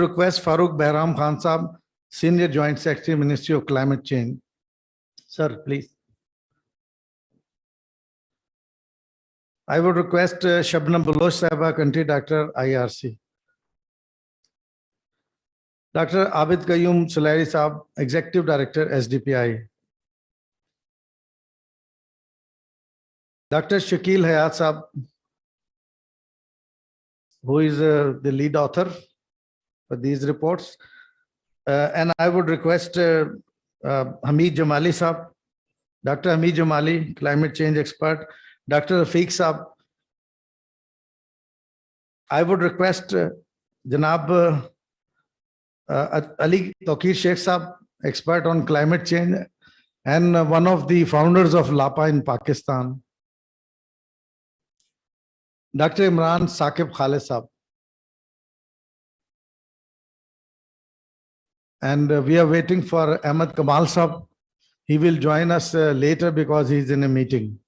request Farooq Behram Khan Sahab, Senior Joint Secretary, Ministry of Climate Change. Sir, please. I would request Shabnam Baloch Sahaba, Country Doctor, IRC. Dr. Abid Qaiyum Suleri Sahab, Executive Director, SDPI. Dr. Shakeel Hayat Sahab, who is the lead author for these reports. And I would request Hameed Jamali Sahab, Dr. Hameed Jamali, climate change expert, Dr. Rafiq Sahab. I would request Janab Ali Tauqeer Sheikh Sahab, expert on climate change and one of the founders of Lapa in Pakistan. Dr. Imran Saqib Khalid Sahab. And we are waiting for Ahmed Kamal Sahab. He will join us later because he's in a meeting.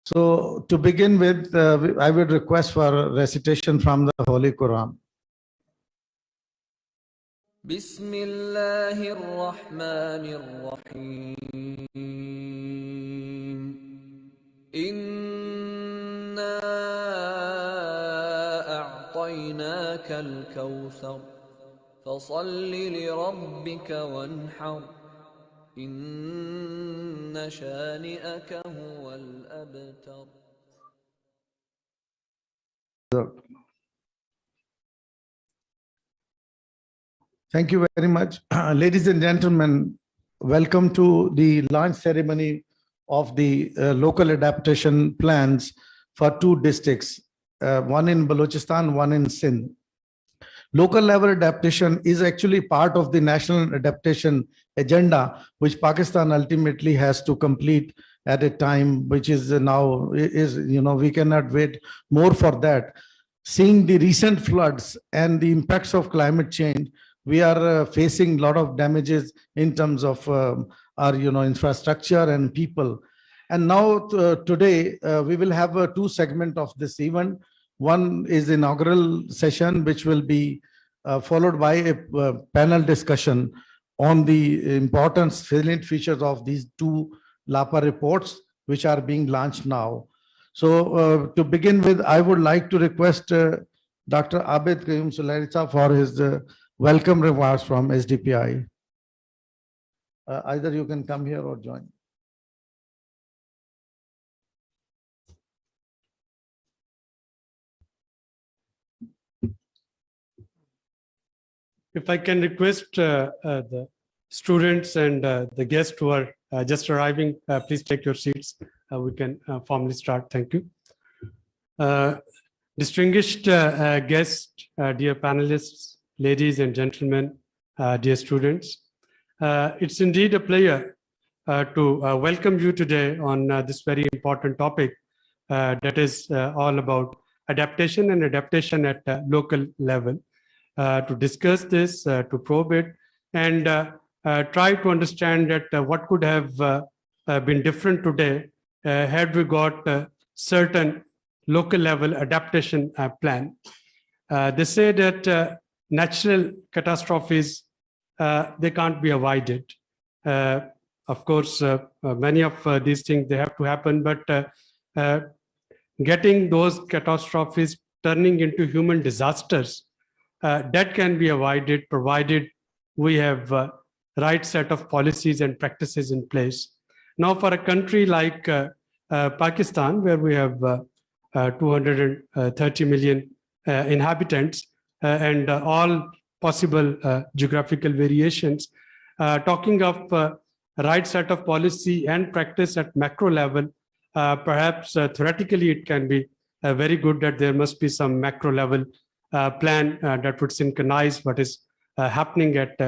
So to begin with, I would request for recitation from the Holy Quran. Bismillahir Rahmanir Rahim. Inna a'tainaka al-kawthar fasalli li rabbika wanhar. Inna shani'aka huwal abtar. Thank you very much. Ladies and gentlemen, welcome to the launch ceremony of the local adaptation plans for 2 districts, one in Balochistan, one in Sindh. Local level adaptation is actually part of the national adaptation agenda, which Pakistan ultimately has to complete at a time, which is now, we cannot wait more for that. Seeing the recent floods and the impacts of climate change, we are facing a lot of damages in terms of our infrastructure and people. And now today we will have 2 segments of this event. One is inaugural session, which will be followed by a panel discussion on the important salient features of these 2 Lapa reports, which are being launched now. So to begin with, I would like to request Dr. Abid Qaiyum Suleri for his welcome remarks from SDPI. Either you can come here or join. If I can request the students and the guests who are just arriving, please take your seats. We can formally start. Thank you. Distinguished guests, dear panelists, ladies and gentlemen, dear students, it's indeed a pleasure to welcome you today on this very important topic that is all about adaptation and adaptation at local level. To discuss this, to probe it, and try to understand that what could have been different today had we got certain local level adaptation plan. They say that natural catastrophes, they can't be avoided. Of course, many of these things, they have to happen, but getting those catastrophes turning into human disasters, that can be avoided provided we have right set of policies and practices in place. Now, for a country like Pakistan, where we have 230 million inhabitants and all possible geographical variations, talking of right set of policy and practice at macro level, perhaps theoretically it can be very good that there must be some macro level plan that would synchronize what is happening at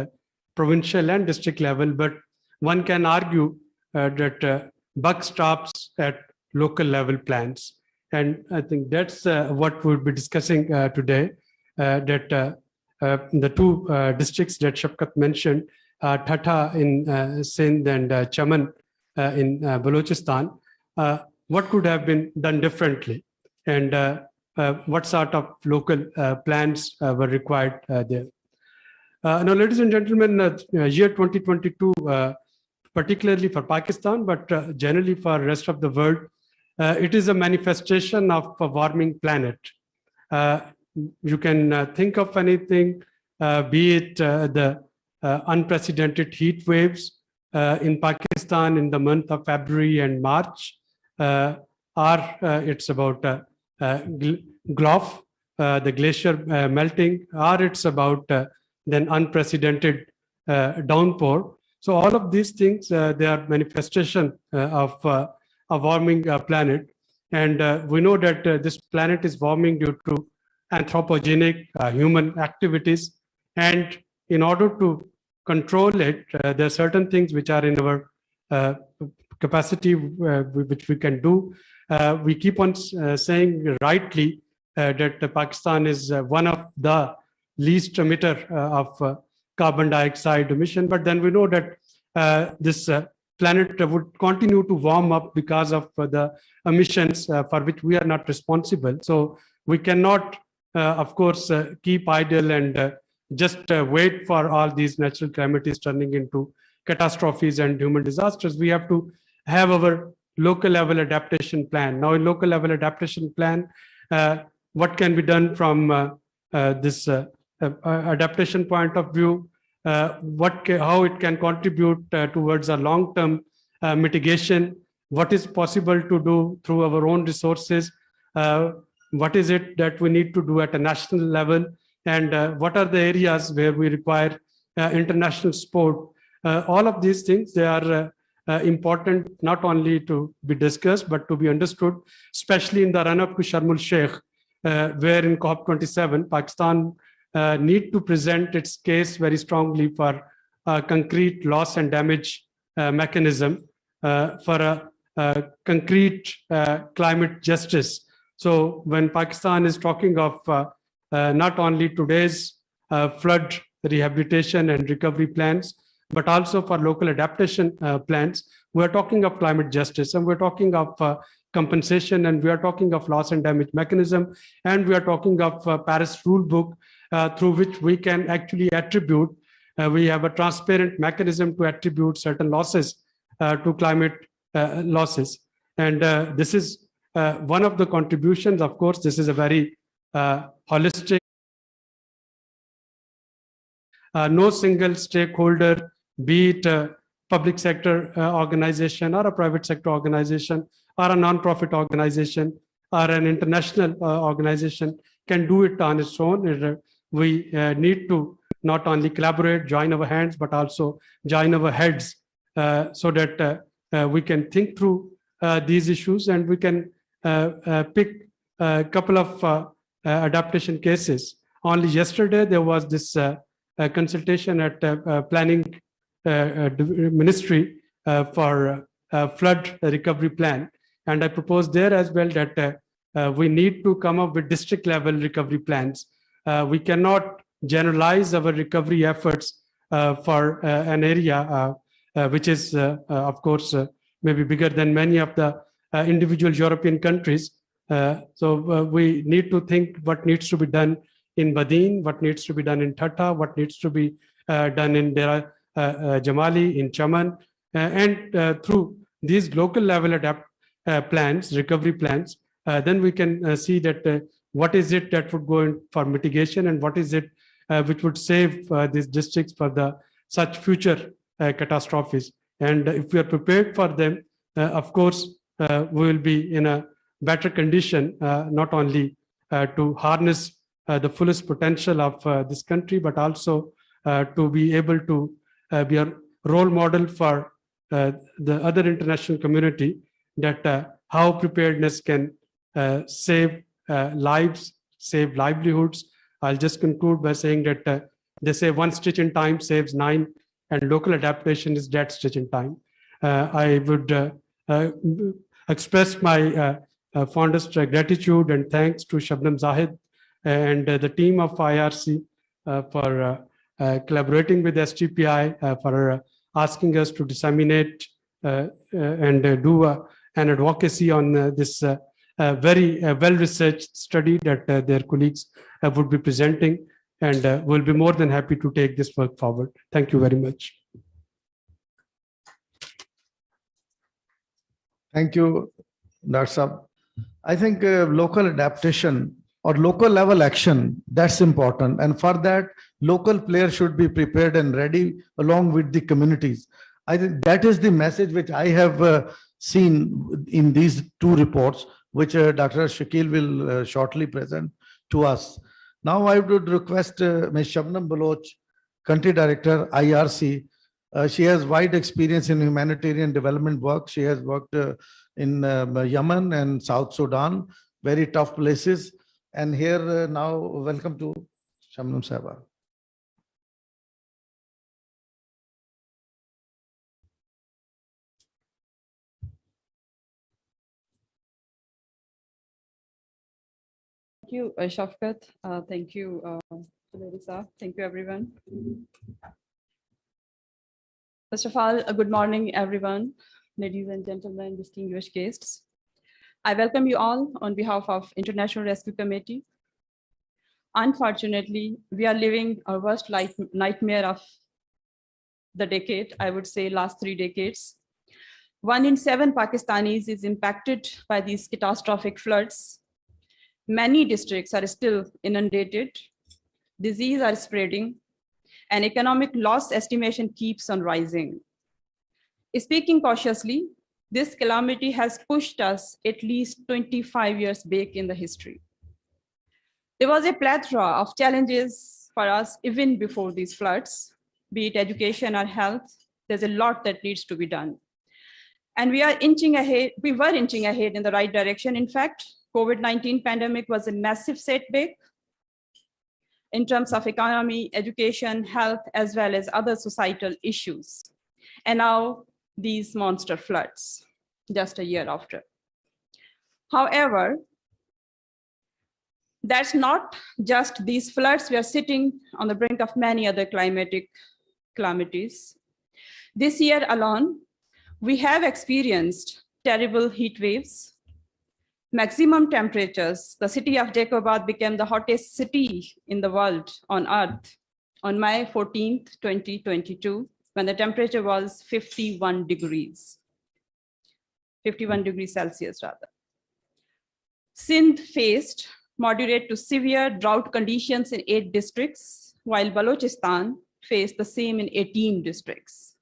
provincial and district level, but one can argue that buck stops at local level plans. And I think that's what we'll be discussing today, that the 2 districts that Shafqat mentioned, Thatha in Sindh and Chaman in Balochistan, what could have been done differently. And what sort of local plans were required there. Now, ladies and gentlemen, year 2022, particularly for Pakistan, but generally for the rest of the world, it is a manifestation of a warming planet. You can think of anything, be it the unprecedented heat waves in Pakistan in the month of February and March, or it's about Glof, the glacier melting, or it's about then unprecedented downpour. So all of these things, they are manifestation of a warming planet. And we know that this planet is warming due to anthropogenic human activities. And in order to control it, there are certain things which are in our capacity, which we can do. We keep on saying rightly that Pakistan is one of the least emitter of carbon dioxide emission. But then we know that this planet would continue to warm up because of the emissions for which we are not responsible. So we cannot, of course, keep idle and just wait for all these natural calamities turning into catastrophes and human disasters. We have to have our local level adaptation plan. Now, in local level adaptation plan, what can be done from this adaptation point of view? How it can contribute towards a long-term mitigation? What is possible to do through our own resources? What is it that we need to do at a national level? And what are the areas where we require international support? All of these things, they are important not only to be discussed, but to be understood, especially in the run-up to Sharm el-Sheikh, where in COP27, Pakistan need to present its case very strongly for a concrete loss and damage mechanism, for a concrete climate justice. So when Pakistan is talking of not only today's flood rehabilitation and recovery plans, but also for local adaptation plans, we're talking of climate justice, and we're talking of compensation, and we are talking of loss and damage mechanism, and we are talking of Paris rule book, through which we can actually attribute, we have a transparent mechanism to attribute certain losses to climate losses. And this is one of the contributions. Of course, this is a very holistic, no single stakeholder, be it a public sector organization or a private sector organization or a non-profit organization or an international organization, can do it on its own. We need to not only collaborate, join our hands, but also join our heads so that we can think through these issues, and we can pick a couple of adaptation cases. Only yesterday, there was this consultation at Planning Ministry for flood recovery plan. And I proposed there as well that we need to come up with district level recovery plans. We cannot generalize our recovery efforts for an area which is, of course, maybe bigger than many of the individual European countries. So we need to think what needs to be done in Badin, what needs to be done in Thatta, what needs to be done in Jamali, in Chaman, and through these local level plans, recovery plans, then we can see that what is it that would go in for mitigation, and what is it which would save these districts for the such future catastrophes. And if we are prepared for them, of course, we will be in a better condition, not only to harness the fullest potential of this country, but also to be able to be a role model for the other international community, that how preparedness can save lives, save livelihoods. I'll just conclude by saying that they say one stitch in time saves 9, and local adaptation is that stitch in time. I would express my fondest gratitude and thanks to Shabnam Zahid and the team of IRC for collaborating with SDPI, for asking us to disseminate and do an advocacy on this very well-researched study that their colleagues would be presenting, and we'll be more than happy to take this work forward. Thank you very much. Thank you, Dr. Saab. I think local adaptation or local level action, that's important. And for that, local players should be prepared and ready along with the communities. I think that is the message which I have seen in these two reports, which Dr. Shakeel will shortly present to us. Now I would request Ms. Shabnam Baloch, Country Director, IRC. She has wide experience in humanitarian development work. She has worked in Yemen and South Sudan, very tough places. And here now, welcome to Shabnam Sahaba. Thank you, Shafqat. Thank you, Suleri sir. Thank you, everyone. First of all, good morning, everyone, ladies and gentlemen, distinguished guests. I welcome you all on behalf of International Rescue Committee. Unfortunately, we are living our worst nightmare of the decade, I would say last 3 decades. 1 in 7 Pakistanis is impacted by these catastrophic floods. Many districts are still inundated. Disease are spreading, and economic loss estimation keeps on rising. Speaking cautiously, this calamity has pushed us at least 25 years back in the history. There was a plethora of challenges for us even before these floods, be it education or health. There's a lot that needs to be done. And we were inching ahead in the right direction. In fact, COVID-19 pandemic was a massive setback in terms of economy, education, health, as well as other societal issues. And now these monster floods, just a year after. However, that's not just these floods. We are sitting on the brink of many other climatic calamities. This year alone, we have experienced terrible heat waves, maximum temperatures. The city of Jacobabad became the hottest city in the world on Earth on May 14th, 2022, when the temperature was 51 degrees Celsius rather. Sindh faced moderate to severe drought conditions in 8 districts, while Balochistan faced the same in 18 districts.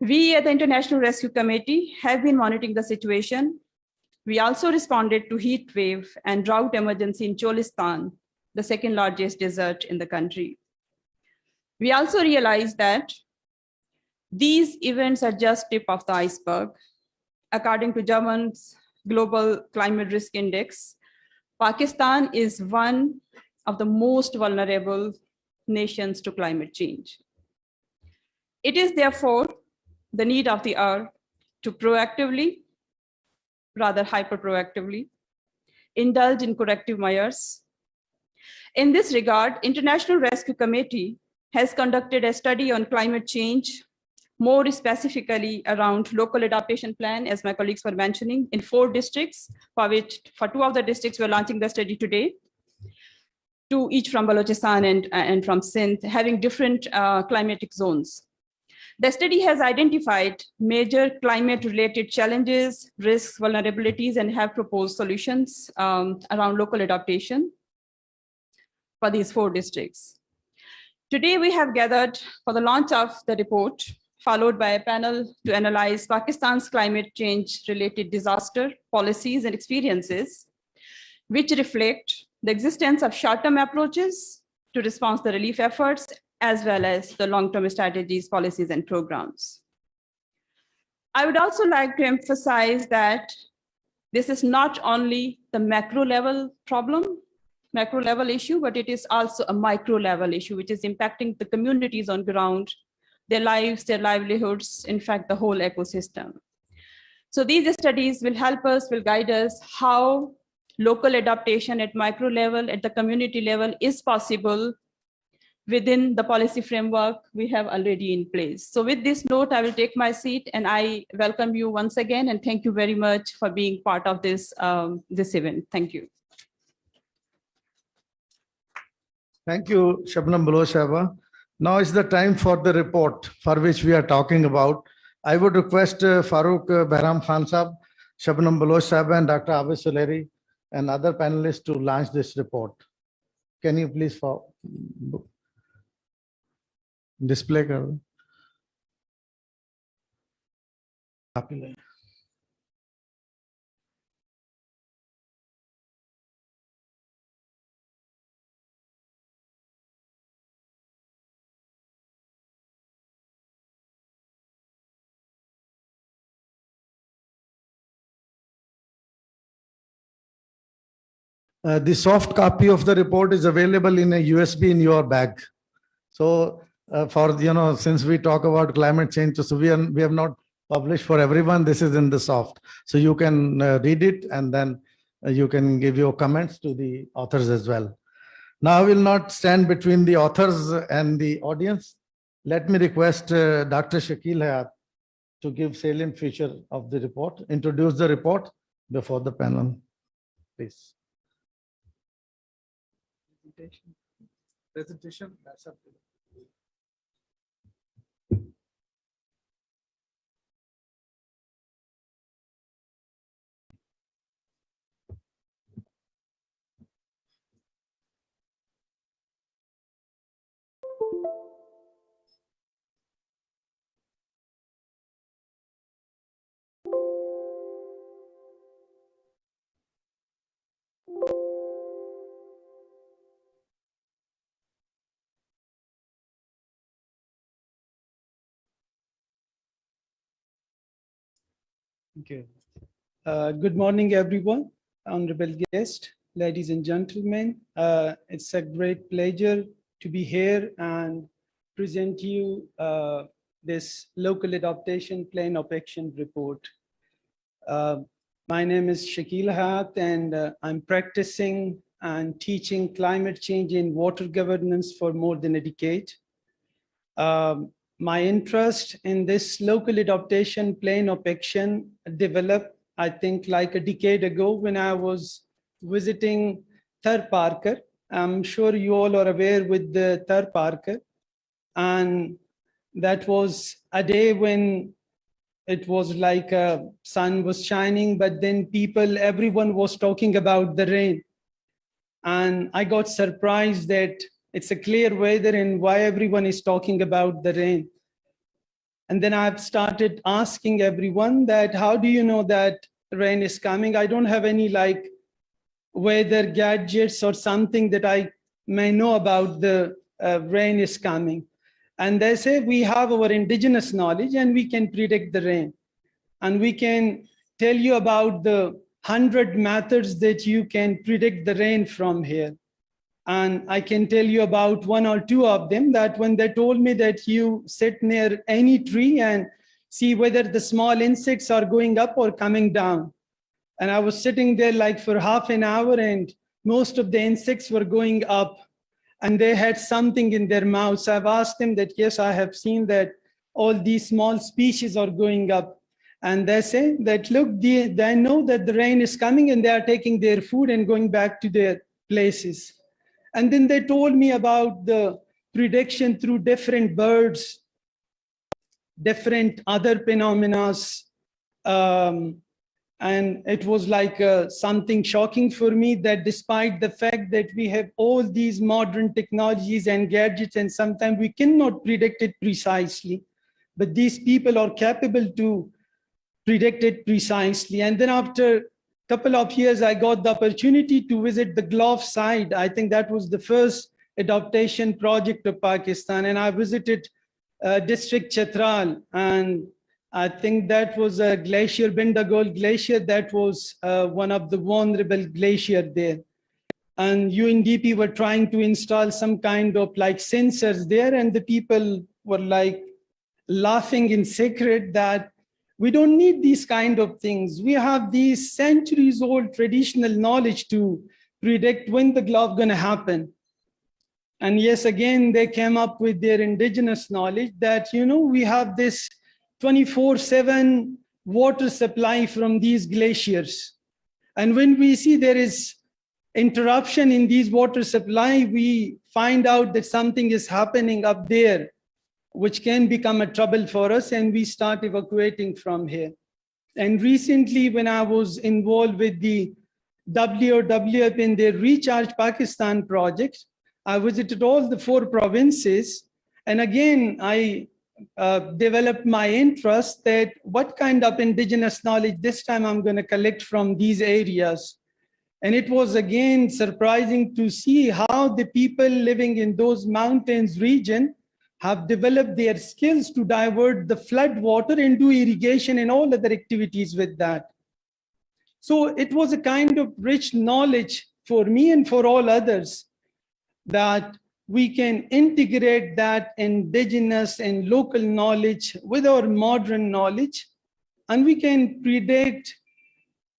We at the International Rescue Committee have been monitoring the situation. We also responded to heat wave and drought emergency in Cholistan, the 2nd largest desert in the country. We also realized that these events are just tip of the iceberg. According to German's Global Climate Risk Index, Pakistan is one of the most vulnerable nations to climate change. It is therefore the need of the hour to proactively, rather hyper-proactively, indulge in corrective measures. In this regard, International Rescue Committee has conducted a study on climate change, more specifically around local adaptation plan, as my colleagues were mentioning, in 4 districts, for 2 of the districts we're launching the study today, 2 each from Balochistan and from Sindh, having different climatic zones. The study has identified major climate-related challenges, risks, vulnerabilities, and have proposed solutions around local adaptation for these 4 districts. Today, we have gathered for the launch of the report, followed by a panel to analyze Pakistan's climate change-related disaster policies and experiences, which reflect the existence of short-term approaches to respond to the relief efforts, as well as the long-term strategies, policies, and programs. I would also like to emphasize that this is not only the macro-level problem, macro-level issue, but it is also a micro-level issue, which is impacting the communities on ground, their lives, their livelihoods, in fact, the whole ecosystem. So these studies will help us, will guide us how local adaptation at micro level, at the community level is possible within the policy framework we have already in place. So with this note, I will take my seat, and I welcome you once again, and thank you very much for being part of this, this event. Thank you. Thank you, Shabnam Baloch. Now is the time for the report for which we are talking about. I would request Farooq Behram Khan Sahab, Shabnam Baloch Sahab, and Dr. Abid Suleri and other panelists to launch this report. Can you please display? The soft copy of the report is available in a USB in your bag. So since we talk about climate change, so we have not published for everyone. This is in the soft. So you can read it, and then you can give your comments to the authors as well. Now I will not stand between the authors and the audience. Let me request Dr. Shakeel Hayat to give salient feature of the report, introduce the report before the panel, please. Presentation. That's up to you. Okay. Good morning, everyone. Honorable guest, ladies and gentlemen. It's a great pleasure to be here and present you this local adaptation plan of action report. My name is Shakeel Hayat, and I'm practicing and teaching climate change in water governance for more than a decade. My interest in this local adaptation plan of action developed, I think, like a decade ago when I was visiting Thar Parker. I'm sure you all are aware with the Thar Parker. And that was a day when it was like sun was shining, but then everyone was talking about the rain. And I got surprised that it's a clear weather and why everyone is talking about the rain. And then I've started asking everyone that, how do you know that rain is coming? I don't have any like weather gadgets or something that I may know about the rain is coming. And they say we have our indigenous knowledge and we can predict the rain. And we can tell you about the 100 methods that you can predict the rain from here. And I can tell you about one or two of them, that when they told me that you sit near any tree and see whether the small insects are going up or coming down. And I was sitting there like for half an hour and most of the insects were going up and they had something in their mouths. I've asked them that, yes, I have seen that all these small species are going up. And they say that, look, they know that the rain is coming and they are taking their food and going back to their places. And then they told me about the prediction through different birds, different other phenomena. And it was like something shocking for me that despite the fact that we have all these modern technologies and gadgets, and sometimes we cannot predict it precisely, but these people are capable to predict it precisely. And then after couple of years, I got the opportunity to visit the Gulf side. I think that was the first adaptation project of Pakistan. And I visited district Chatral. And I think that was a glacier, Bendagol Glacier. That was one of the vulnerable glacier there. And UNDP were trying to install some kind of like sensors there. And the people were like laughing in secret that we don't need these kind of things. We have these centuries old traditional knowledge to predict when the Gulf gonna happen. And yes, again, they came up with their indigenous knowledge that, we have this 24/7 water supply from these glaciers. And when we see there is interruption in these water supply, we find out that something is happening up there, which can become a trouble for us, and we start evacuating from here. And recently, when I was involved with the WWF in their Recharge Pakistan project, I visited all the 4 provinces. And again, I developed my interest that what kind of indigenous knowledge this time I'm going to collect from these areas. And it was again surprising to see how the people living in those mountains region have developed their skills to divert the flood water into irrigation and all other activities with that. So it was a kind of rich knowledge for me and for all others that we can integrate that indigenous and local knowledge with our modern knowledge, and we can predict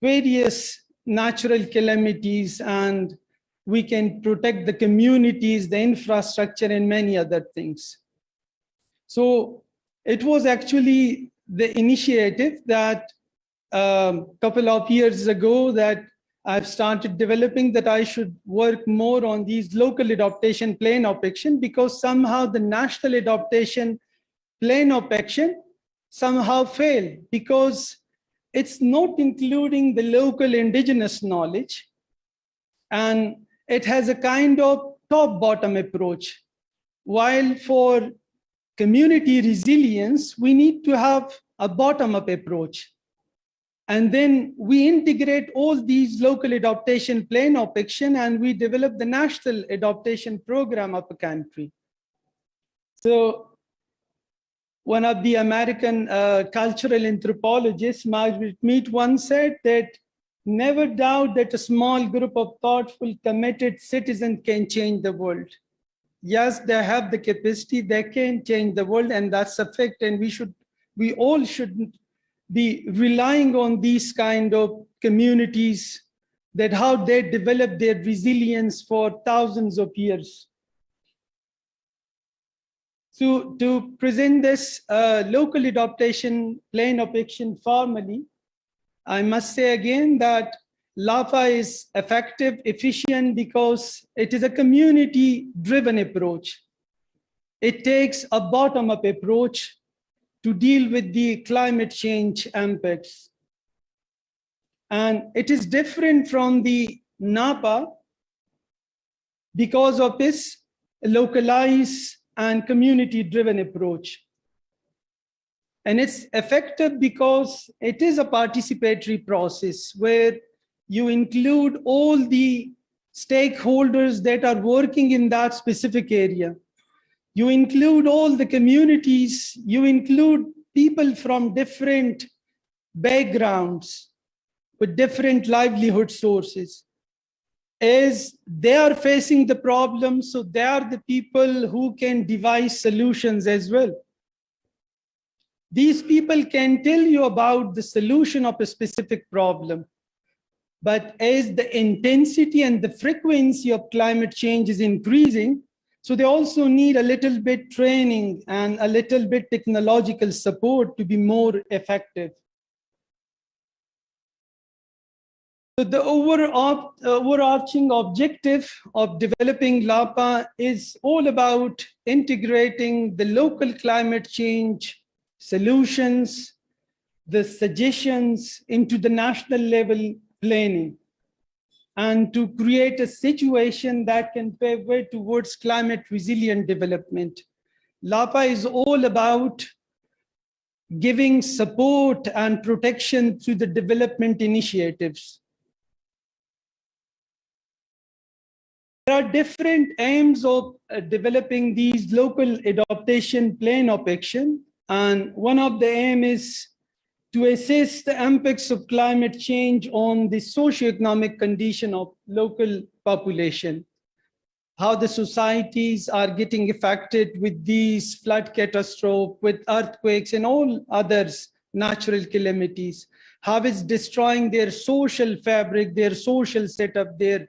various natural calamities, and we can protect the communities, the infrastructure, and many other things. So it was actually the initiative that a couple of years ago that I've started developing, that I should work more on these local adaptation plan of action, because somehow the national adaptation plan of action somehow failed because it's not including the local indigenous knowledge, and it has a kind of top-bottom approach. While for community resilience, we need to have a bottom-up approach. And then we integrate all these local adaptation plan of action, and we develop the national adaptation program of a country. So one of the American cultural anthropologists, Margaret Mead, once said that never doubt that a small group of thoughtful, committed citizens can change the world. Yes, they have the capacity, they can change the world, and that's a fact, and we all should be relying on these kind of communities, that how they develop their resilience for thousands of years. So to present this local adaptation plan of action formally, I must say again that Lapa is effective, efficient, because it is a community-driven approach. It takes a bottom-up approach to deal with the climate change impacts. And it is different from the Napa because of its localized and community-driven approach. And it's effective because it is a participatory process where you include all the stakeholders that are working in that specific area. You include all the communities, you include people from different backgrounds with different livelihood sources. As they are facing the problem, so they are the people who can devise solutions as well. These people can tell you about the solution of a specific problem. But as the intensity and the frequency of climate change is increasing, so they also need a little bit training and a little bit technological support to be more effective. So the overarching objective of developing Lapa is all about integrating the local climate change solutions, the suggestions into the national level planning, and to create a situation that can pave way towards climate resilient development. Lapa is all about giving support and protection to the development initiatives. There are different aims of developing these local adaptation plan of action. And one of the aims is to assess the impacts of climate change on the socioeconomic condition of local population, how the societies are getting affected with these flood catastrophes, with earthquakes and all others natural calamities, how it's destroying their social fabric, their social setup, their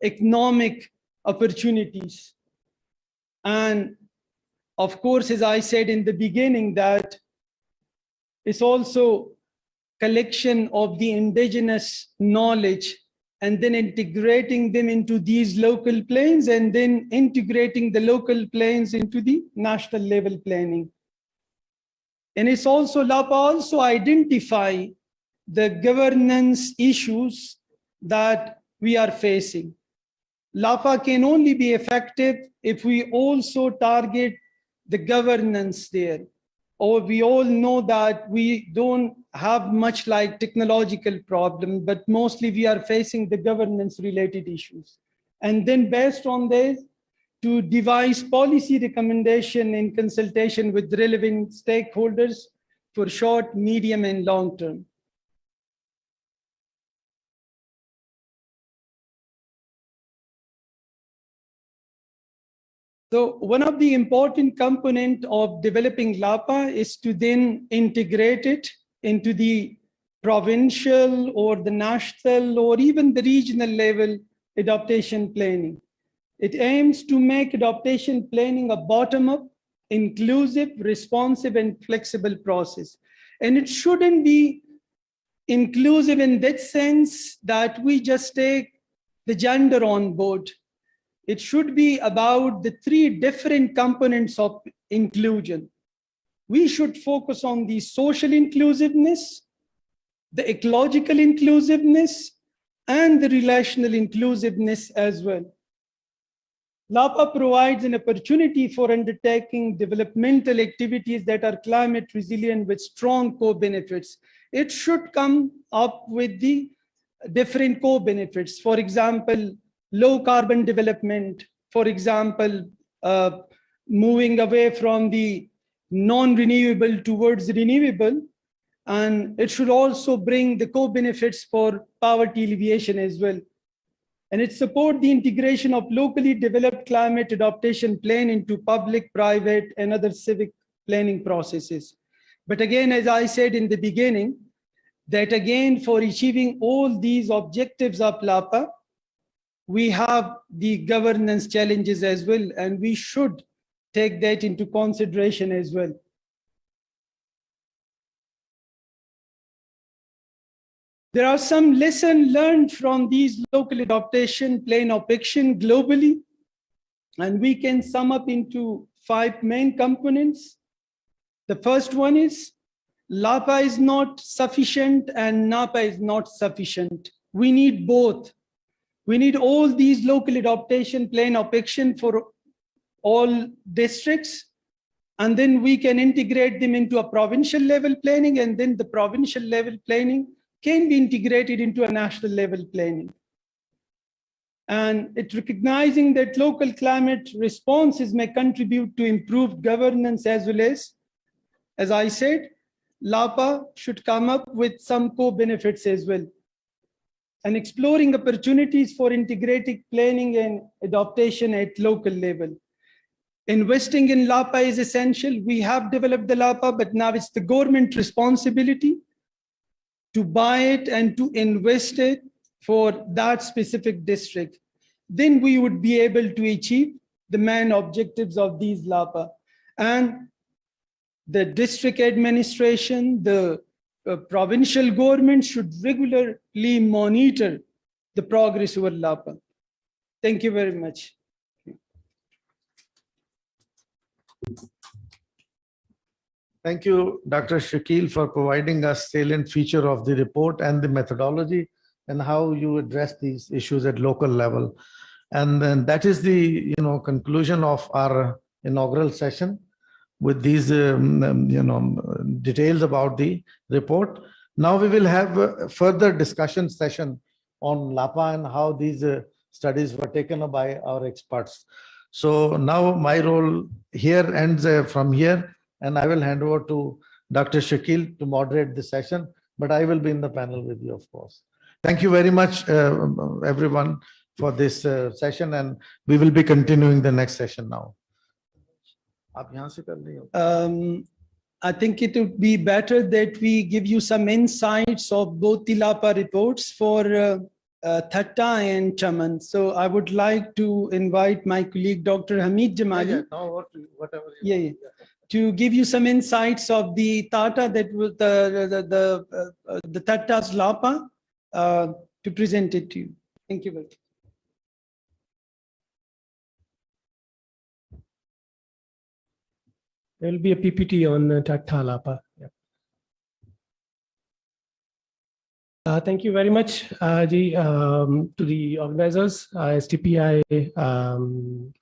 economic opportunities. And of course, as I said in the beginning, that it's also collection of the indigenous knowledge and then integrating them into these local plans and then integrating the local plans into the national level planning. And it's also, Lapa also identify the governance issues that we are facing. Lapa can only be effective if we also target the governance there. Or we all know that we don't have much like technological problem, but mostly we are facing the governance related issues. And then based on this, to devise policy recommendation in consultation with relevant stakeholders for short, medium, and long term. So one of the important components of developing Lapa is to then integrate it into the provincial or the national or even the regional level adaptation planning. It aims to make adaptation planning a bottom-up, inclusive, responsive, and flexible process. And it shouldn't be inclusive in that sense that we just take the gender on board. It should be about the three different components of inclusion. We should focus on the social inclusiveness, the ecological inclusiveness, and the relational inclusiveness as well. Lapa provides an opportunity for undertaking developmental activities that are climate resilient with strong co-benefits. It should come up with the different co-benefits. For example, low carbon development, for example, moving away from the non-renewable towards renewable. And it should also bring the co-benefits for poverty alleviation as well. And it supports the integration of locally developed climate adaptation plan into public, private, and other civic planning processes. But again, as I said in the beginning, that again, for achieving all these objectives of Lapa, we have the governance challenges as well, and we should take that into consideration as well. There are some lessons learned from these local adaptation plan of action globally, and we can sum up into 5 main components. The first one is Lapa is not sufficient and Napa is not sufficient. We need both. We need all these local adaptation plan of action for all districts, and then we can integrate them into a provincial level planning, and then the provincial level planning can be integrated into a national level planning. And it's recognizing that local climate responses may contribute to improved governance as well as I said, Lapa should come up with some co-benefits as well. And exploring opportunities for integrated planning and adaptation at local level. Investing in Lapa is essential. We have developed the Lapa, but now it's the government responsibility to buy it and to invest it for that specific district. Then we would be able to achieve the main objectives of these Lapa. And the district administration, the provincial government should regularly monitor the progress over Lapa. Thank you very much. Thank you, Dr. Shakeel, for providing us salient feature of the report and the methodology and how you address these issues at local level. And then that is the conclusion of our inaugural session with these details about the report. Now we will have a further discussion session on Lapa and how these studies were taken up by our experts. So now my role here ends from here, and I will hand over to Dr. Shakeel to moderate the session, but I will be in the panel with you, of course. Thank you very much, everyone, for this session, and we will be continuing the next session now. I think it would be better that we give you some insights of both the Lapa reports for Thatta and Chaman. So I would like to invite my colleague, Dr. Hameed Jamali. To give you some insights of the Tata that was the Tatta's Lapa to present it to you. Thank you very much. There will be a PPT on Tatta Lapa. Yeah. Thank you very much to the organizers, SDPI,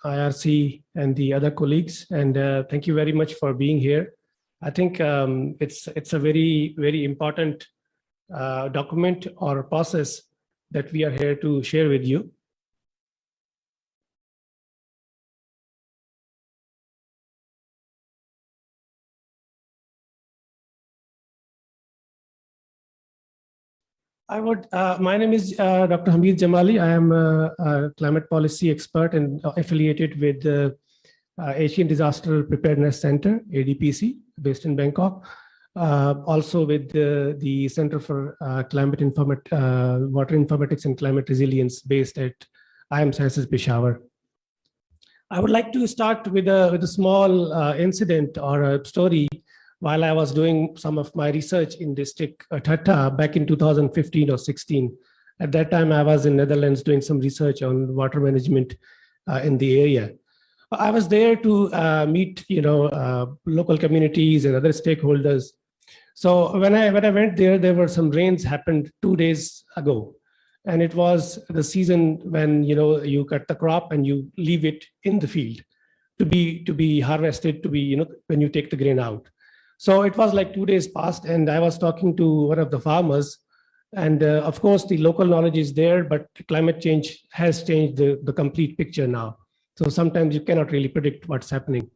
IRC, and the other colleagues. And thank you very much for being here. I think it's a very, very important document or process that we are here to share with you. My name is Dr. Hameed Jamali. I am a climate policy expert and affiliated with the Asian Disaster Preparedness Center, ADPC, based in Bangkok. Also with the Center for Water Informatics and Climate Resilience, based at IIM Sciences, Peshawar. I would like to start with a small incident or a story. While I was doing some of my research in district Thatta back in 2015 or 16, at that time I was in Netherlands doing some research on water management in the area. I was there to meet, local communities and other stakeholders. So when I went there were some rains happened 2 days ago, and it was the season when you cut the crop and you leave it in the field to be harvested, when you take the grain out. So it was like 2 days past, and I was talking to one of the farmers, and of course the local knowledge is there, but climate change has changed the complete picture now. So sometimes you cannot really predict what's happening.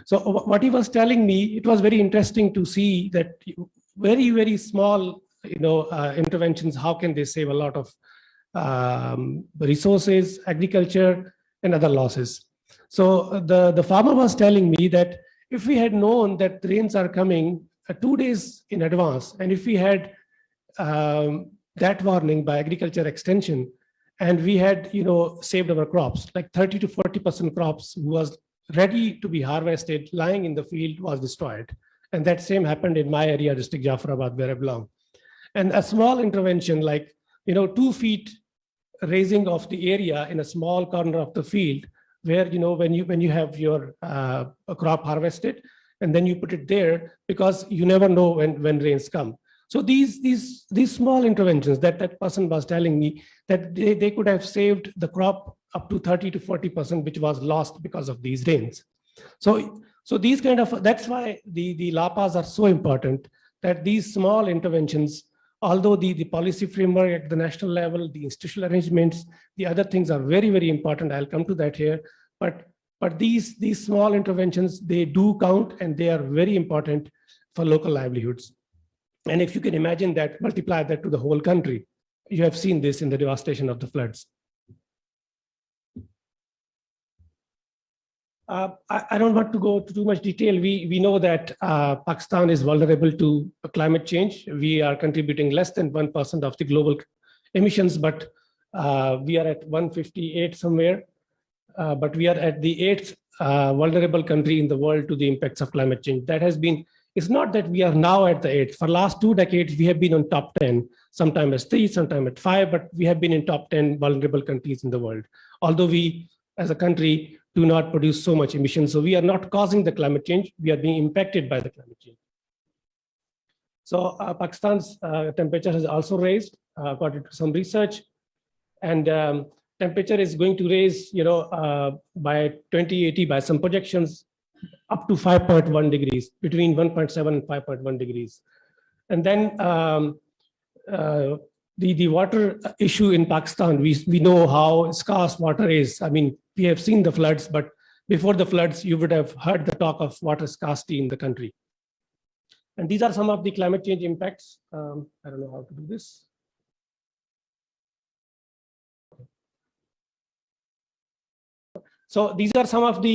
So what he was telling me, it was very interesting to see that very, very small, interventions, how can they save a lot of resources, agriculture, and other losses. So the farmer was telling me that if we had known that rains are coming 2 days in advance, and if we had that warning by agriculture extension, and we had saved our crops, like 30 to 40% crops was ready to be harvested, lying in the field, was destroyed. And that same happened in my area, district Jafarabad, where I belong. And a small intervention like 2 feet raising of the area in a small corner of the field, where when you have your crop harvested, and then you put it there, because you never know when rains come. So these small interventions that person was telling me, that they could have saved the crop up to 30 to 40%, which was lost because of these rains. So these that's why the LAPAs are so important, that these small interventions, although the policy framework at the national level, the institutional arrangements, the other things are very, very important. I'll come to that here. But these small interventions, they do count, and they are very important for local livelihoods. And if you can imagine that, multiply that to the whole country, you have seen this in the devastation of the floods. I don't want to go to too much detail. We know that Pakistan is vulnerable to climate change. We are contributing less than 1% of the global emissions, but we are at 158 somewhere. But we are at the 8th vulnerable country in the world to the impacts of climate change. That has been, it's not that we are now at the 8th. For last 2 decades, we have been on top 10, sometime as 3, sometime at 5, but we have been in top 10 vulnerable countries in the world. Although we, as a country, do not produce so much emissions. So we are not causing the climate change. We are being impacted by the climate change. So Pakistan's temperature has also raised, according to some research. And temperature is going to raise, by 2080, by some projections, up to 5.1 degrees, between 1.7 and 5.1 degrees. And then the water issue in Pakistan, we know how scarce water is. I mean, we have seen the floods, but before the floods, you would have heard the talk of water scarcity in the country. And these are some of the climate change impacts. I don't know how to do this. So these are some of the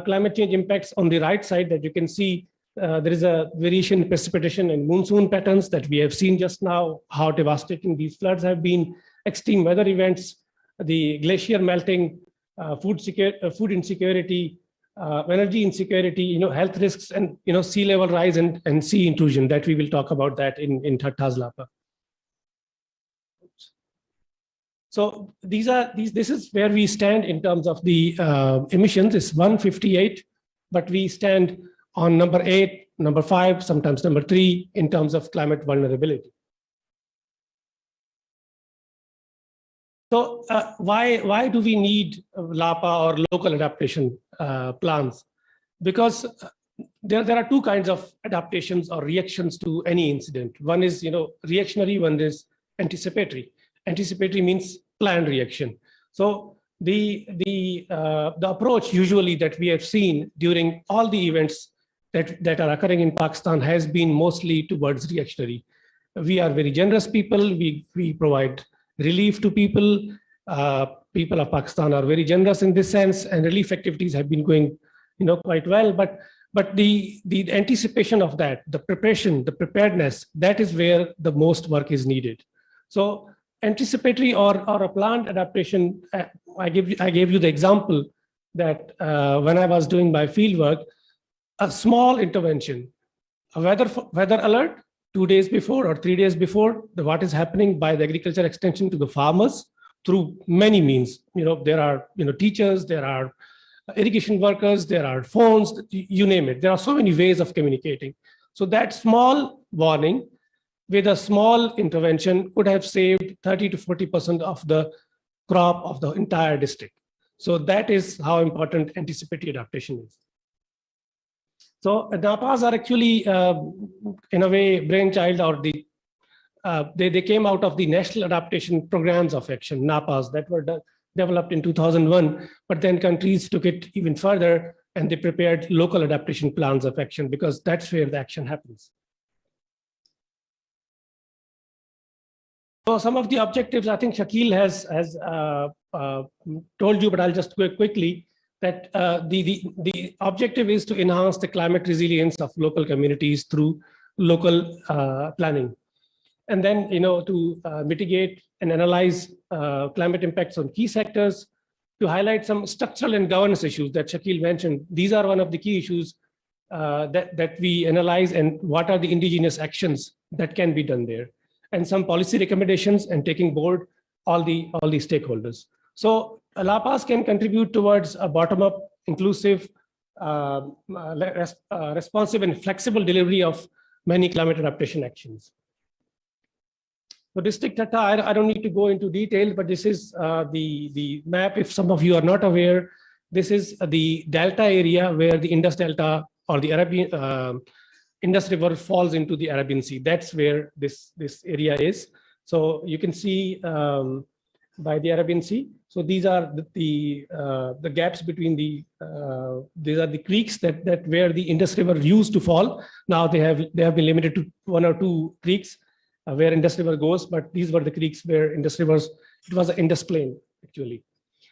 climate change impacts on the right side that you can see. There is a variation in precipitation and monsoon patterns that we have seen just now, how devastating these floods have been. extreme weather events, the glacier melting, food insecurity, energy insecurity, health risks, and sea level rise and sea intrusion. That we will talk about that in Thatta's Lapa. So this is where we stand in terms of the emissions. It's 158, but we stand on number 8, number 5, sometimes number 3 in terms of climate vulnerability. So why do we need Lapa or local adaptation plans? Because there are two kinds of adaptations or reactions to any incident. One is reactionary, one is anticipatory. Anticipatory means planned reaction. So the approach usually that we have seen during all the events that are occurring in Pakistan has been mostly towards reactionary. We are very generous people. We provide relief to people. People of Pakistan are very generous in this sense, and relief activities have been going quite well. But the anticipation of that, the preparation, the preparedness, that is where the most work is needed. So anticipatory or a planned adaptation, I gave you the example that when I was doing my field work, a small intervention, a weather alert 2 days before or 3 days before, what is happening by the agriculture extension to the farmers through many means. There are teachers, there are irrigation workers, there are phones, you name it. There are so many ways of communicating. So that small warning with a small intervention could have saved 30 to 40% of the crop of the entire district. So that is how important anticipatory adaptation is. So NAPAs are actually, in a way, brainchild, or they came out of the National Adaptation Programs of Action, NAPAs, that were developed in 2001, but then countries took it even further and they prepared local adaptation plans of action, because that's where the action happens. So some of the objectives, I think Shakeel has told you, but I'll just go quickly, that the objective is to enhance the climate resilience of local communities through local planning. And then, to mitigate and analyze climate impacts on key sectors, to highlight some structural and governance issues that Shakeel mentioned. These are one of the key issues that we analyze, and what are the indigenous actions that can be done there, and some policy recommendations, and taking board all the stakeholders. So LAPAs can contribute towards a bottom-up, inclusive, responsive and flexible delivery of many climate adaptation actions. So District Thatta, I don't need to go into detail, but this is the map. If some of you are not aware, this is the delta area where the Indus Delta or the Arabian Indus River falls into the Arabian Sea. That's where this area is. So you can see by the Arabian Sea. So these are the gaps between these are the creeks that where the Indus River used to fall. Now they have been limited to 1 or 2 creeks where Indus River goes, but these were the creeks where Indus Rivers, it was an Indus plain actually.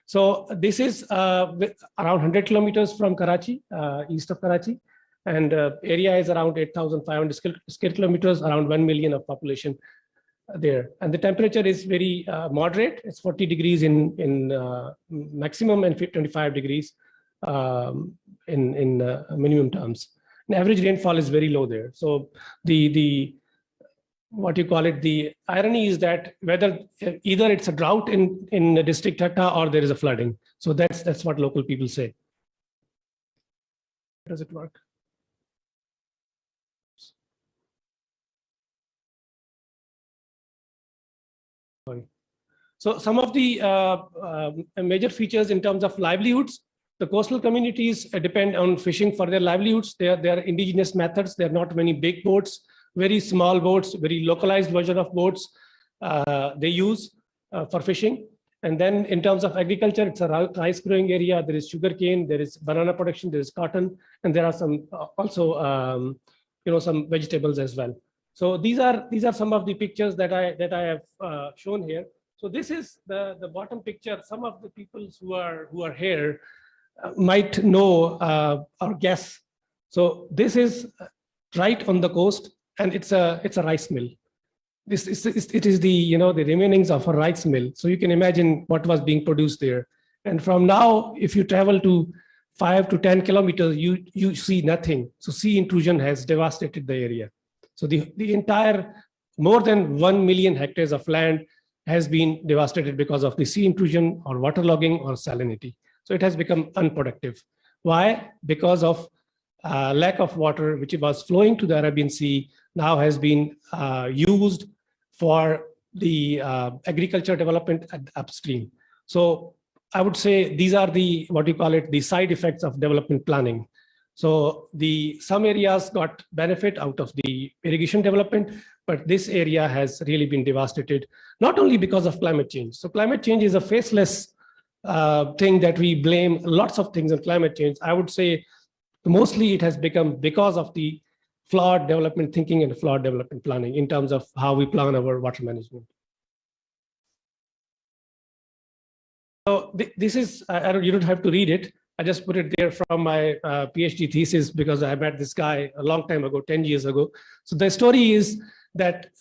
So this is around 100 kilometers from Karachi, east of Karachi, and area is around 8,500 square kilometers, around 1 million of population there. And the temperature is very moderate. It's 40 degrees in maximum and 25 degrees in minimum terms. And average rainfall is very low there. So what you call it, the irony is that whether either it's a drought in the District Thatta or there is a flooding. So that's what local people say. Does it work? Sorry. So some of the major features in terms of livelihoods, the coastal communities depend on fishing for their livelihoods. They are indigenous methods. There are not many big boats. Very small boats, very localized version of boats they use for fishing. And then in terms of agriculture, it's a rice growing area. There is sugarcane, there is banana production, there is cotton, and there are some also some vegetables as well. So these are some of the pictures that I have shown here. So this is the bottom picture. Some of the people who are here might know or guess. So this is right on the coast. And it's a rice mill. it is the, the remainings of a rice mill. So you can imagine what was being produced there. And from now, if you travel to 5 to 10 kilometers, you see nothing. So sea intrusion has devastated the area. So the entire more than 1 million hectares of land has been devastated because of the sea intrusion or waterlogging or salinity. So it has become unproductive. Why? Because of lack of water, which was flowing to the Arabian Sea, now has been used for the agriculture development at upstream. So I would say these are the, what we call it, the side effects of development planning. So some areas got benefit out of the irrigation development, but this area has really been devastated, not only because of climate change. So climate change is a faceless thing that we blame lots of things on climate change. I would say mostly it has become because of the flawed development thinking and flawed development planning in terms of how we plan our water management. So this is, you don't have to read it. I just put it there from my PhD thesis because I met this guy a long time ago, 10 years ago. So the story is that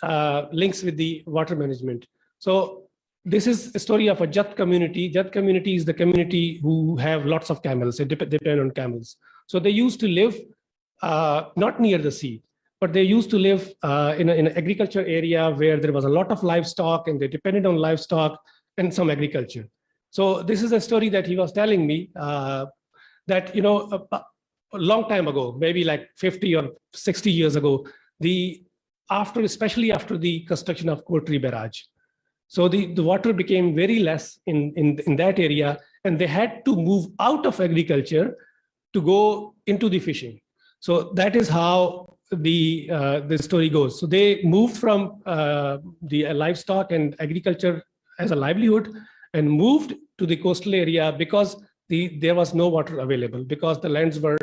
links with the water management. So this is a story of a Jat community. Jat community is the community who have lots of camels. They depend on camels. So they used to live not near the sea, but they used to live in an agriculture area where there was a lot of livestock and they depended on livestock and some agriculture. So this is a story that he was telling me that, a long time ago, maybe like 50 or 60 years ago, especially after the construction of Kotri Barrage. So the water became very less in that area, and they had to move out of agriculture to go into the fishing. So that is how the story goes. So they moved from the livestock and agriculture as a livelihood and moved to the coastal area because there was no water available, because the lands were,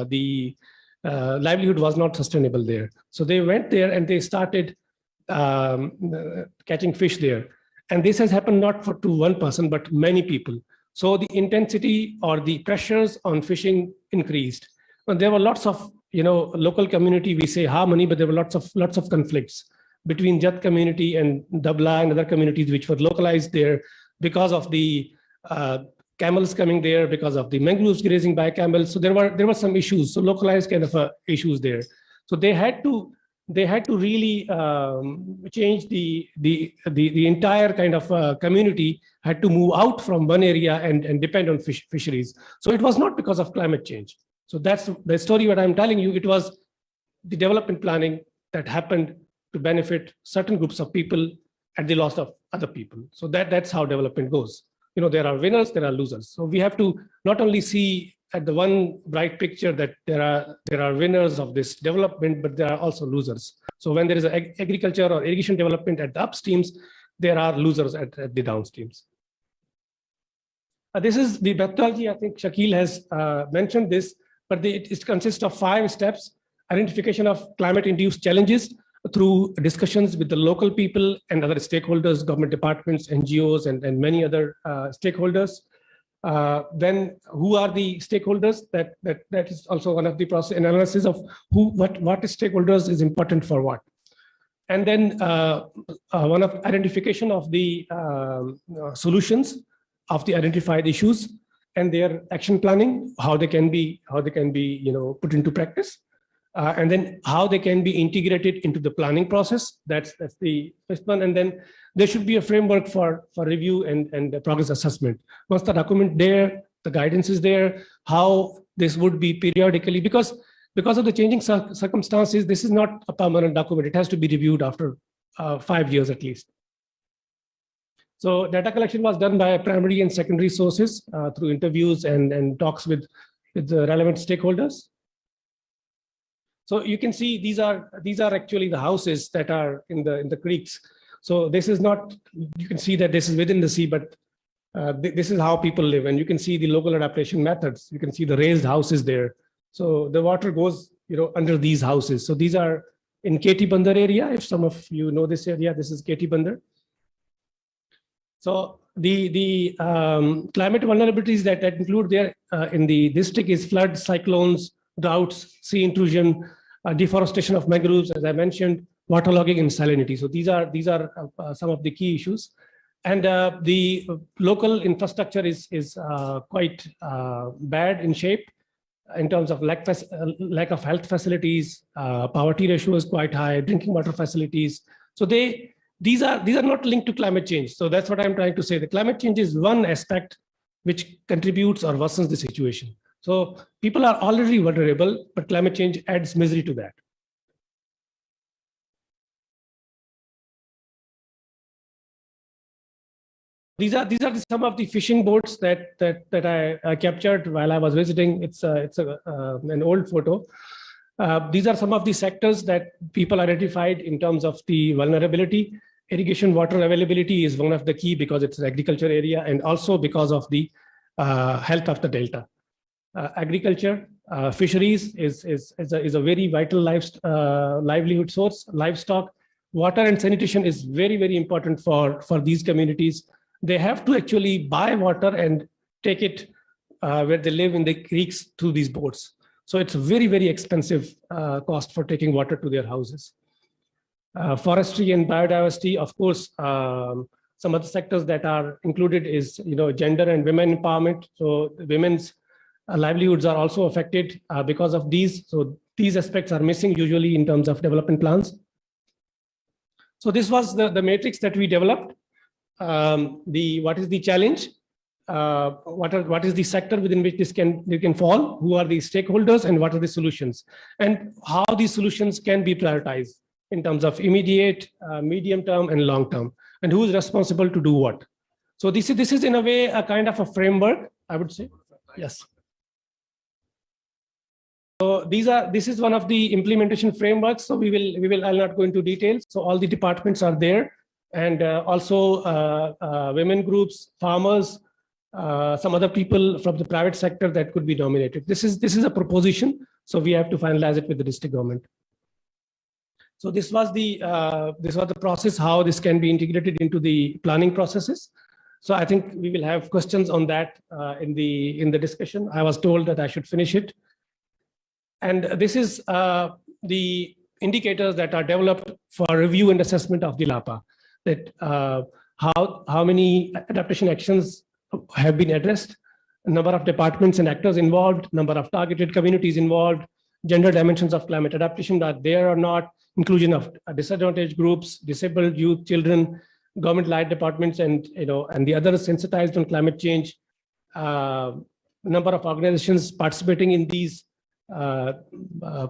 the livelihood was not sustainable there. So they went there and they started catching fish there. And this has happened not to one person, but many people. So the intensity or the pressures on fishing increased. And there were lots of, local community, we say harmony, but there were lots of conflicts between Jat community and Dabla and other communities which were localized there because of the camels coming there, because of the mangroves grazing by camels. So there were some issues, so localized kind of issues there. So they had to really change the entire kind of community had to move out from one area and depend on fisheries. So it was not because of climate change. So that's the story what I'm telling you. It was the development planning that happened to benefit certain groups of people at the loss of other people. So that's how development goes. There are winners, there are losers. So we have to not only see at the one bright picture that there are winners of this development, but there are also losers. So when there is agriculture or irrigation development at the upstreams, there are losers at the downstreams. This is the methodology. I think Shakeel has mentioned this, but it consists of 5 steps: identification of climate-induced challenges through discussions with the local people and other stakeholders, government departments, NGOs, and many other stakeholders. Then who are the stakeholders? That is also one of the process analysis of what stakeholders is important for what. And then one of identification of the solutions of the identified issues and their action planning, how they can be put into practice. And then how they can be integrated into the planning process. That's the first one. And then there should be a framework for review and progress assessment. Once the document there, the guidance is there, how this would be periodically, because of the changing circumstances, this is not a permanent document. It has to be reviewed after 5 years at least. So data collection was done by primary and secondary sources through interviews and talks with the relevant stakeholders. So you can see these are actually the houses that are in the creeks. So this is not, you can see that this is within the sea, but this is how people live. And you can see the local adaptation methods. You can see the raised houses there. So the water goes, under these houses. So these are in KT Bandar area. If some of you know this area, this is KT Bandar. So the climate vulnerabilities that include there in the district is floods, cyclones, droughts, sea intrusion, deforestation of mangroves, as I mentioned, waterlogging and salinity. So these are some of the key issues. And the local infrastructure is quite bad in shape in terms of lack of health facilities. Poverty ratio is quite high, drinking water facilities. So these are not linked to climate change. So that's what I'm trying to say. The climate change is one aspect which contributes or worsens the situation. So people are already vulnerable, but climate change adds misery to that. These are some of the fishing boats that I captured while I was visiting. It's an old photo. These are some of the sectors that people identified in terms of the vulnerability. Irrigation water availability is one of the key because it's an agriculture area, and also because of the health of the delta. Agriculture, fisheries is a very vital livelihood source. Livestock, water and sanitation is very, very important for these communities. They have to actually buy water and take it where they live in the creeks through these boats. So it's a very, very expensive cost for taking water to their houses. Forestry and biodiversity, of course, some of the sectors that are included is gender and women empowerment. So women's livelihoods are also affected because of these. So these aspects are missing usually in terms of development plans. So this was the matrix that we developed. What is the challenge? What is the sector within which this can fall? Who are the stakeholders, and what are the solutions? And how these solutions can be prioritized in terms of immediate, medium term, and long term, and who is responsible to do what. So this is in a way a kind of a framework, I would say. Yes. So this is one of the implementation frameworks. So I'll not go into details. So all the departments are there, and also women groups, farmers, some other people from the private sector that could be nominated. This is a proposition, so we have to finalize it with the district government. So this was the process, how this can be integrated into the planning processes. So I think we will have questions on that in the discussion. I was told that I should finish it. And this is the indicators that are developed for review and assessment of the Lapa. That how many adaptation actions have been addressed, number of departments and actors involved, number of targeted communities involved, gender dimensions of climate adaptation that there or not, inclusion of disadvantaged groups, disabled youth, children, government-led departments, and the others sensitized on climate change, number of organizations participating in these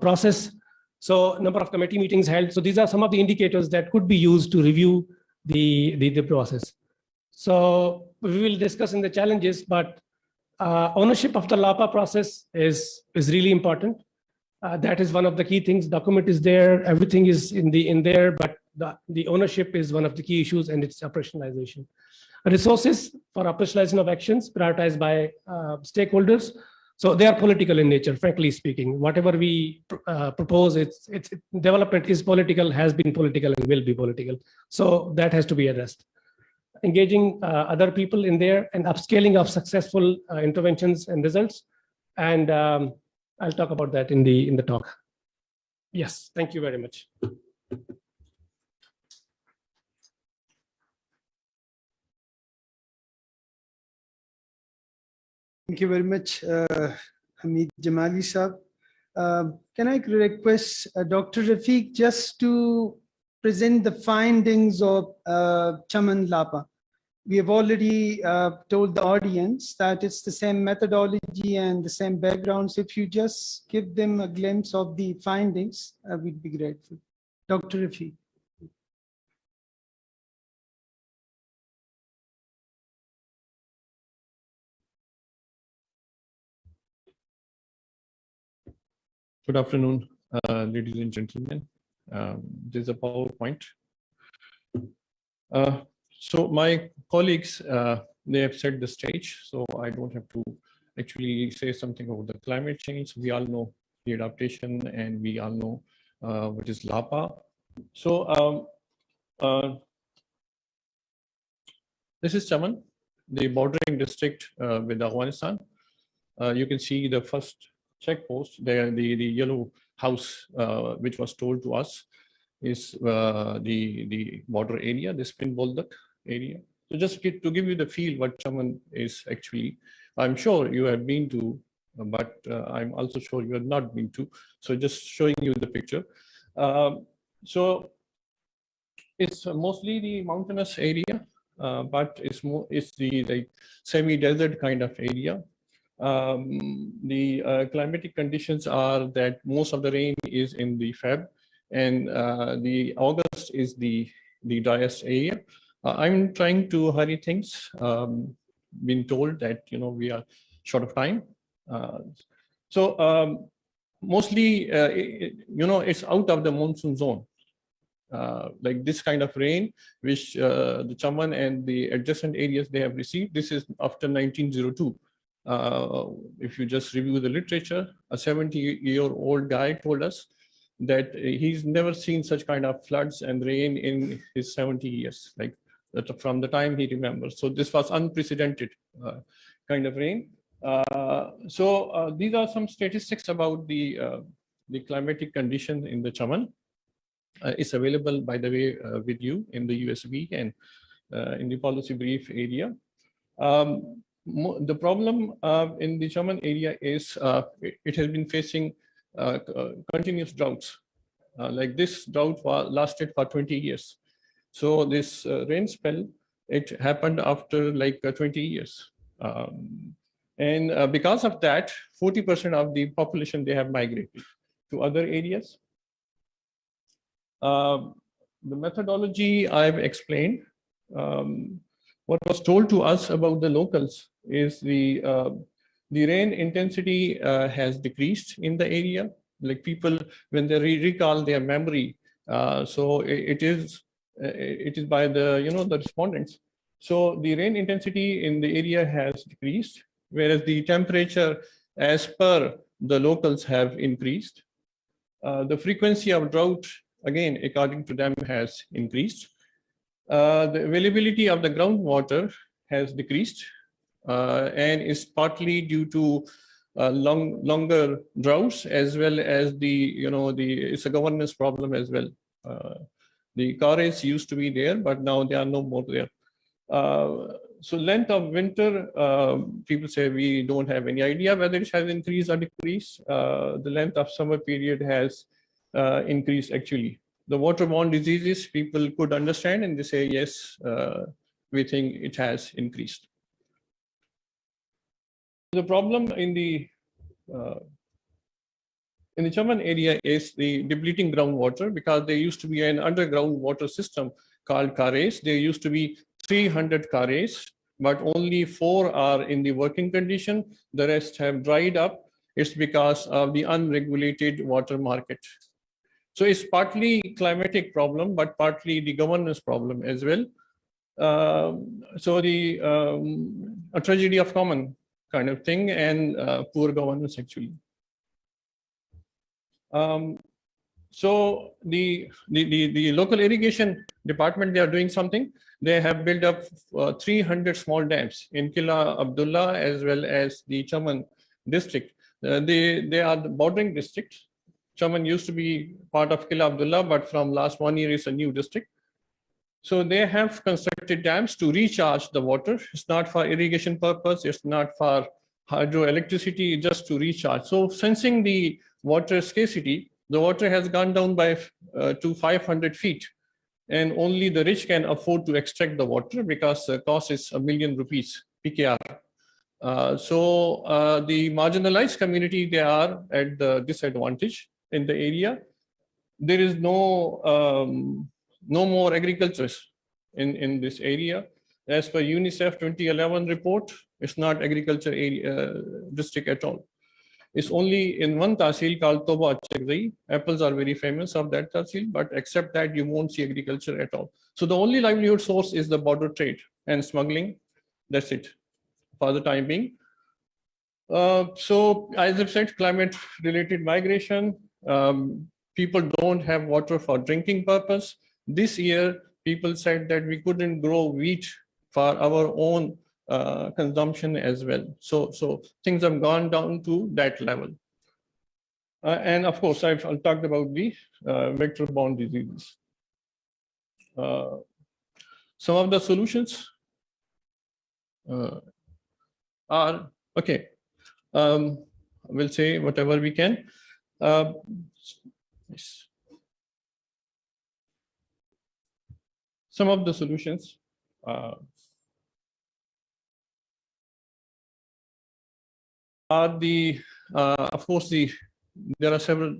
process. So number of committee meetings held. So these are some of the indicators that could be used to review the process. So we will discuss in the challenges, but ownership of the Lapa process is really important. That is one of the key things. Document is there, everything is in there, but the ownership is one of the key issues, and its operationalization. Resources for operationalization of actions prioritized by stakeholders. So they are political in nature, frankly speaking. Whatever we propose, it's development is political, has been political, and will be political. So that has to be addressed. Engaging other people in there, and upscaling of successful interventions and results. And I'll talk about that in the talk. Yes, thank you very much. Thank you very much, Hameed Jamali Sahab. Can I request Dr. Rafiq just to present the findings of Chaman Lapa? We have already told the audience that it's the same methodology and the same background. So if you just give them a glimpse of the findings, we'd be grateful. Dr. Rafiq. Good afternoon, ladies and gentlemen. There's a PowerPoint. So my colleagues, they have set the stage, so I don't have to actually say something about the climate change. We all know the adaptation, and we all know what is Lapa. So this is Chaman, the bordering district with Afghanistan. You can see the first checkpost there, the yellow house, which was told to us. is the border area, the spin Baloch area. So just to give you the feel what Chaman is actually, I'm sure you have been to, but I'm also sure you have not been to. So just showing you the picture. So it's mostly the mountainous area, but it's the like semi-desert kind of area. The climatic conditions are that most of the rain is in the Feb, and the August is the driest area. I'm trying to hurry things. Been told that we are short of time, so mostly it's out of the monsoon zone. Like this kind of rain, which the Chaman and the adjacent areas they have received. This is after 1902. If you just review the literature, a 70-year-old guy told us that he's never seen such kind of floods and rain in his 70 years, like that from the time he remembers. So this was unprecedented kind of rain. So these are some statistics about the climatic conditions in the Chaman. It's available, by the way, with you in the USB and in the policy brief area. The problem in the Chaman area is it has been facing continuous droughts. Like this drought lasted for 20 years. So this rain spell, it happened after like 20 years. And because of that, 40% of the population, they have migrated to other areas. The methodology I've explained. What was told to us about the locals is the rain intensity has decreased in the area. Like people, when they recall their memory, so it is by the the respondents. So the rain intensity in the area has decreased, whereas the temperature, as per the locals, have increased. The frequency of drought, again, according to them, has increased. The availability of the groundwater has decreased, and is partly due to longer droughts, as well as it's a governance problem as well. The carres used to be there, but now they are no more there. So length of winter, people say we don't have any idea whether it has increased or decreased. The length of summer period has increased actually. The waterborne diseases, people could understand and they say, yes, we think it has increased. The problem in the Chaman area is the depleting groundwater, because there used to be an underground water system called carres. There used to be 300 carres, but only 4 are in the working condition. The rest have dried up. It's because of the unregulated water market. So it's partly climatic problem, but partly the governance problem as well. So a tragedy of common kind of thing, and poor governance actually. So the local irrigation department, they are doing something. They have built up 300 small dams in Qila Abdullah as well as the Chaman district. They are the bordering districts. Chaman used to be part of Qila Abdullah, but from last 1 year it's a new district. So they have constructed dams to recharge the water. It's not for irrigation purpose. It's not for hydroelectricity, just to recharge. So sensing the water scarcity, the water has gone down by to 500 feet. And only the rich can afford to extract the water, because the cost is ₹1 million PKR. So the marginalized community, they are at the disadvantage in the area. There is no more agriculture in this area. As per UNICEF 2011 report, it's not agriculture area, district at all. It's only in one tahsil called Toba Chakzai. Apples are very famous of that tahsil, but except that, you won't see agriculture at all. So the only livelihood source is the border trade and smuggling. That's it for the time being. So as I've said, climate-related migration. People don't have water for drinking purpose. This year, people said that we couldn't grow wheat for our own consumption as well. So things have gone down to that level. And of course, I've talked about the vector-borne diseases. Some of the solutions are, okay, we'll say whatever we can. Yes. Some of the solutions are the, of course, there are several,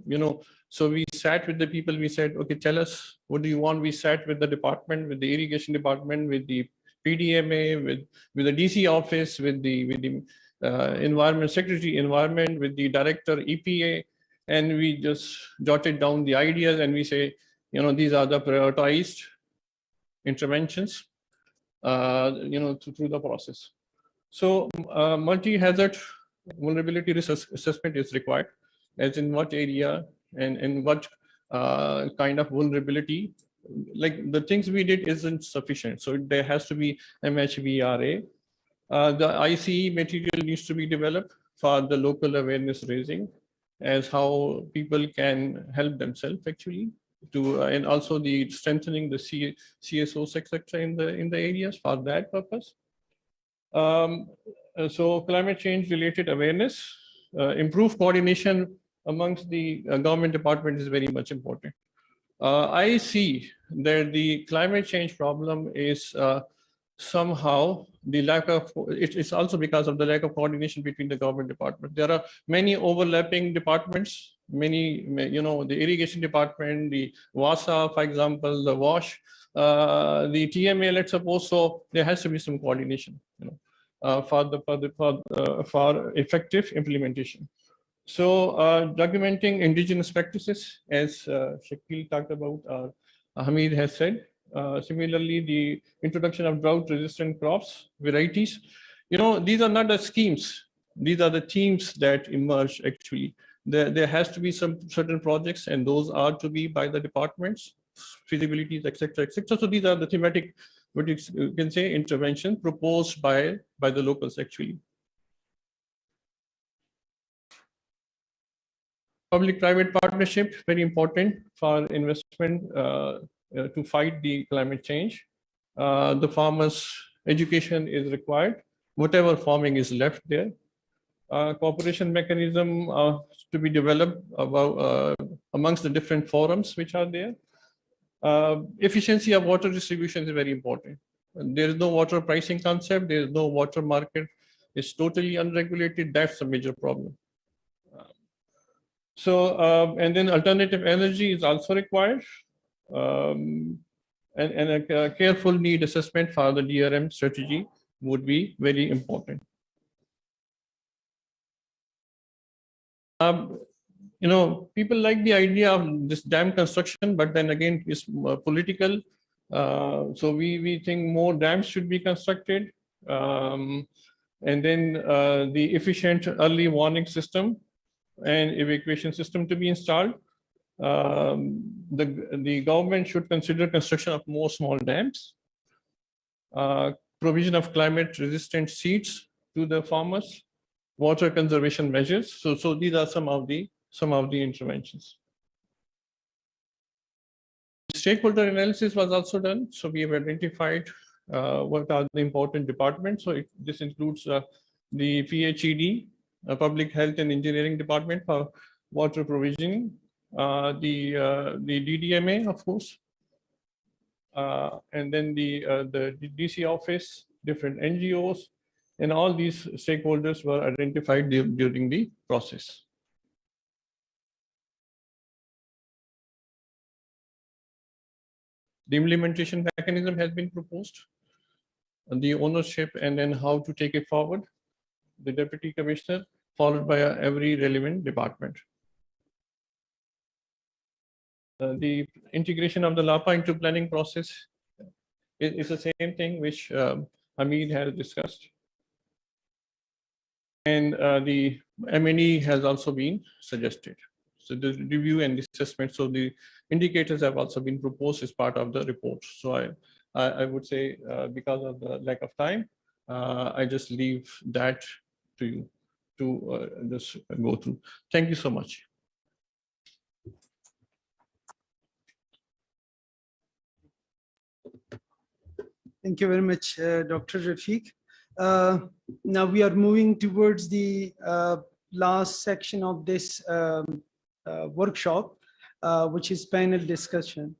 so we sat with the people, we said, okay, tell us, what do you want? We sat with the department, with the irrigation department, with the PDMA, with the DC office, with the environment secretary, environment, with the director, EPA, and we just jotted down the ideas and we say, these are the prioritized interventions, through the process. So multi-hazard vulnerability risk assessment is required, as in what area and in what kind of vulnerability. Like the things we did isn't sufficient, so there has to be MHVRA. The ICE material needs to be developed for the local awareness raising, as how people can help themselves actually to, and also the strengthening the CSOs etc. in the areas for that purpose. So climate change related awareness, improve coordination amongst the government department is very much important. I see that the climate change problem is somehow the lack of, it's also because of the lack of coordination between the government departments. There are many overlapping departments, many, the irrigation department, the WASA, for example, the WASH, the TMA, let's suppose, so there has to be some coordination, for effective implementation. So documenting indigenous practices, as Shakeel talked about, Hameed has said. Similarly, the introduction of drought-resistant crops, varieties. These are not the schemes. These are the themes that emerge actually. There has to be some certain projects, and those are to be by the departments, feasibilities, etc., etc. So these are the thematic, what you can say, intervention proposed by the locals actually. Public-private partnership, very important for investment to fight the climate change. The farmers' education is required, whatever farming is left there. Cooperation mechanism to be developed amongst the different forums which are there. Efficiency of water distribution is very important. There is no water pricing concept, there is no water market, it's totally unregulated, that's a major problem. So, and then alternative energy is also required. And a careful need assessment for the DRM strategy would be very important. People like the idea of this dam construction, but then again, it's political. So we think more dams should be constructed. And then the efficient early warning system and evacuation system to be installed. The government should consider construction of more small dams. Provision of climate resistant seeds to the farmers. Water conservation measures. So these are some of the interventions. Stakeholder analysis was also done. So we have identified what are the important departments. So this includes the PHED, Public Health and Engineering Department for water provisioning, the DDMA, of course, and then the DC office, different NGOs, and all these stakeholders were identified during the process. The implementation mechanism has been proposed, the ownership, and then how to take it forward. The Deputy Commissioner, followed by every relevant department. The integration of the Lapa into planning process is the same thing which Hameed has discussed. And the M&E has also been suggested. So the review and assessment, so the indicators have also been proposed as part of the report. So I would say because of the lack of time, I just leave that to you to just go through. Thank you so much. Thank you very much, Dr. Rafiq. Now we are moving towards the last section of this workshop, which is panel discussion.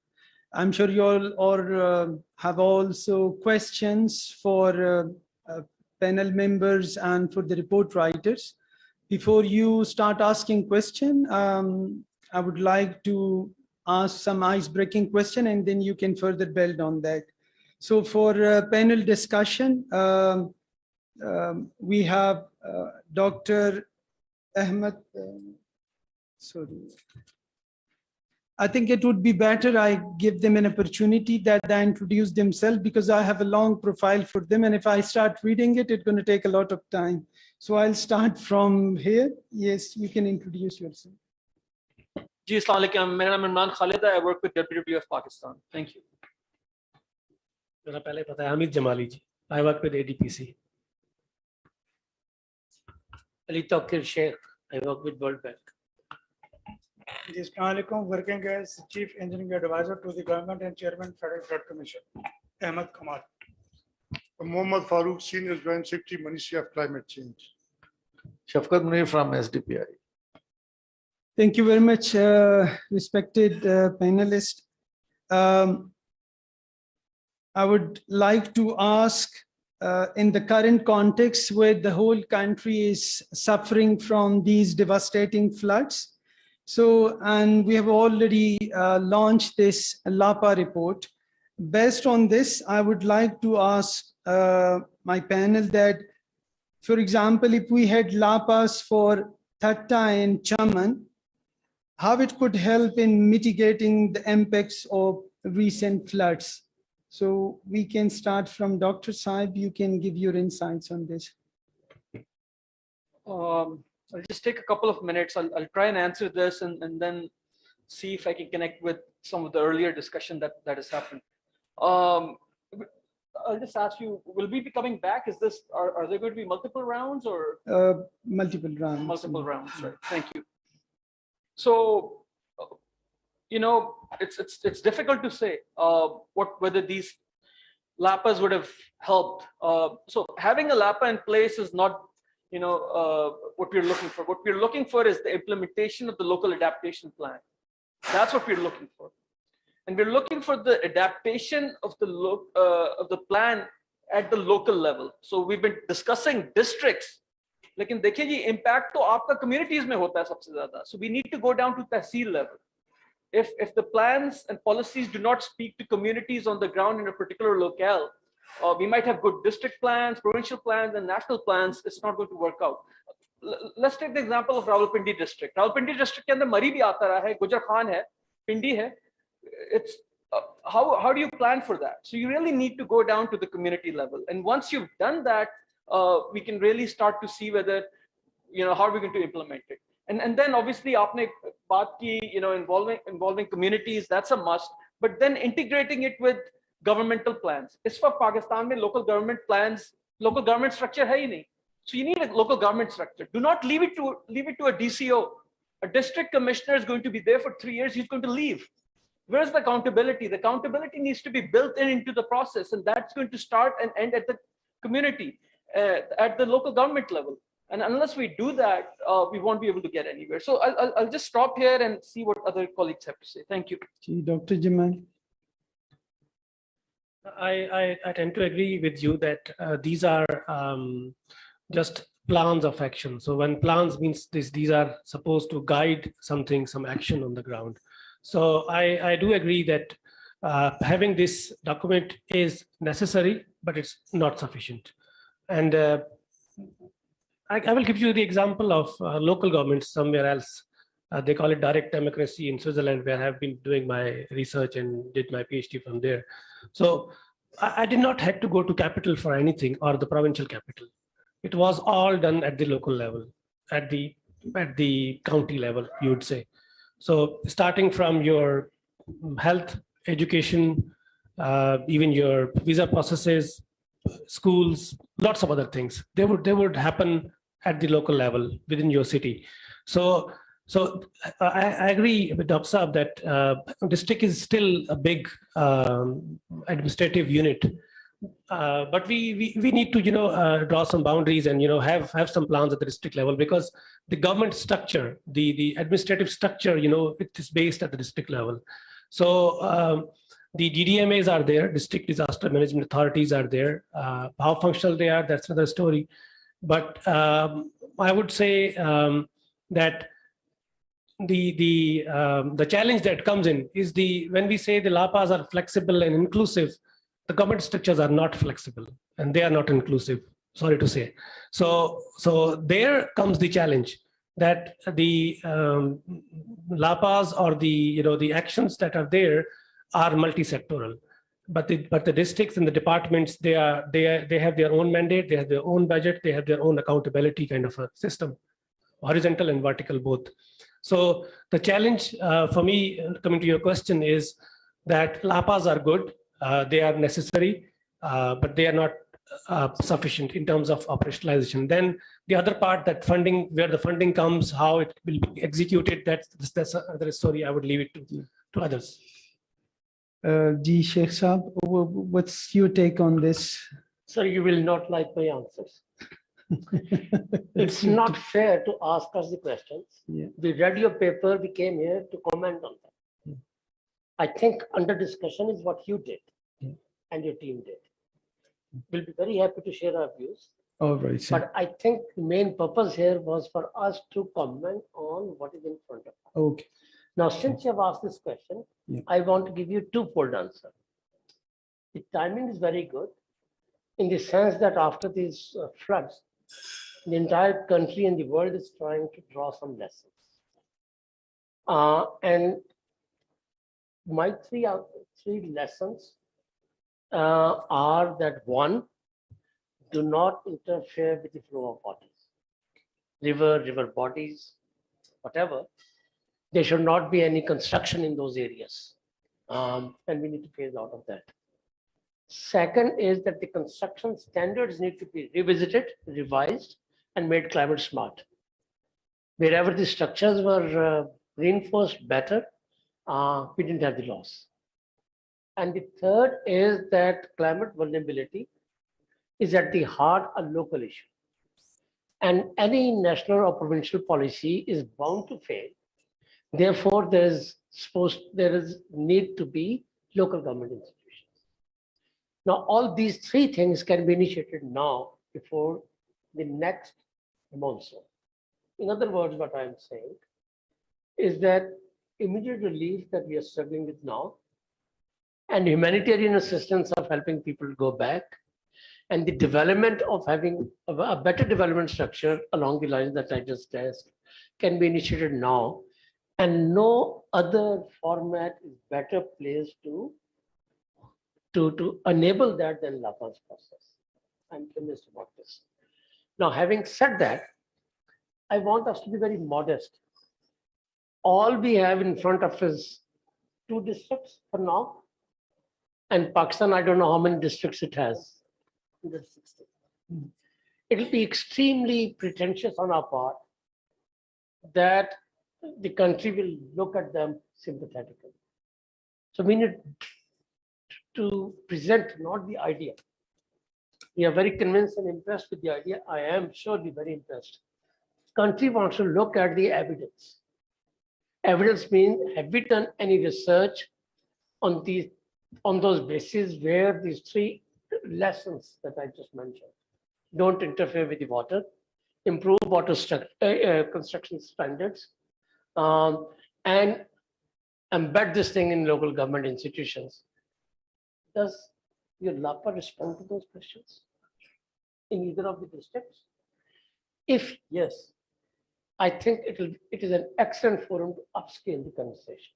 I'm sure you all have also questions for panel members and for the report writers. Before you start asking question, I would like to ask some ice-breaking question, and then you can further build on that. So for panel discussion, we have Dr. Ahmed. Sorry. I think it would be better I give them an opportunity that they introduce themselves, because I have a long profile for them. And if I start reading it, it's going to take a lot of time. So I'll start from here. Yes, you can introduce yourself. Ji, Assalamu alaikum. My name is Imran Khalid. I work with WWF Pakistan. Thank you. Hameed Jamali ji. I work with ADPC. Tauqeer Sheikh. I work with World Bank. Assalamu alaikum. Working as Chief Engineering Advisor to the Government and Chairman Federal Flood Commission. Ahmed Kamal. Mohammad Farooq, Senior Joint Secretary, Ministry of Climate Change. Shafqat Munir from SDPI. Thank you very much, respected panelists. I would like to ask, in the current context where the whole country is suffering from these devastating floods, so, and we have already launched this Lapa report. Based on this, I would like to ask my panel that, for example, if we had Lapas for Thatta and Chaman, how it could help in mitigating the impacts of recent floods. So we can start from Dr. Saqib. You can give your insights on this. I'll just take a couple of minutes. I'll try and answer this and then see if I can connect with some of the earlier discussion that has happened. I'll just ask you, will we be coming back? Is this, are there going to be multiple rounds or? Multiple rounds. Multiple rounds, right. Thank you. So, you know, it's difficult to say whether these Lapas would have helped. So having a Lapa in place is not, you know, what we're looking for. What we're looking for is the implementation of the local adaptation plan. That's what we're looking for. And we're looking for the adaptation of the plan at the local level. So we've been discussing districts. लेकिन देखिए जी impact तो आपका communities में होता है सबसे ज़्यादा. So we need to go down to tehsil level. If the plans and policies do not speak to communities on the ground in a particular locale, we might have good district plans, provincial plans, and national plans. It's not going to work out. Let's take the example of Rawalpindi district. Rawalpindi district के अंदर मरी भी आता रहा है, गुजर खान है, पिंडी है. It's how do you plan for that? So you really need to go down to the community level. And once you've done that, we can really start to see whether, you know, how are we going to implement it. And then obviously aapne baat ki, you know, involving communities, that's a must, but then integrating it with governmental plans. Is for Pakistan mein local government plans, local government structure hai hi nahi. So you need a local government structure. Do not leave it to a DCO. A district commissioner is going to be there for 3 years, he's going to leave. Where's the accountability? The accountability needs to be built into the process, and that's going to start and end at the community, at the local government level. And unless we do that, we won't be able to get anywhere. So I'll just stop here and see what other colleagues have to say. Thank you. Dr. Jamali. I tend to agree with you that these are just plans of action. So when plans means these are supposed to guide something, some action on the ground. So I do agree that having this document is necessary, but it's not sufficient. And I will give you the example of local governments somewhere else. They call it direct democracy in Switzerland, where I have been doing my research and did my PhD from there. So I did not have to go to capital for anything, or the provincial capital. It was all done at the local level, at the county level, you would say. So starting from your health, education, even your visa processes, schools, lots of other things, they would happen at the local level within your city. So I agree with Dr. Saab that district is still a big administrative unit, But we need to draw some boundaries and have some plans at the district level, because the government structure, the administrative structure, it is based at the district level. So the DDMAs are there, district disaster management authorities are there. How functional they are, that's another story. But I would say that the challenge that comes in is when we say the LAPAs are flexible and inclusive, the government structures are not flexible and they are not inclusive, sorry to say. So there comes the challenge that the LAPAs or the actions that are there are multi-sectoral. But the districts and the departments, they have their own mandate, they have their own budget, they have their own accountability kind of a system, horizontal and vertical both. So the challenge for me, coming to your question, is that LAPAs are good, they are necessary, but they are not sufficient in terms of operationalization. Then the other part, that funding, where the funding comes, how it will be executed, that's another story. I would leave it to others. Sheikh Saab, what's your take on this? Sir, you will not like my answers. It's not fair to ask us the questions. Yeah. We read your paper, we came here to comment on that. Yeah. I think under discussion is what you did, yeah, and your team did. We'll be very happy to share our views. All right, sir. But I think the main purpose here was for us to comment on what is in front of us. Okay. Now, since you have asked this question, yeah, I want to give you a two-fold answer. The timing is very good in the sense that after these floods, the entire country and the world is trying to draw some lessons. And my three lessons are that: one, do not interfere with the flow of waters, river bodies, whatever. There should not be any construction in those areas. And we need to phase out of that. Second is that the construction standards need to be revisited, revised, and made climate smart. Wherever the structures were reinforced better, we didn't have the loss. And the third is that climate vulnerability is at the heart a local issue. And any national or provincial policy is bound to fail. Therefore, there is need to be local government institutions. Now, all these three things can be initiated now before the next monsoon. In other words, what I'm saying is that immediate relief that we are struggling with now, and humanitarian assistance of helping people go back, and the development of having a better development structure along the lines that I just stressed, can be initiated now. And no other format is better placed to enable that than Lapa's process. I'm convinced about this. Now, having said that, I want us to be very modest. All we have in front of us is 2 districts for now. And Pakistan, I don't know how many districts it has. 160. It will be extremely pretentious on our part that the country will look at them sympathetically. So we need to present not the idea. We are very convinced and impressed with the idea. I am surely very impressed. Country wants to look at the evidence. Evidence means, have we done any research on those bases where these 3 lessons that I just mentioned? Don't interfere with the water, improve water construction standards, and embed this thing in local government institutions. Does your LAPA respond to those questions in either of the districts? If yes, I think it is an excellent forum to upscale the conversation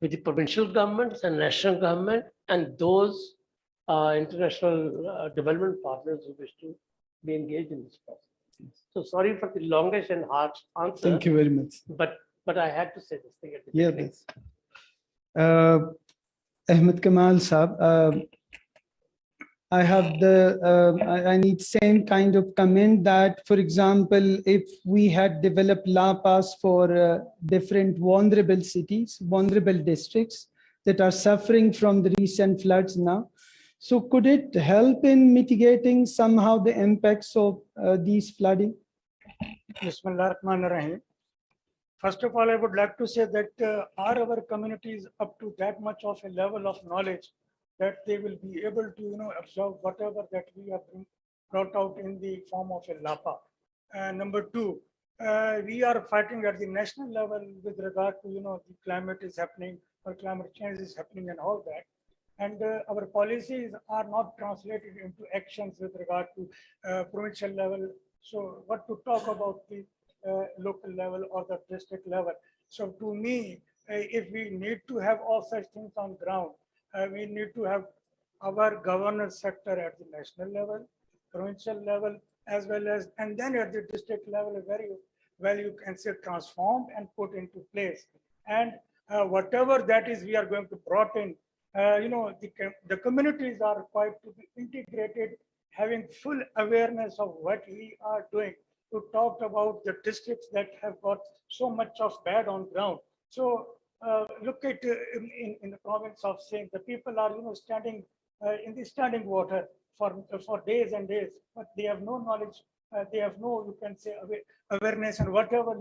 with the provincial governments and national government and those international development partners who wish to be engaged in this process. So sorry for the longest and harsh answer. Thank you very much. But I had to say this thing at the beginning. Ahmed Kamal Saab, I have I need same kind of comment that, for example, if we had developed LAPAs for different vulnerable cities, vulnerable districts that are suffering from the recent floods now, So could it help in mitigating somehow the impacts of these flooding? Bismillahirrahmanirrahim. First of all, I would like to say that are our communities up to that much of a level of knowledge that they will be able to, absorb whatever that we have brought out in the form of a Lapa. Number two, we are fighting at the national level with regard to, the climate is happening or climate change is happening and all that. And our policies are not translated into actions with regard to provincial level. So what to talk about the local level or the district level. So to me, if we need to have all such things on ground, we need to have our governance sector at the national level, provincial level, as well as, and then at the district level, very well you can say transformed and put into place. And whatever that is, we are going to brought in, the communities are required to be integrated, having full awareness of what we are doing. To talk about the districts that have got so much of bad on ground. So look at in the province of Sindh, the people are standing in the standing water for days and days, but they have no knowledge. They have no, you can say, awareness and whatever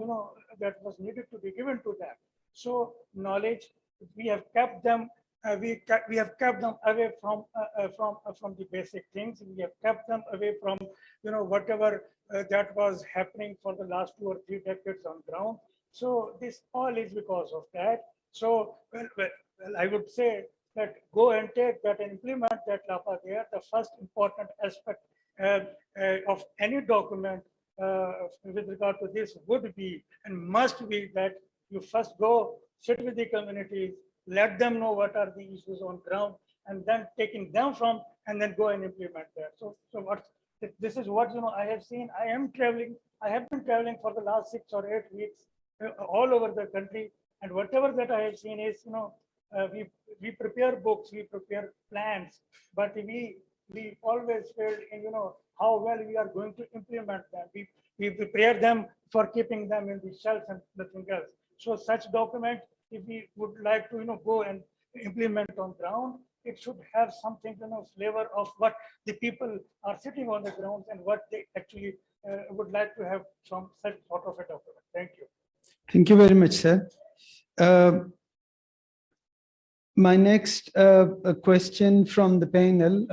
that was needed to be given to them. So knowledge, we have kept them. We have kept them away from the basic things. We have kept them away from whatever that was happening for the last 2 or 3 decades on ground. So this all is because of that. So well, I would say that go and take that and implement that Lapa there. The first important aspect of any document with regard to this would be and must be that you first go sit with the communities, let them know what are the issues on ground, and then taking them from and then go and implement that. So this is what I have seen. I have been traveling for the last 6 or 8 weeks all over the country, and whatever that I have seen is we prepare books, we prepare plans, but we always failed in how well we are going to implement them. We prepare them for keeping them in the shelves and nothing else. So such document, if we would like to go and implement on ground, it should have something flavor of what the people are sitting on the ground and what they actually would like to have from such sort of a document. Thank you. Thank you very much, sir. My next question from the panel,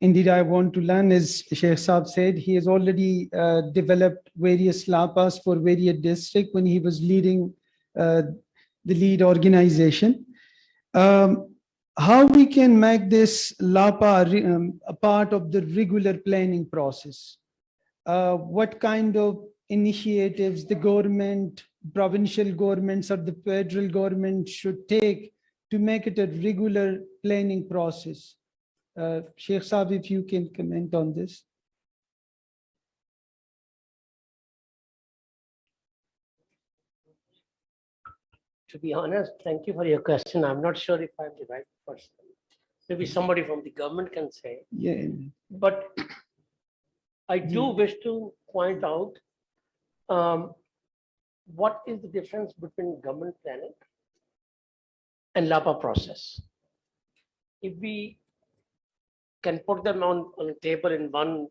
indeed I want to learn, is Sheikh Saab said he has already developed various LAPAs for various districts when he was leading the lead organization. How we can make this LAPA a part of the regular planning process? What kind of initiatives the government, provincial governments or the federal government should take to make it a regular planning process? Sheikh Saab, if you can comment on this. To be honest, thank you for your question. I'm not sure if I'm the right person. Maybe somebody from the government can say. Yeah. But I do wish to point out what is the difference between government planning and LAPA process. If we can put them on a table in one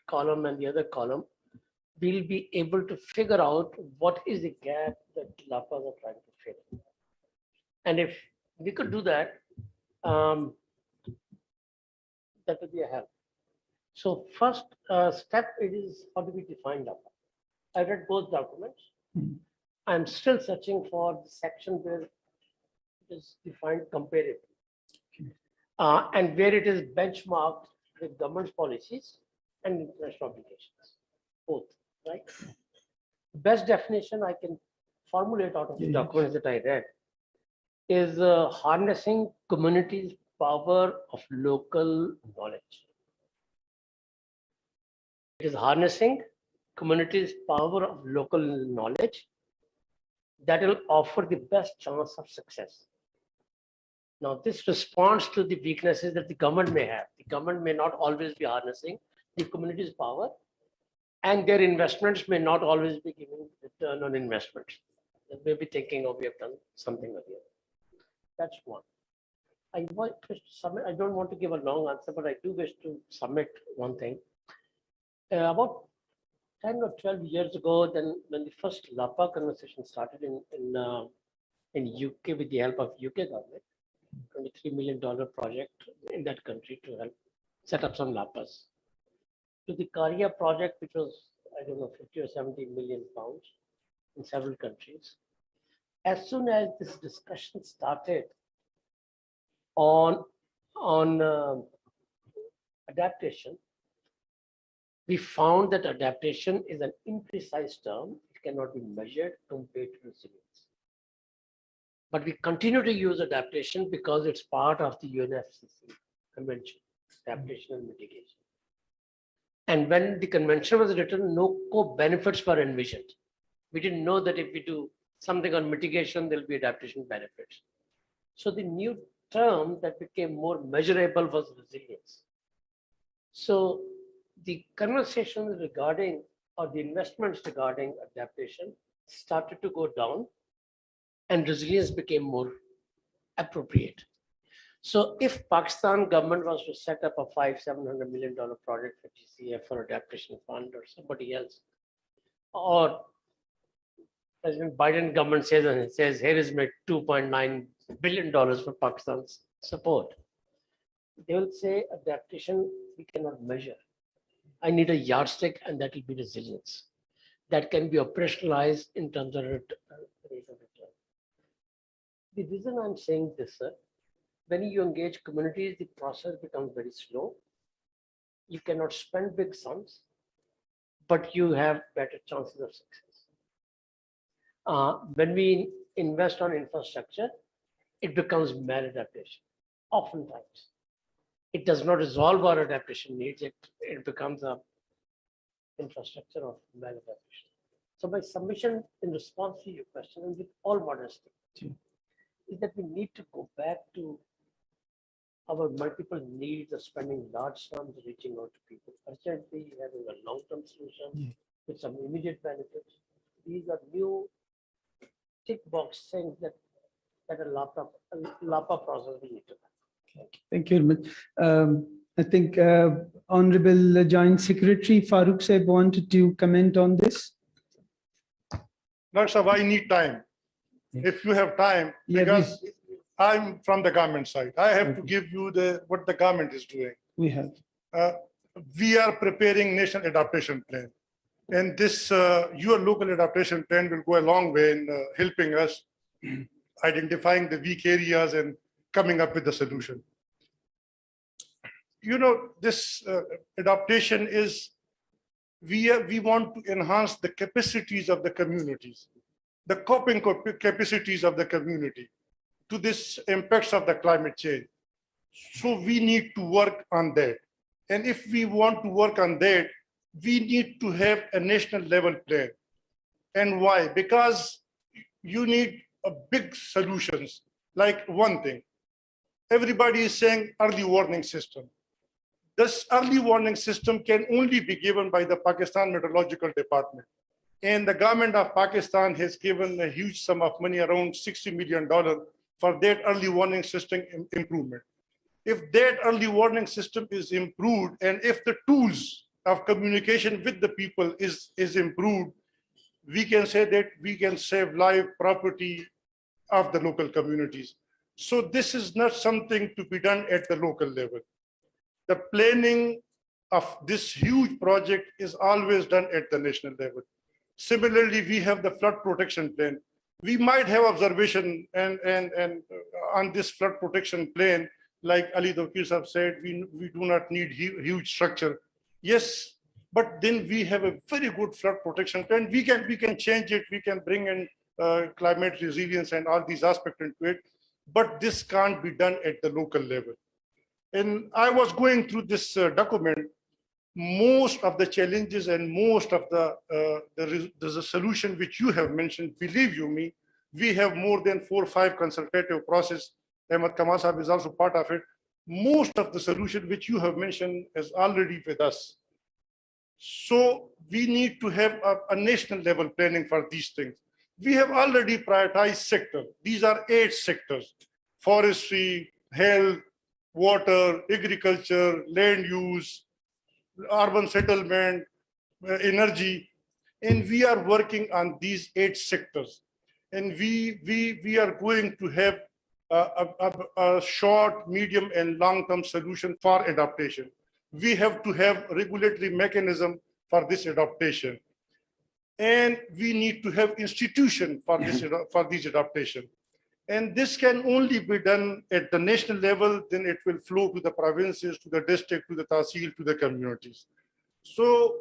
column and the other column, we'll be able to figure out what is the gap that LAPAs are trying to fill. And if we could do that, that would be a help. So first step is how do we define LAPA? I read both documents. I'm still searching for the section where it is defined comparatively. And where it is benchmarked with government's policies and international obligations, both, right? Best definition I can formulate out of the documents that I read is harnessing communities' power of local knowledge. It is harnessing communities' power of local knowledge that will offer the best chance of success. Now, this responds to the weaknesses that the government may have. The government may not always be harnessing the community's power, and their investments may not always be giving return on investment. They may be thinking, oh, we have done something or the other. That's one. I want to submit, I don't want to give a long answer, but I do wish to submit one thing. About 10 or 12 years ago, then when the first Lapa conversation started in UK with the help of UK government, $23 million project in that country to help set up some Lapas. To the Qaiyum project, which was, I don't know, 50 or 70 million pounds in several countries. As soon as this discussion started on adaptation, we found that adaptation is an imprecise term. It cannot be measured compared to resilience. But we continue to use adaptation because it's part of the UNFCCC convention, adaptation and mitigation. And when the convention was written, no co-benefits were envisioned. We didn't know that if we do something on mitigation, there'll be adaptation benefits. So the new term that became more measurable was resilience. So the conversations regarding, or the investments regarding adaptation started to go down, and resilience became more appropriate. So if Pakistan government was to set up a $500-700 million project for TCF for adaptation fund or somebody else, or President Biden government says here is my $2.9 billion for Pakistan's support, they will say adaptation we cannot measure. I need a yardstick, and that will be resilience that can be operationalized in terms of rate of return. The reason I'm saying this, sir, when you engage communities, the process becomes very slow. You cannot spend big sums, but you have better chances of success. When we invest on infrastructure, it becomes maladaptation. Oftentimes, it does not resolve our adaptation needs. It becomes a infrastructure of maladaptation. So my submission in response to your question, and with all modesty, is that we need to go back to our multiple needs of spending large sums, reaching out to people urgently, having a long-term solution with some immediate benefits. These are new tick box things that a Lapa process we need to have. Thank you very much. I think Honorable Joint Secretary Farooq Saib wanted to comment on this. Dr. Saab, I need time. If you have time, because I'm from the government side, I have to give you what the government is doing. We have. We are preparing national adaptation plan, and this your local adaptation plan will go a long way in helping us identifying the weak areas and coming up with the solution. You know, this adaptation is, we want to enhance the capacities of the communities, the coping capacities of the community to this impacts of the climate change. So we need to work on that. And if we want to work on that, we need to have a national level plan. And why? Because you need a big solutions. Like one thing, everybody is saying early warning system. This early warning system can only be given by the Pakistan Meteorological Department. And the government of Pakistan has given a huge sum of money, around $60 million, for that early warning system improvement. If that early warning system is improved, and if the tools of communication with the people is improved, we can say that we can save life, property of the local communities. So this is not something to be done at the local level. The planning of this huge project is always done at the national level. Similarly, we have the flood protection plan. We might have observation and on this flood protection plan, like Ali Tauqeer have said, we do not need huge structure. Yes, but then we have a very good flood protection plan. We can change it. We can bring in climate resilience and all these aspects into it. But this can't be done at the local level. And I was going through this document. Most of the challenges and most of there's a solution which you have mentioned, believe you me, we have more than 4 or 5 consultative process. Ahmed Kamal is also part of it. Most of the solution which you have mentioned is already with us. So we need to have a national level planning for these things. We have already prioritized sector. These are 8 sectors: forestry, health, water, agriculture, land use, urban settlement, energy. And we are working on these 8 sectors. And we are going to have a short, medium, and long-term solution for adaptation. We have to have regulatory mechanism for this adaptation. And we need to have institution for these adaptation. And this can only be done at the national level, then it will flow to the provinces, to the district, to the tahsil, to the communities. So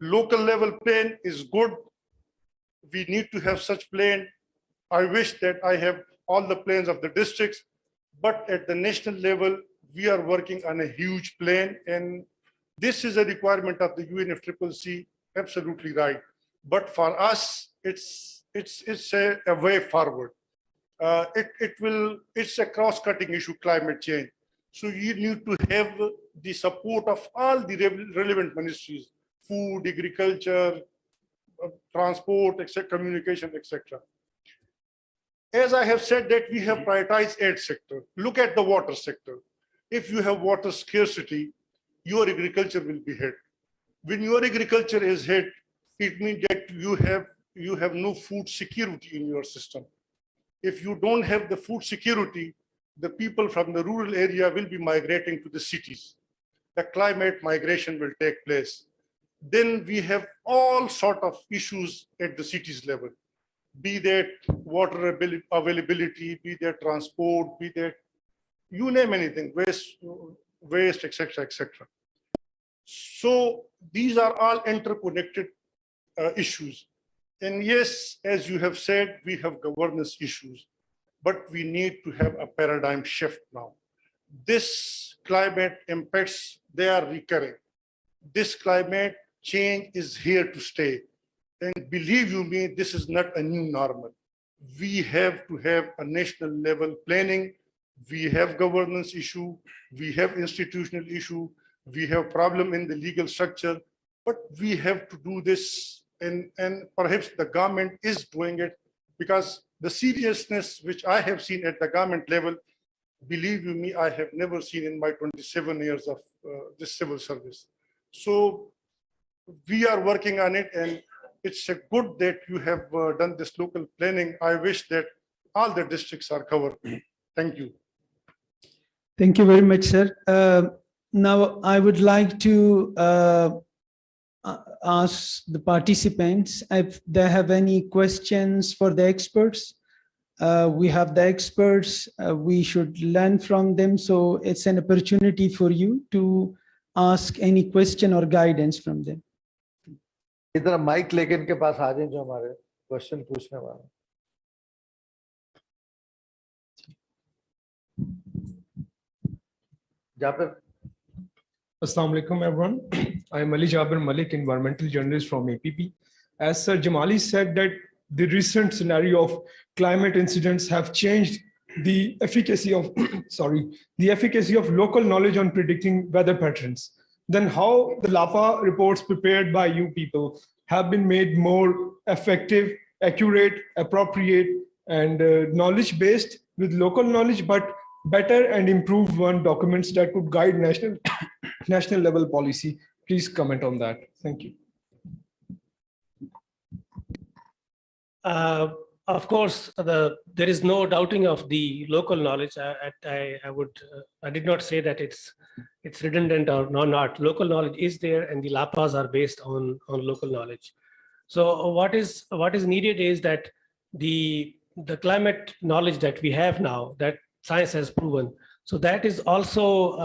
local level plan is good. We need to have such plan. I wish that I have all the plans of the districts, but at the national level, we are working on a huge plan, and this is a requirement of the UNFCCC, absolutely right. But for us, it's a way forward. It's a cross-cutting issue, climate change. So you need to have the support of all the relevant ministries, food, agriculture, transport, etc., communication, etc. As I have said that we have prioritized 8 sectors. Look at the water sector. If you have water scarcity, your agriculture will be hit. When your agriculture is hit, it means that you have no food security in your system. If you don't have the food security, the people from the rural area will be migrating to the cities. The climate migration will take place. Then we have all sort of issues at the cities level, be that water availability, be that transport, be that you name anything, waste, etc., etc. So these are all interconnected issues. And yes, as you have said, we have governance issues, but we need to have a paradigm shift now. This climate impacts, they are recurring. This climate change is here to stay. And believe you me, this is not a new normal. We have to have a national level planning. We have governance issue. We have institutional issue. We have problem in the legal structure, but we have to do this. And perhaps the government is doing it, because the seriousness which I have seen at the government level, believe you me, I have never seen in my 27 years of this civil service. So we are working on it, and it's a good that you have done this local planning. I wish that all the districts are covered. Thank you. Thank you very much, sir. Now I would like to ask the participants if they have any questions for the experts. We have the experts, we should learn from them. So it's an opportunity for you to ask any question or guidance from them. इधर mic लेके इनके पास आ जाएं जो हमारे question पूछने वाले। Jabir. Assalamu alaikum, everyone. I am Ali Jabir Malik, environmental journalist from APP. As Sir Jamali said, that the recent scenario of climate incidents have changed the efficacy of the efficacy of local knowledge on predicting weather patterns. Then how the Lapa reports prepared by you people have been made more effective, accurate, appropriate, and knowledge-based with local knowledge, but better and improved one documents that could guide national level policy. Please comment on that. Thank you. Of course, there is no doubting of the local knowledge. I did not say that it's redundant or not. Local knowledge is there, and the LAPAs are based on local knowledge. So what is needed is that the climate knowledge that we have now, that science has proven, so that is also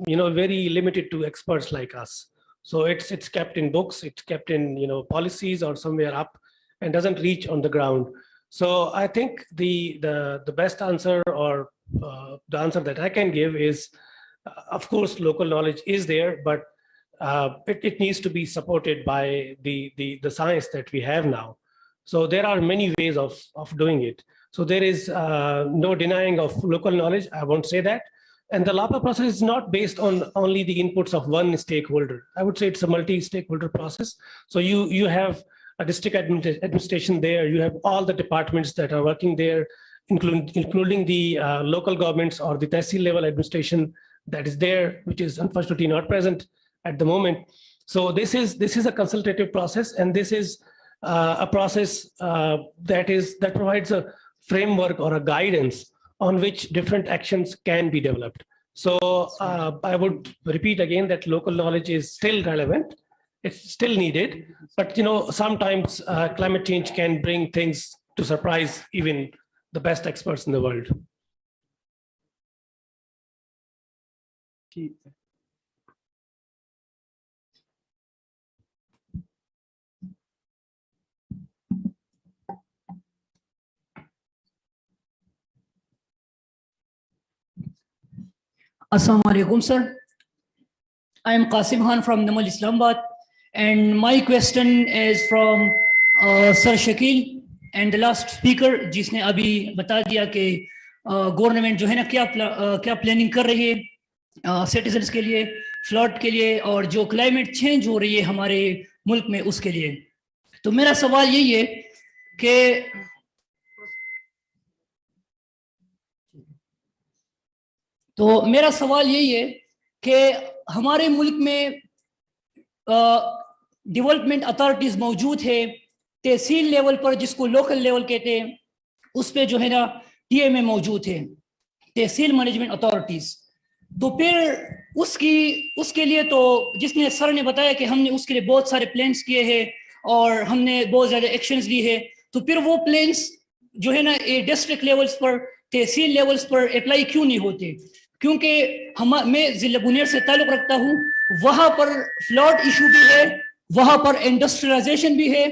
very limited to experts like us. So it's kept in books, it's kept in policies or somewhere up, and doesn't reach on the ground. So I think the best answer, or the answer that I can give is, of course, local knowledge is there, but it needs to be supported by the science that we have now. So there are many ways of doing it. So there is no denying of local knowledge, I won't say that. And the LAPA process is not based on only the inputs of one stakeholder. I would say it's a multi-stakeholder process. So you have a district administration there, you have all the departments that are working there, including the local governments or the tehsil level administration that is there, which is unfortunately not present at the moment. So this is a consultative process, and this is a process that provides a framework or a guidance on which different actions can be developed. So I would repeat again that local knowledge is still relevant. It's still needed, but sometimes climate change can bring things to surprise even the best experts in the world. Assalamu alaikum, sir. I am Qasim Khan from Namal, Islamabad, and my question is from Sir Shakeel and the last speaker, जिसने अभी बता दिया कि government जो है ना क्या planning कर रही है सिटीजन्स के लिए, फ्लड के लिए, और जो क्लाइमेट चेंज हो रही है हमारे मुल्क में उसके लिए. तो मेरा सवाल यही है कि हमारे मुल्क में डेवलपमेंट अथॉरिटीज मौजूद है तहसील लेवल पर, जिसको लोकल लेवल कहते हैं, उस पे जो है ना टीएमए मौजूद है, तहसील मैनेजमेंट अथॉरिटीज. तो फिर उसके लिए तो जिसने सर ने बताया कि हमने उसके लिए बहुत सारे प्लान्स किए हैं और हमने बहुत ज़्यादा एक्शंस लिए हैं, तो फिर वो प्लान्स जो है ना डिस्ट्रिक्ट लेवल्स पर, तहसील लेवल्स पर अप्लाई क्यों नहीं होते? क्योंकि मैं ज़िला मुनीर से ताल्लुक़ रखता हूँ, वहाँ पर फ्लड इशू भी है, वहाँ पर इंडस्ट्रियलाइजेशन भी है,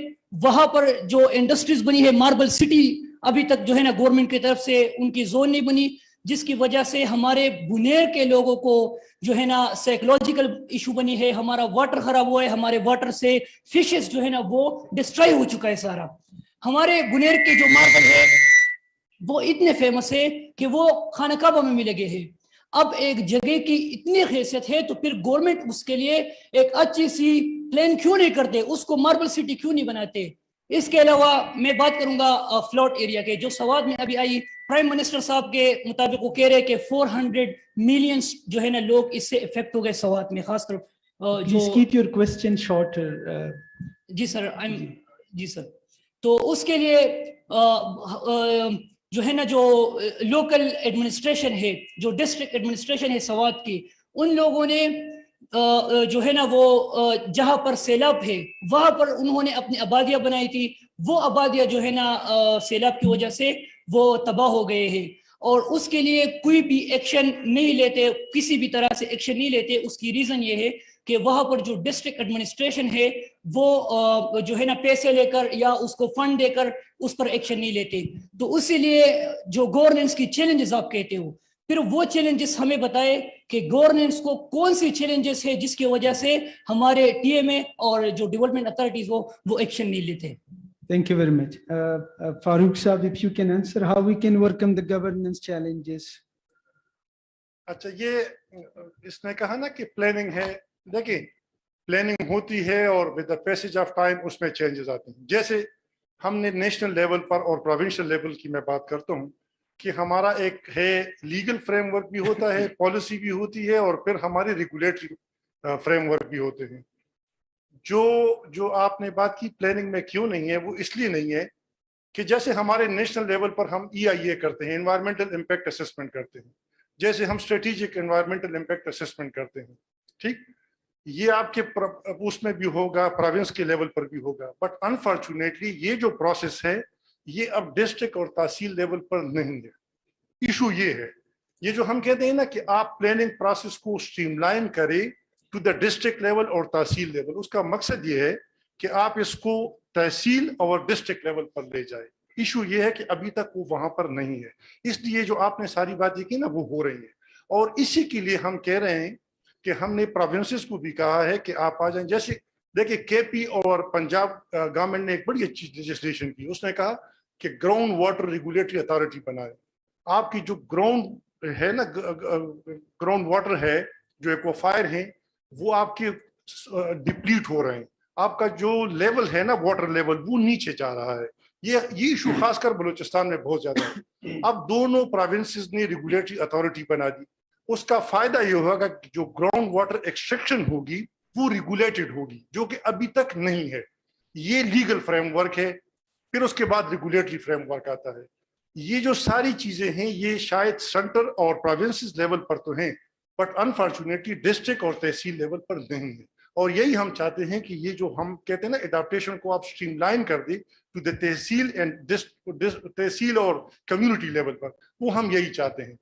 वहाँ पर जो इंडस्ट्रीज बनी है, मार्बल सिटी अभी तक जो है ना गवर्नमेंट की तरफ से उनकी जोन नहीं बनी, जिसकी वजह से हमारे बुनेर के लोगों को जो है ना साइकोलॉजिकल इशू बनी है, हमारा वाटर खराब हुआ है, हमारे वाटर से फिशेस जो है ना वो डिस्ट्रॉय हो चुका है सारा. हमारे बुनेर के जो मार्बल है वो इतने फेमस है कि वो खाना काबा में मिले गए हैं. अब एक जगह की इतनी हैसियत है तो फिर गवर्नमेंट उसके लिए एक अच्छी सी प्लान क्यों नहीं करते, उसको मार्बल सिटी क्यों नहीं बनाते? इसके अलावा मैं बात करूंगा फ्लड एरिया के, जो सवाल में अभी आई, प्राइम मिनिस्टर साहब के मुताबिक वो कह रहे हैं कि 400 मिलियन जो है ना लोग इससे इफेक्ट हो गए सवात में, खासकर Please keep your question shorter. जी सर, जी सर. तो उसके लिए जो है ना जो लोकल एडमिनिस्ट्रेशन है, जो डिस्ट्रिक्ट एडमिनिस्ट्रेशन है सवात की, उन लोगों ने जो है ना वो जहाँ पर सैलाब है वहाँ पर उन्होंने अपनी आबादियाँ बनाई थी, वो आबादियाँ जो है ना सैलाब की वजह से वो तबाह हो गए हैं, और उसके लिए कोई भी एक्शन नहीं लेते, किसी भी तरह से एक्शन नहीं लेते. उसकी रीज़न ये है कि वहाँ पर जो डिस्ट्रिक्ट एडमिनिस्ट्रेशन है वो जो है ना पैसे लेकर या उसको फंड देकर उस पर एक्शन नहीं लेते. तो उसीलिए जो गवर्नेंस की चैलेंजेस आप कहते हो, फिर वो चैलेंजेस हमें बताए कि गवर्नेंस को कौन सी चैलेंजेस है जिसकी वजह से हमारे टीएमए और जो डेवलपमेंट अथॉरिटीज वो एक्शन नहीं लेते. Thank you very much. Farooq Saab, if you can answer how we can overcome the governance challenges. अच्छा, ये इसने कहा ना कि प्लानिंग है. देखिए, प्लानिंग होती है और with the passage of time उसमें चेंजेस आते हैं. जैसे हमने नेशनल लेवल पर और प्रोविंशियल लेवल की मैं बात करता हूँ कि हमारा एक है लीगल फ्रेमवर्क भी होता है, पॉलिसी भी होती है, और फिर हमारे रेगुलेटरी फ्रेमवर्क भी होते हैं. जो आपने बात की प्लानिंग में क्यों नहीं है, वो इसलिए नहीं है कि जैसे हमारे नेशनल लेवल पर हम EIA करते हैं, एनवायरमेंटल इम्पैक्ट असेसमेंट करते हैं, जैसे हम स्ट्रेटेजिक एनवायरमेंटल इम्पैक्ट असेसमेंट करते हैं, ठीक, ये आपके उसमें भी होगा, प्रोविंस के लेवल पर भी होगा. बट अनफॉर्चुनेटली ये जो प्रोसेस है ये अब डिस्ट्रिक्ट और तहसील लेवल पर नहीं है. इशू ये है, ये जो हम कहते हैं ना कि आप प्लानिंग प्रोसेस को स्ट्रीमलाइन करें टू द डिस्ट्रिक्ट लेवल और तहसील लेवल, उसका मकसद ये है कि आप इसको तहसील और डिस्ट्रिक्ट लेवल पर ले जाए. इशू ये है कि अभी तक वो वहां पर नहीं है, इसलिए जो आपने सारी बातें की ना वो हो रही है. और इसी के लिए हम कह रहे हैं कि हमने प्रोविंसेस को भी कहा है कि आप आ जाएं. जैसे देखिए, केपी और पंजाब गवर्नमेंट ने एक बड़ी अच्छी लेजिस्लेशन की. उसने कहा कि ग्राउंड वाटर रेगुलेटरी अथॉरिटी बनाए. आपकी जो ग्राउंड है ना, ग्राउंड वाटर है, जो एक्वाफायर है, वो आपके डिप्लीट हो रहे हैं. आपका जो लेवल है ना, वाटर लेवल, वो नीचे जा रहा है. ये इशू खासकर बलूचिस्तान में बहुत ज्यादा है। अब दोनों प्रोविंसेस ने रेगुलेटरी अथॉरिटी बना दी, उसका फायदा ये होगा कि जो ग्राउंड वाटर एक्सट्रैक्शन होगी वो रेगुलेटेड होगी, जो कि अभी तक नहीं है। ये लीगल फ्रेमवर्क है, फिर उसके बाद रेगुलेटरी फ्रेमवर्क आता है। ये जो सारी चीजें हैं ये शायद सेंटर और प्रोविंसेस लेवल पर तो हैं, बट अनफॉर्चुनेटली डिस्ट्रिक्ट और तहसील लेवल पर नहीं है। और यही हम चाहते हैं कि ये जो हम कहते हैं ना एडाप्टेशन को आप स्ट्रीमलाइन कर दे टू द तहसील एंड तहसील और कम्युनिटी लेवल पर, वो हम यही चाहते हैं।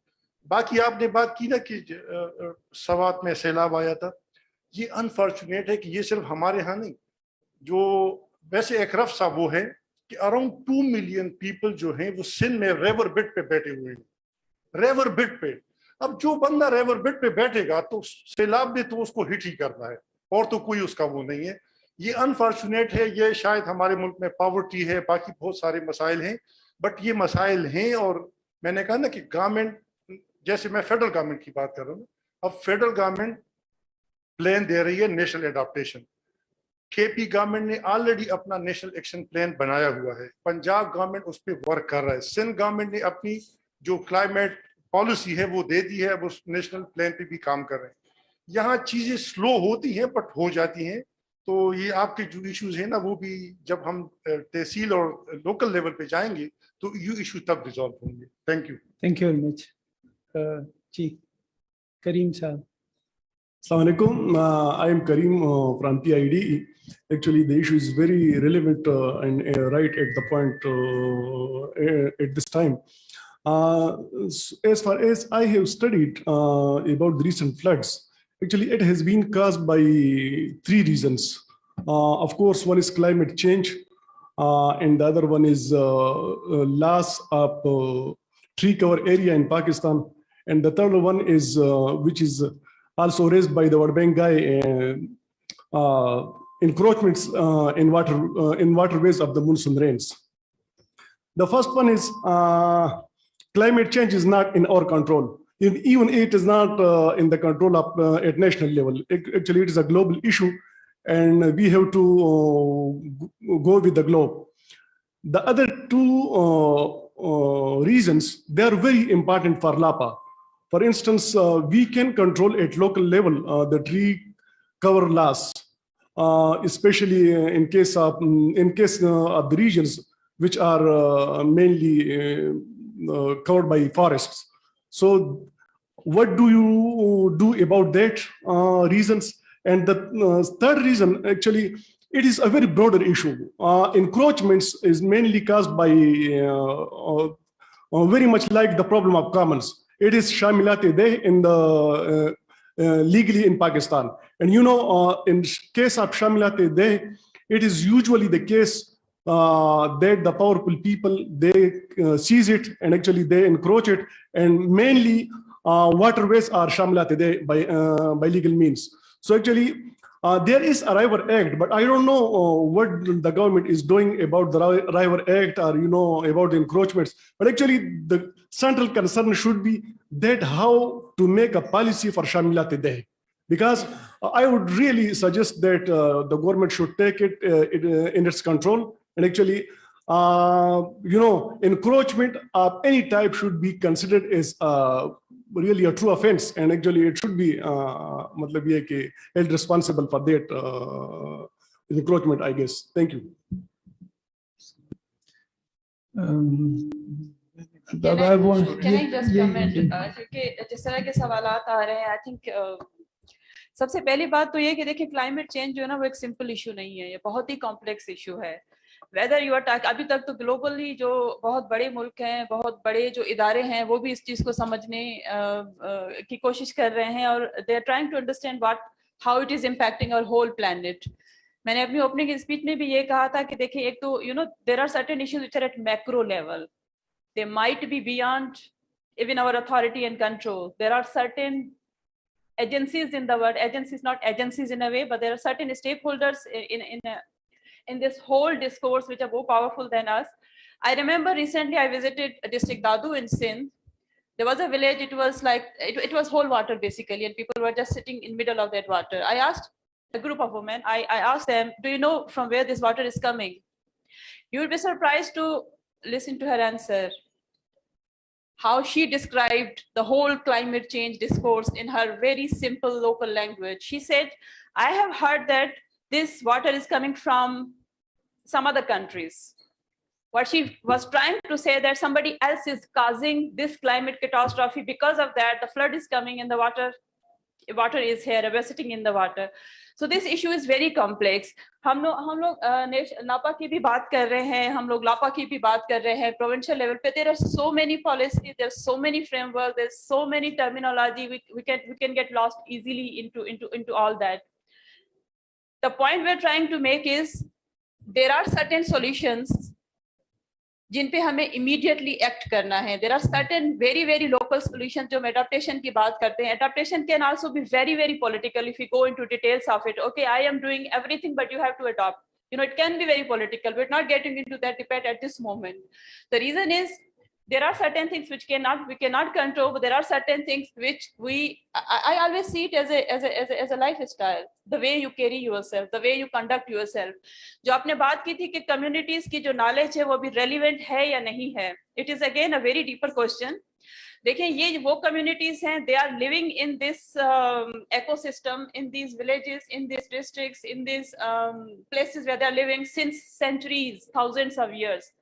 बाकी आपने बात की ना कि सवात में सैलाब आया था, ये अनफॉर्चुनेट है कि ये सिर्फ हमारे यहाँ नहीं, जो वैसे एक रफ सा वो है कि अराउंड 2 मिलियन पीपल जो हैं वो सिंध में रेवर बिट पे बैठे हुए हैं, रेवर बिट पे। अब जो बंदा रेवर बिट पे बैठेगा तो सैलाब भी तो उसको हिट ही करना है, और तो कोई उसका वो नहीं है। ये अनफॉर्चुनेट है, ये शायद हमारे मुल्क में पॉवर्टी है, बाकी बहुत सारे मसाइल हैं, बट ये मसाइल हैं। और मैंने कहा ना कि गवर्नमेंट, जैसे मैं फेडरल गवर्नमेंट की बात कर रहा हूँ, अब फेडरल गवर्नमेंट प्लान दे रही है नेशनल एडाप्टेशन, केपी गवर्नमेंट ने ऑलरेडी अपना नेशनल एक्शन प्लान बनाया हुआ है, पंजाब गवर्नमेंट उस पर वर्क कर रहा है, सिंध गवर्नमेंट ने अपनी जो क्लाइमेट पॉलिसी है वो दे दी है, अब उस नेशनल प्लान पे भी काम कर रहे हैं। यहाँ चीजें स्लो होती हैं बट हो जाती हैं। तो ये आपके जो इश्यूज हैं ना, वो भी जब हम तहसील और लोकल लेवल पे जाएंगे तो ये इशू तब रिजॉल्व होंगे। Thank you very much. Ji Karim Sahab. Assalamualaikum. I am Karim from PID. Actually, the issue is very relevant and right at the point at this time. As far as I have studied about the recent floods, actually it has been caused by 3 reasons. Of course, one is climate change, and the other one is loss of tree cover area in Pakistan, and the third one is which is also raised by the World Bank guy, encroachments in waterways of the monsoon rains. The first one is climate change is not in our control. Even it is not in the control of at national level. Actually, it is a global issue, and we have to go with the globe. The other 2 reasons, they are very important for Lapa. For instance, we can control at local level the tree cover loss, especially in case of the regions which are mainly covered by forests. So, what do you do about that reasons? And the third reason, actually, it is a very broader issue. Encroachments is mainly caused by very much like the problem of commons. It is Shamilat-e-Deh in the legally in Pakistan. And you know, in case of Shamilat-e-Deh, it is usually the case that the powerful people, they seize it and actually they encroach it, and mainly waterways are Shamilat-e-Deh by legal means. So actually, there is a River Act, but I don't know what the government is doing about the River Act or, you know, about the encroachments. But actually, the central concern should be that how to make a policy for Shamilat-e-Deh. Because I would really suggest that the government should take it in its control. And actually, you know, encroachment of any type should be considered as really a true offense, and actually it should be held responsible for that encroachment, I guess. Thank you. Can I just comment? क्योंकि जिस तरह के सवालात आ रहे हैं, I think सबसे पहली बात तो ये कि देखिए क्लाइमेट चेंज जो है ना वो एक सिंपल इशू नहीं है, ये बहुत ही कॉम्प्लेक्स इशू है। वेदर यू आर अभी तक तो ग्लोबली जो बहुत बड़े मुल्क हैं, बहुत बड़े जो इदारे हैं, वो भी इस चीज़ को समझने की कोशिश कर रहे हैं, और they are trying to understand how it is impacting our whole planet. मैंने अपनी ओपनिंग स्पीच में भी ये कहा था कि देखिए एक तो you know there are certain issues which are at macro level, they might be beyond even our authority and control. There are certain agencies in the world, agencies not agencies in a way, but there are certain stakeholders in this whole discourse which are more powerful than us. I remember recently I visited district Dadu in Sindh. There was a village, it was like it was whole water basically, and people were just sitting in middle of that water. I asked a group of women, I asked them, do you know from where this water is coming? You will be surprised to listen to her answer, how she described the whole climate change discourse in her very simple local language. She said, I have heard that this water is coming from some other countries. What she was trying to say that somebody else is causing this climate catastrophe. Because of that, the flood is coming and the water is here, we're sitting in the water. So this issue is very complex. हम लोग नापा की भी बात कर रहे हैं, हम लोग लापा की भी बात कर रहे हैं, provincial level पे there are so many policies, there's so many frameworks, there's so many terminology, we can get lost easily into all that. The point we're trying to make is there are certain solutions जिन पे हमें immediately act करना है. There are certain very local solutions जो हम adaptation की बात करते हैं. Adaptation can also be very political if you go into details of it. Okay, I am doing everything, but you have to adopt. You know, it can be very political. We're not getting into that debate at this moment. The reason is there are certain things which we cannot control, but there are certain things which I always see it as a lifestyle. The way you carry yourself, the way you conduct yourself. जो आपने बात की थी कि communities की जो knowledge है वो भी relevant है या नहीं है. It is again a very deeper question. देखिए ये वो communities हैं, they are living in this ecosystem, in these villages, in these districts, in these places where they are living since centuries, thousands of years.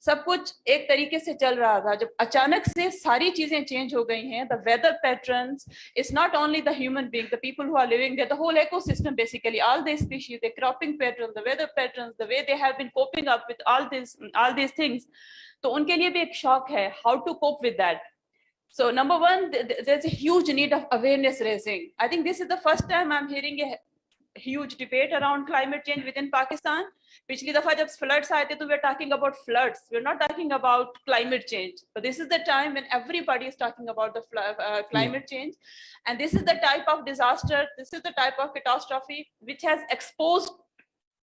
सब कुछ एक तरीके से चल रहा था. जब अचानक से सारी चीजें चेंज हो गई हैं, the weather patterns, it's not only the human being, the people who are living there, the whole ecosystem basically, all the species, the cropping patterns, the weather patterns, the way they have been coping up with all these things. तो उनके लिए भी एक shock है, how to cope with that. So number one, there's a huge need of awareness raising. I think this is the first time I'm hearing a huge debate around climate change within Pakistan. पिछली दफा जब floods आए थे तो we're talking about floods. We're not talking about climate change. But this is the time when everybody is talking about the climate change. And this is the type of disaster, this is the type of catastrophe which has exposed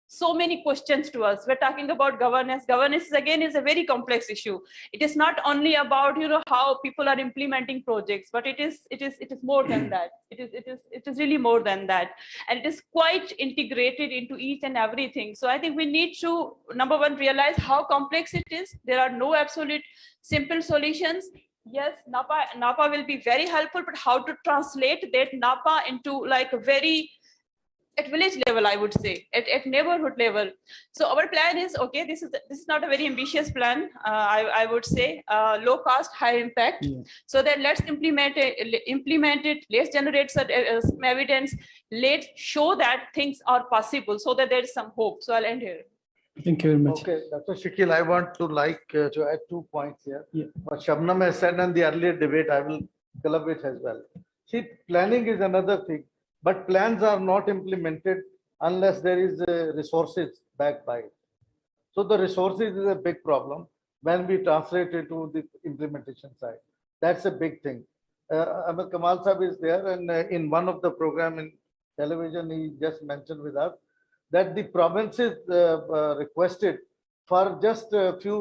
so many questions to us. We're talking about governance. Governance again is a very complex issue. It is not only about how people are implementing projects, but it is more than that. It is really more than that, and it is quite integrated into each and everything. So I think we need to, number one, realize how complex it is. There are no absolute simple solutions. Yes, NAPA will be very helpful, but how to translate that NAPA into like a very at village level, I would say, at neighborhood level. So our plan is, okay, this is not a very ambitious plan, I would say, low cost, high impact. Yeah. So then let's implement it, let's generate some evidence, let's show that things are possible so that there is some hope. So I'll end here. Thank you very much. Okay, Dr. Shakeel, I want to to add 2 points here. Yeah. What Shabnam has said in the earlier debate, I will club it as well. See, planning is another thing. But plans are not implemented unless there is resources backed by it. So the resources is a big problem when we translate it to the implementation side. That's a big thing. Ahmed Kamal Sahib is there, and in one of the program in television, he just mentioned with us that the provinces requested for just a few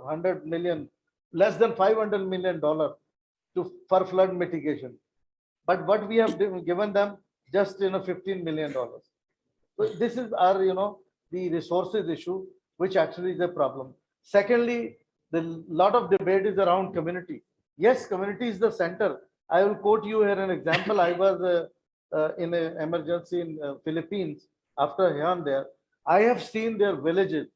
100 million, less than $500 million for flood mitigation. But what we have given them just $15 million. So this is our the resources issue, which actually is a problem. Secondly, the lot of debate is around community. Yes, community is the center. I will quote you here an example. I was in an emergency in Philippines after Hayat there. I have seen their villages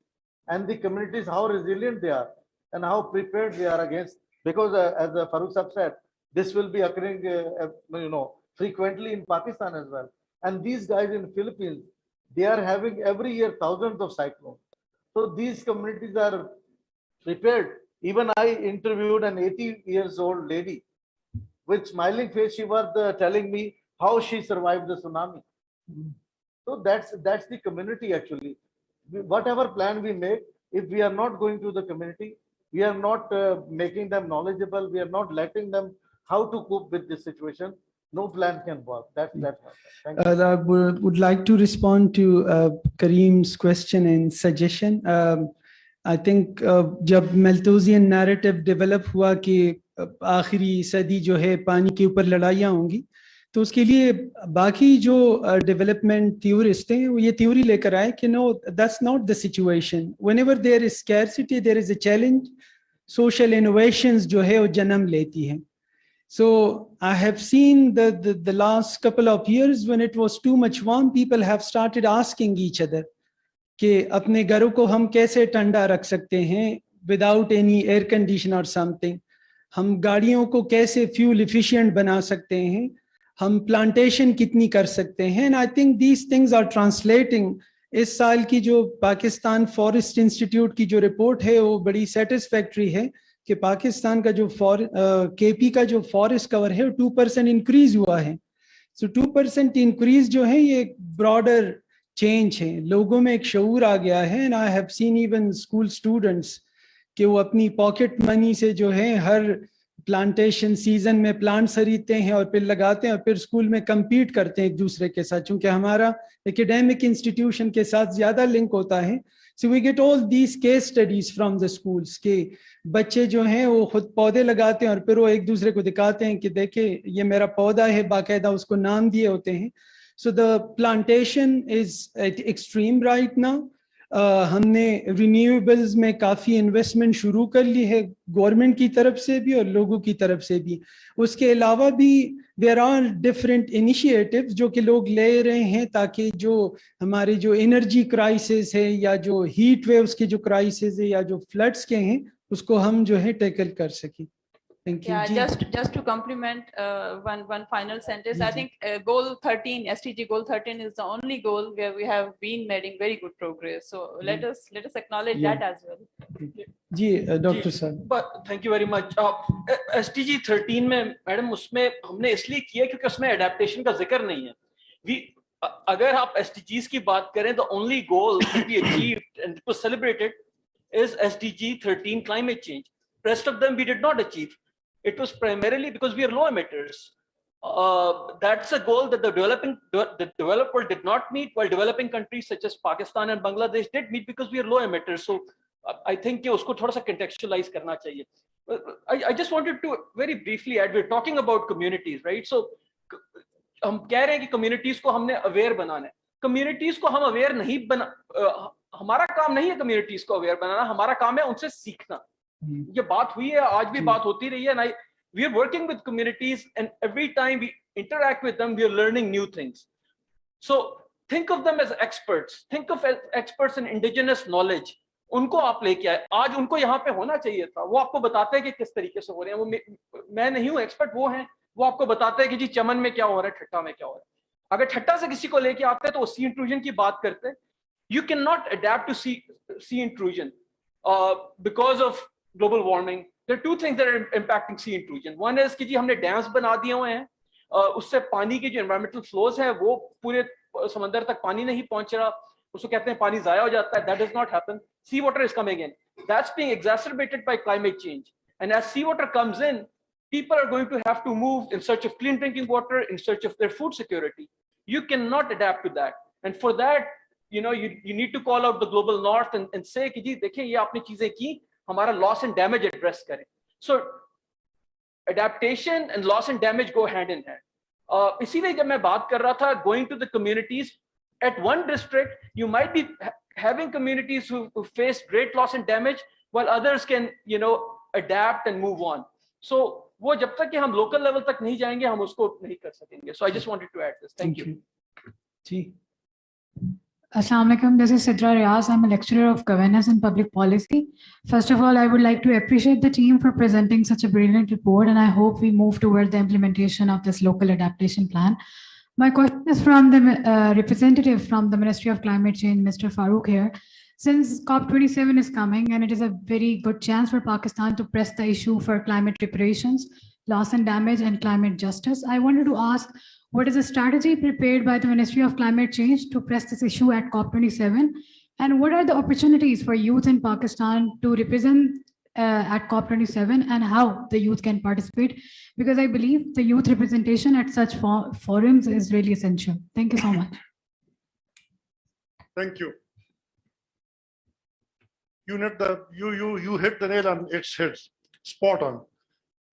and the communities, how resilient they are and how prepared they are against, because as Farooq Sahib said, this will be occurring, frequently in Pakistan as well. And these guys in the Philippines, they are having every year thousands of cyclones. So these communities are prepared. Even I interviewed an 80-year-old lady with smiling face. She was telling me how she survived the tsunami. So that's the community actually. Whatever plan we make, if we are not going to the community, we are not making them knowledgeable, we are not letting them how to cope with this situation, no plan can work. That's thank you. I would like to respond to Kareem's question and suggestion. I think जब Malthusian narrative develop हुआ कि आखिरी सदी जो है पानी के ऊपर लड़ाइयाँ होंगी, تو اس کے لیے باقی جو ڈیولپمنٹ تھیورسٹ ہیں وہ یہ تھیوری لے کر آئے کہ no that's not the situation. Whenever there is scarcity there is a challenge. Social innovations جو ہے وہ جنم لیتی ہیں. So I have seen the last couple of years when it was too much warm, people have started asking each other کہ اپنے گھروں کو ہم کیسے ٹھنڈا رکھ سکتے ہیں without any air condition or something. ہم گاڑیوں کو کیسے fuel efficient بنا سکتے ہیں, ہم پلانٹیشن کتنی کر سکتے ہیں. And I think these things are translating. اس سال کی جو پاکستان فارسٹ انسٹیٹیوٹ کی جو رپورٹ ہے وہ بڑی سیٹسفیکٹری ہے کہ پاکستان کا جو کے پی کا جو فارسٹ کور ہے 2% انکریز ہوا ہے. سو 2% انکریز جو ہے یہ ایک براڈر چینج ہے, لوگوں میں ایک شعور آ گیا ہے. And I have seen even school students کہ وہ اپنی پاکٹ منی سے جو ہے ہر پلانٹیشن سیزن میں پلانٹس خریدتے ہیں اور پھر لگاتے ہیں اور پھر اسکول میں کمپیٹ کرتے ہیں ایک دوسرے کے ساتھ, چونکہ ہمارا ایکیڈیمک انسٹیٹیوشن کے ساتھ زیادہ لنک ہوتا ہے. So we get all these case studies from the schools کہ بچے جو ہیں وہ خود پودے لگاتے ہیں اور پھر وہ ایک دوسرے کو دکھاتے ہیں کہ دیکھیں یہ میرا پودا ہے, باقاعدہ اس کو نام دیے ہوتے ہیں. So the plantation is at extreme right now. ہم نے رینیویبلز میں کافی انویسٹمنٹ شروع کر لی ہے گورنمنٹ کی طرف سے بھی اور لوگوں کی طرف سے بھی. اس کے علاوہ بھی دیر آر ڈفرینٹ انیشیٹیوز جو کہ لوگ لے رہے ہیں تاکہ جو ہمارے جو انرجی کرائسس ہے یا جو ہیٹ ویوز کے جو کرائسس ہے یا جو فلڈس کے ہیں اس کو ہم جو ہے ٹیکل کر سکیں. Thank you. Yeah, just to complement one final sentence, I think goal 13, SDG goal 13 is the only goal where we have been making very good progress. So let us acknowledge that as well. جی doctor صاحب. Thank you very much. SDG 13 میں madam اس میں ہم نے اس لیے کیا کیونکہ اس میں اڈیپٹیشن کا ذکر نہیں ہے. اگر آپ SDGs کی بات کریں the only goal to be achieved and to celebrate it is SDG 13 climate change. Rest of them we did not achieve. It was primarily because we are low emitters. That's a goal that the developed world did not meet, while developing countries such as Pakistan and Bangladesh did meet because we are low emitters. So I think کہ اس کو تھوڑا سا contextualize کرنا چاہیے. I just wanted to very briefly add, we're talking about communities, right? So ہم کہہ رہے ہیں کہ communities کو ہم نے aware بنانا ہے. Communities کو ہم aware نہیں ہمارا کام نہیں ہے communities کو aware بنانا, ہمارا کام ہے ان سے سیکھنا. یہ بات ہوئی ہے, آج بھی بات ہوتی رہی ہے. We are working with communities and every time we interact with them, we are learning new things. So think of them as experts. Think of experts in indigenous knowledge. ان کو آپ لے کے آئے, آج ان کو یہاں پہ ہونا چاہیے تھا. وہ آپ کو بتاتے ہیں کہ کس طریقے سے ہو رہے ہیں. میں نہیں ہوں ایکسپرٹ, وہ ہیں, وہ آپ کو بتاتے ہیں کہ جی چمن میں کیا ہو رہا ہے, ٹھٹا میں کیا ہو رہا ہے. اگر ٹھٹا سے کسی کو لے کے آتے ہیں تو وہ سی انٹروژن کی بات کرتے ہیں. You cannot adapt to sea intrusion because of global warming. There are two things that are impacting sea intrusion. One is کہ جی ہم نے ڈیمز بنا دیے ہوئے ہیں, اس سے پانی کے جو environmental flows ہیں وہ پورے سمندر تک پانی نہیں پہنچ رہا, اس کو کہتے ہیں پانی ضائع ہو جاتا ہے. That does not happen. Sea water is coming in. That's being exacerbated by climate change. And as sea water comes in, people are going to have to move in search of clean drinking water, in search of their food security. You cannot adapt to that. And for that, you need to call out the global north and say کہ جی دیکھیں یہ آپ نے چیزیں کی, ہمارا loss and damage address کریں. So adaptation and loss and damage go hand in hand. اسی لیے جب میں بات کر رہا تھا going to the communities, at one district you might be having communities who face great loss and damage while others can adapt and move on. So وہ جب تک کہ ہم local level تک نہیں جائیں گے ہم اس کو نہیں کر سکیں گے. So I just wanted to add this. Thank you. G Assalamu alaikum. This is Sidra Riaz. I'm a lecturer of governance and public policy. First of all, I would like to appreciate the team for presenting such a brilliant report, and I hope we move toward the implementation of this local adaptation plan. My question is from the representative from the Ministry of Climate Change, Mr. Farooq here. Since COP27 is coming and it is a very good chance for Pakistan to press the issue for climate reparations, loss and damage, and climate justice, I wanted to ask, what is the strategy prepared by the Ministry of Climate Change to press this issue at COP27? And what are the opportunities for youth in Pakistan to represent at COP27 and how the youth can participate? Because I believe the youth representation at such forums is really essential. Thank you so much. Thank you. You hit the nail on its head, spot on.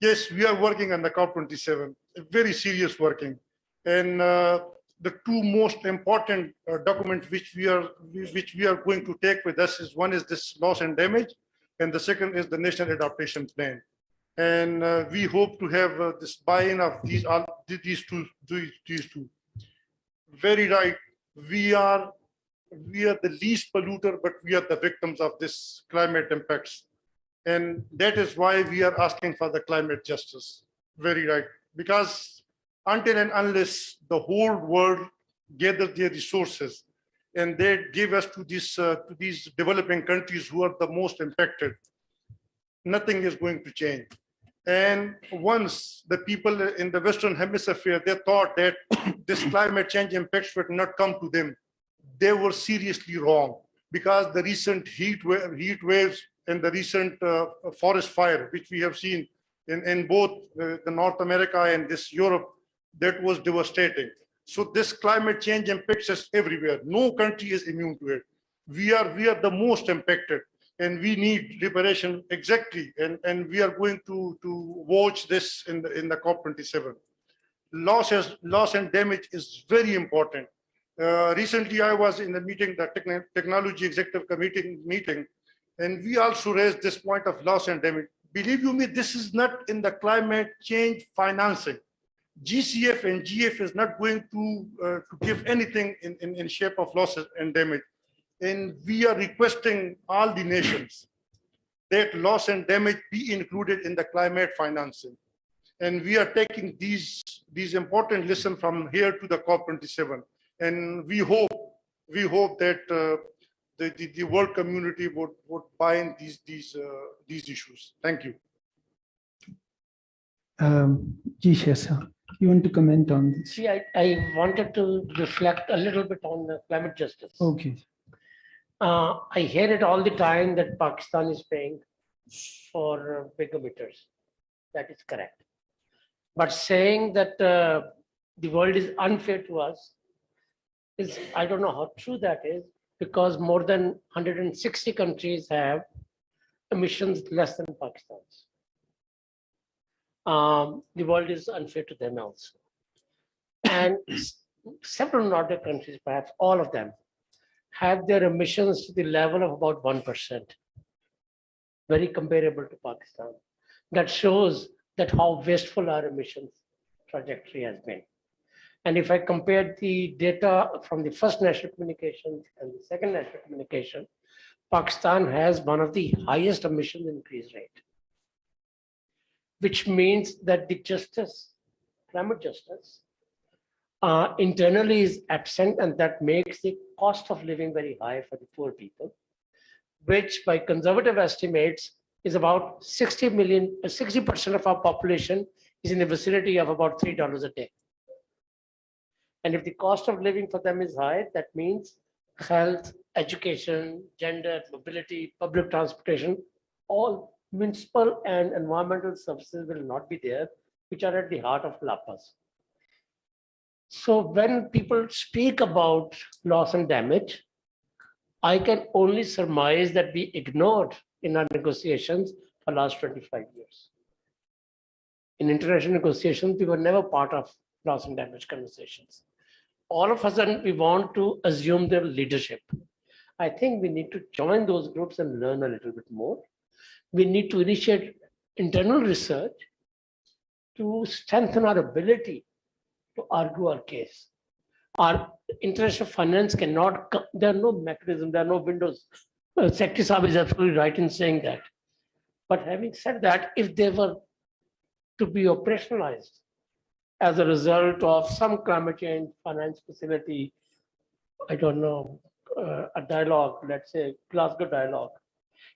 Yes, we are working on the COP27, very serious working. And the two most important documents which we are going to take with us is one is this loss and damage, and the second is the National Adaptation Plan. And we hope to have this buy-in of these two. Very right. We are the least polluter, but we are the victims of this climate impacts. And that is why we are asking for the climate justice. Very right. Because until and unless the whole world gather their resources and they give us to these developing countries who are the most impacted, nothing is going to change. And once the people in the Western Hemisphere, they thought that this climate change impacts would not come to them, they were seriously wrong, because the recent heat waves and the recent forest fire, which we have seen in both the North America and this Europe, that was devastating. So this climate change impacts us everywhere. No country is immune to it. We are the most impacted, and we need reparation exactly. And we are going to watch this in the COP27. Loss and damage is very important. Recently, I was in the meeting, the Technology Executive Committee meeting, and we also raised this point of loss and damage. Believe you me, this is not in the climate change financing. GCF and GF is not going to give anything in shape of losses and damage. And we are requesting all the nations that loss and damage be included in the climate financing. And we are taking these important lessons from here to the COP27. And we hope that the world community would buy in these issues. Thank you. You want to comment on this? See, I wanted to reflect a little bit on the climate justice. Okay. I hear it all the time that Pakistan is paying for bigger emitters. That is correct. But saying that the world is unfair to us is, I don't know how true that is, because more than 160 countries have emissions less than Pakistan's. The world is unfair to them also. And several Nordic countries, perhaps all of them, have their emissions to the level of about 1%, very comparable to Pakistan. That shows that how wasteful our emissions trajectory has been. And if I compare the data from the first national communication and the second national communication, Pakistan has one of the highest emission increase rate, which means that the justice, climate justice, internally is absent, and that makes the cost of living very high for the poor people, which by conservative estimates is about 60% of our population is in the vicinity of about $3 a day. And if the cost of living for them is high, that means health, education, gender, mobility, public transportation, all municipal and environmental services will not be there, which are at the heart of Lapas. So when people speak about loss and damage, I can only surmise that we ignored in our negotiations for the last 25 years. In international negotiations, we were never part of loss and damage conversations. All of a sudden, we want to assume their leadership. I think we need to join those groups and learn a little bit more. We need to initiate internal research to strengthen our ability to argue our case. Our international finance cannot, there are no mechanisms, there are no windows. Secretary Sahib is absolutely right in saying that. But having said that, if they were to be operationalized as a result of some climate change finance facility, I don't know, a dialogue, let's say Glasgow dialogue,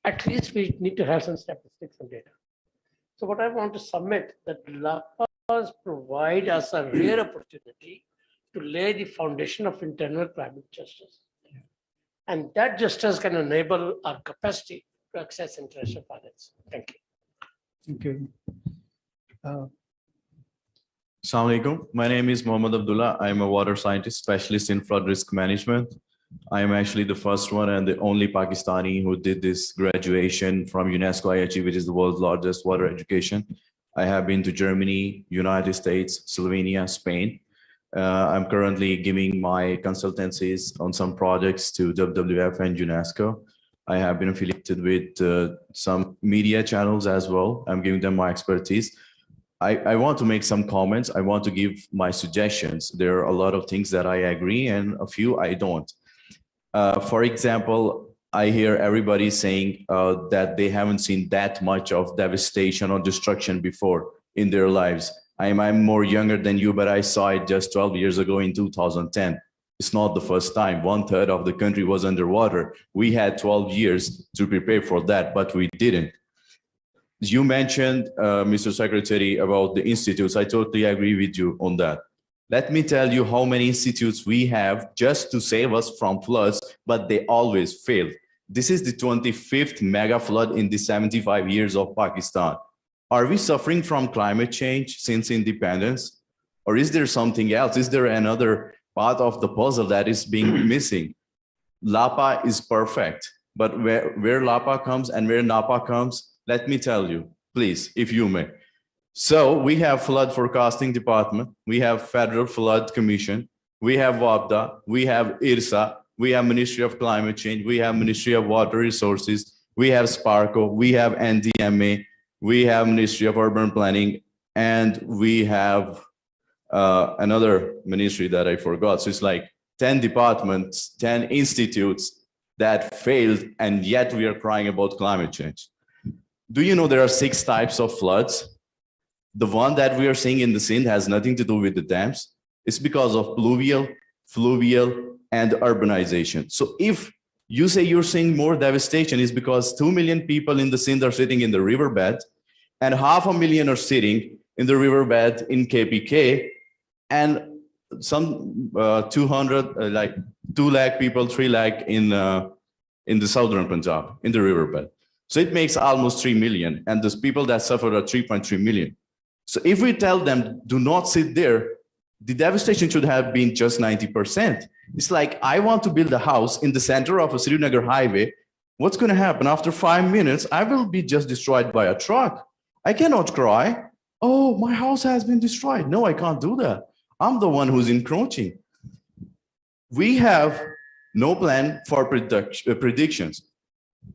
at least we need to have some statistics and data. So what I want to submit, that Lapas provide us a rare opportunity to lay the foundation of internal climate justice. And that justice can enable our capacity to access international finance. Thank you. Okay. Assalamu alaikum. My name is Mohammad Abdullah. I am a water scientist specialist in flood risk management. I am actually the first one and the only Pakistani who did this graduation from UNESCO IHE, which is the world's largest water education. I have been to Germany, United States, Slovenia, Spain. I'm currently giving my consultancies on some projects to WWF and UNESCO. I have been affiliated with some media channels as well. I'm giving them my expertise. I want to make some comments. I want to give my suggestions. There are a lot of things that I agree and a few I don't. For example, I hear everybody saying that they haven't seen that much of devastation or destruction before in their lives. I'm more younger than you, but I saw it just 12 years ago in 2010. It's not the first time. 1/3 of the country was underwater. We had 12 years to prepare for that, but we didn't. You mentioned, Mr. Secretary, about the institutes. I totally agree with you on that. Let me tell you how many institutes we have just to save us from floods, but they always fail. This is the 25th mega flood in the 75 years of Pakistan. Are we suffering from climate change since independence? Or is there something else? Is there another part of the puzzle that is being missing? Lapa is perfect, but where Lapa comes and where Napa comes, let me tell you, please, if you may. So we have Flood Forecasting Department, we have Federal Flood Commission, we have WAPDA, we have IRSA, we have Ministry of Climate Change, we have Ministry of Water Resources, we have SPARCO, we have NDMA, we have Ministry of Urban Planning, and we have another ministry that I forgot. So it's like 10 departments, 10 institutes that failed, and yet we are crying about climate change. Do you know there are 6 types of floods? The one that we are seeing in the Sindh has nothing to do with the dams. It's because of pluvial, fluvial, and urbanization. So if you say you're seeing more devastation, it's because 2 million people in the Sindh are sitting in the riverbed, and 500,000 are sitting in the riverbed in KPK, and some 200, like 2 lakh people, 3 lakh in the southern Punjab, in the riverbed. So it makes almost 3 million, and those people that suffer are 3.3 million. So if we tell them, do not sit there, the devastation should have been just 90%. It's like, I want to build a house in the center of a Srinagar highway. What's going to happen? After 5 minutes, I will be just destroyed by a truck. I cannot cry, oh, my house has been destroyed. No, I can't do that. I'm the one who's encroaching. We have no plan for predictions.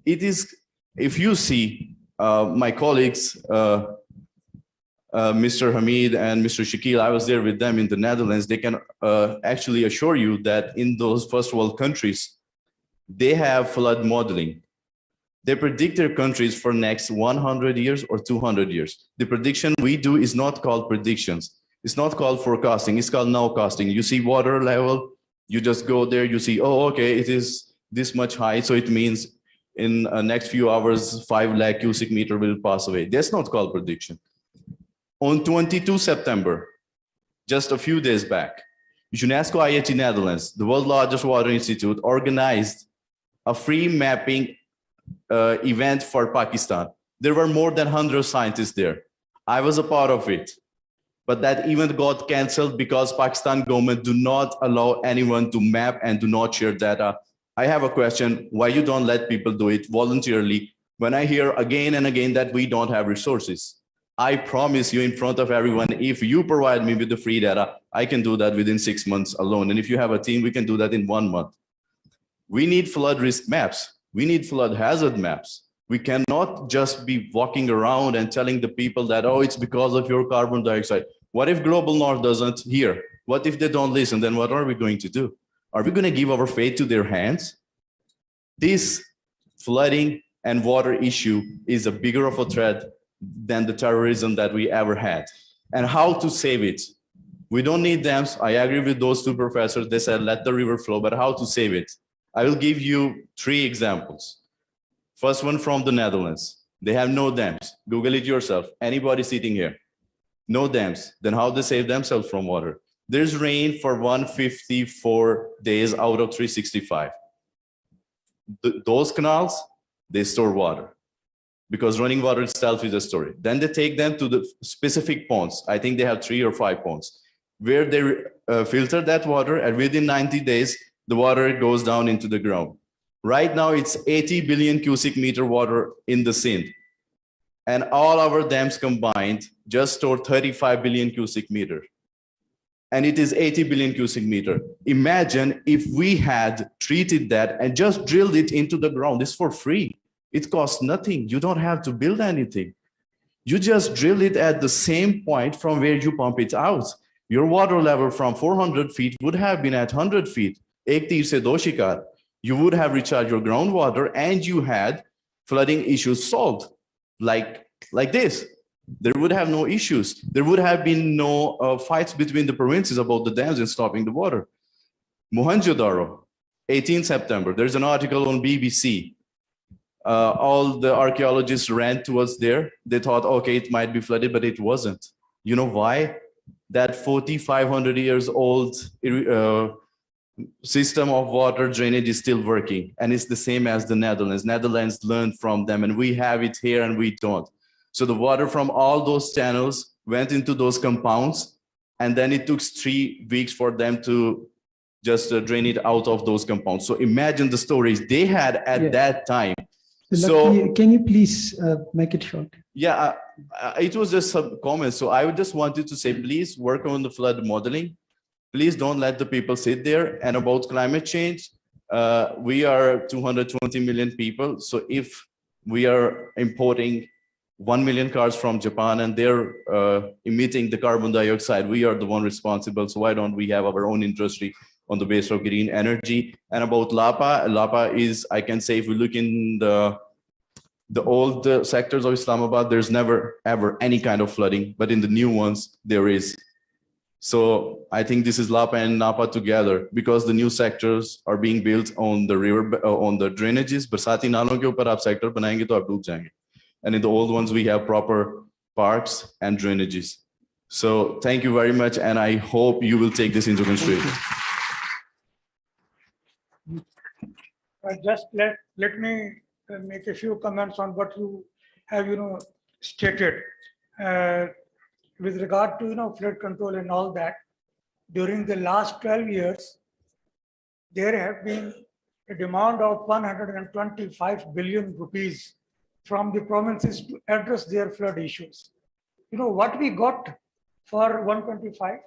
It is, if you see my colleagues, Mr. Hameed and Mr. Shakeel, I was there with them in the Netherlands. They can actually assure you that in those first world countries, they have flood modeling. They predict their countries for next 100 years or 200 years. The prediction we do is not called predictions. It's not called forecasting. It's called nowcasting. You see water level, you just go there, you see, oh, okay, it is this much high. So it means in the next few hours, 5 lakh cubic meter will pass away. That's not called prediction. On 22 September, just a few days back, UNESCO IHE Netherlands, the world's largest water institute, organized a free mapping event for Pakistan. There were more than 100 scientists there. I was a part of it, but that event got canceled because Pakistan government do not allow anyone to map and do not share data. I have a question, why you don't let people do it voluntarily when I hear again and again that we don't have resources? I promise you in front of everyone, if you provide me with the free data, I can do that within 6 months alone. And if you have a team, we can do that in 1 month. We need flood risk maps. We need flood hazard maps. We cannot just be walking around and telling the people that, oh, it's because of your carbon dioxide. What if global north doesn't hear? What if they don't listen? Then what are we going to do? Are we going to give our fate to their hands? This flooding and water issue is a bigger of a threat than the terrorism that we ever had. And how to save it? We don't need dams. I agree with those 2 professors. They said, let the river flow, but how to save it? I will give you 3 examples. First one from the Netherlands. They have no dams. Google it yourself. Anybody sitting here. No dams. Then how they save themselves from water? There's rain for 154 days out of 365. Those canals, they store water, because running water itself is a story. Then they take them to the specific ponds. I think they have 3 or 5 ponds, where they filter that water, and within 90 days, the water goes down into the ground. Right now, it's 80 billion cubic meter water in the Sindh. And all our dams combined just store 35 billion cubic meter. and it is 80 billion cubic meter. Imagine if we had treated that and just drilled it into the ground. It's for free. It costs nothing. You don't have to build anything. You just drill it at the same point from where you pump it out. Your water level from 400 feet would have been at 100 feet. Ek tir se do shikar. You would have recharged your groundwater and you had flooding issues solved like this. There would have no issues. There would have been no fights between the provinces about the dams and stopping the water. Mohenjo-daro, 18 September, there's an article on BBC. All the archaeologists ran towards there. They thought, okay, it might be flooded, but it wasn't. You know why? That 4,500 years old system of water drainage is still working. And it's the same as the Netherlands. Netherlands learned from them, and we have it here and we don't. So the water from all those channels went into those compounds, and then it took 3 weeks for them to just drain it out of those compounds. So imagine the stories they had at that time. So can you please make it short? Yeah, it was just some comments. So I would just wanted to say, please work on the flood modeling. Please don't let the people sit there. And about climate change, we are 220 million people. So if we are importing 1 million cars from Japan and they're emitting the carbon dioxide, we are the one responsible. So why don't we have our own industry on the base of green energy? And about Lapa, Lapa is, I can say, if we look in the old sectors of Islamabad, there's never ever any kind of flooding, but in the new ones, there is. So I think this is Lapa and Napa together, because the new sectors are being built on the river, on the drainages. Barsati nalon ke upar aap sector banayenge to aap doob jayenge. And in the old ones, we have proper parks and drainages. So thank you very much, and I hope you will take this into consideration. Just let me make a few comments on what you have, stated with regard to, flood control and all that. During the last 12 years, there have been a demand of 125 billion rupees from the provinces to address their flood issues. You know what we got for 125?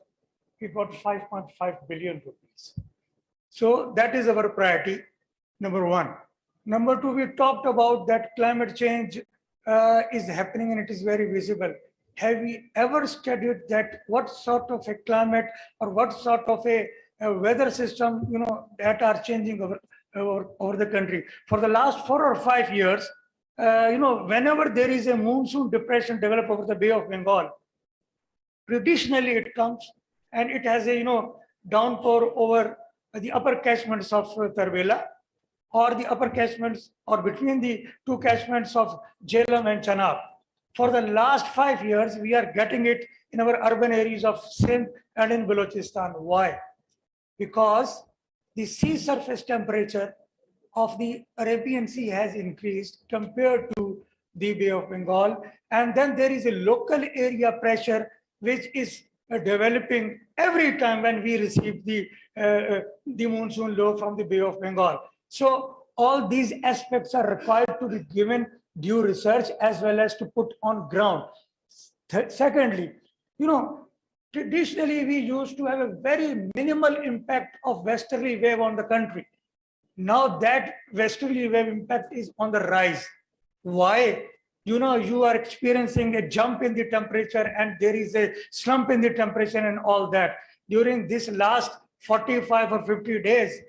We got 5.5 billion rupees. So that is our priority, number one. Number two, we talked about that climate change is happening and it is very visible. Have we ever studied that what sort of a climate or what sort of a weather system, that are changing over the country? For the last 4 or 5 years, whenever there is a monsoon depression develop over the Bay of Bengal, traditionally it comes and it has a, downpour over the upper catchments of Tarbela, or the upper catchments, or between the two catchments of Jhelum and Chenab. For the last 5 years, we are getting it in our urban areas of Sindh and in Balochistan. Why? Because the sea surface temperature of the Arabian Sea has increased compared to the Bay of Bengal. And then there is a local area pressure which is developing every time when we receive the monsoon low from the Bay of Bengal. So all these aspects are required to be given due research as well as to put on ground. Secondly, traditionally we used to have a very minimal impact of westerly wave on the country. Now that westerly wave impact is on the rise. Why? You are experiencing a jump in the temperature and there is a slump in the temperature and all that. During this last 45 or 50 days,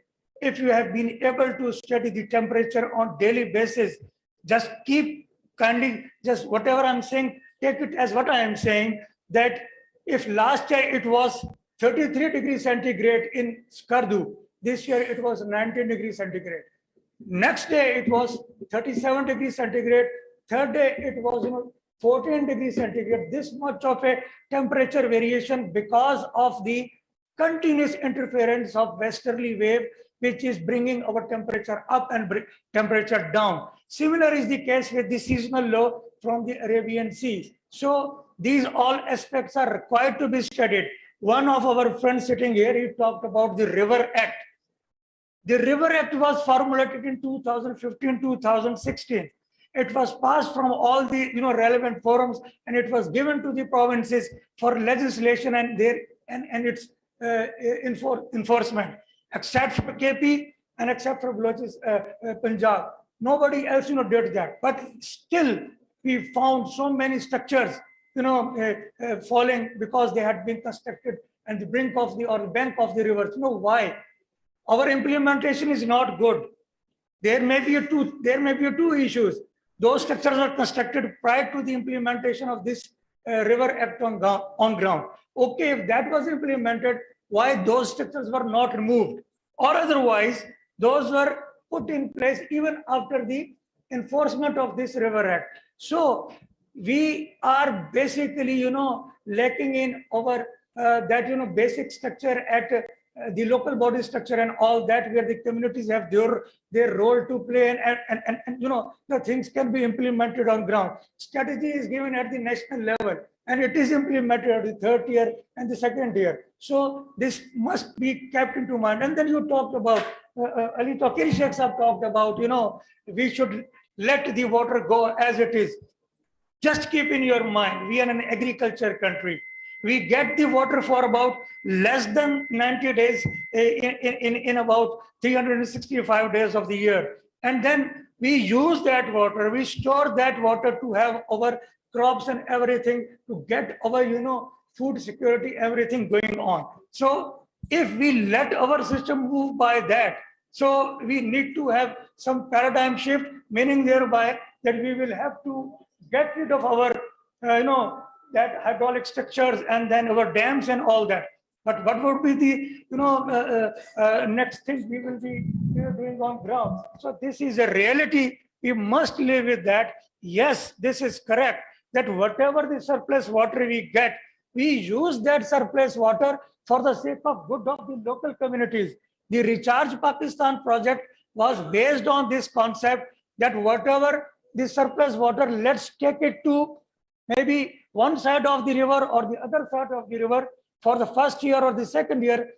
if you have been able to study the temperature on daily basis, just keep kindly, just whatever I'm saying, take it as what I am saying, that if last year it was 33 degrees centigrade in Skardu, this year it was 19 degrees centigrade. Next day it was 37 degrees centigrade. Third day it was 14 degrees centigrade. This much of a temperature variation because of the continuous interference of westerly wave, which is bringing our temperature up and temperature down. Similar is the case with the seasonal low from the Arabian Sea. So these all aspects are required to be studied. One of our friends sitting here, he talked about the River Act. The River Act was formulated in 2015-2016. It was passed from all the relevant forums and it was given to the provinces for legislation and its enforcement, except for KP and except for Punjab. Nobody else, did that. But still, we found so many structures, falling because they had been constructed at the brink of the bank of the rivers. Why? Our implementation is not good. There may be two issues. Those structures are constructed prior to the implementation of this River Act on ground. Okay, if that was implemented, why those structures were not removed? Or otherwise, those were put in place even after the enforcement of this River Act. So we are basically, lacking in our that basic structure at the local body structure and all that, where the communities have their role to play, and the things can be implemented on ground. Strategy is given at the national level, and it is implemented at the third tier and the second tier. So this must be kept into mind. And then you talked about Ali Tauqeer Sheikh have talked about, we should let the water go as it is. Just keep in your mind, we are an agriculture country. We get the water for about less than 90 days in about 365 days of the year. And then we use that water, we store that water to have our crops and everything, to get our, food security, everything going on. So if we let our system move by that, so we need to have some paradigm shift, meaning thereby that we will have to get rid of our, that hydraulic structures and then our dams and all that. But what would be the next thing we will be doing on ground? So this is a reality. We must live with that. Yes, this is correct, that whatever the surplus water we get, we use that surplus water for the sake of good of the local communities. The Recharge Pakistan project was based on this concept that whatever the surplus water, let's take it to maybe one side of the river or the other side of the river for the first year or the second year.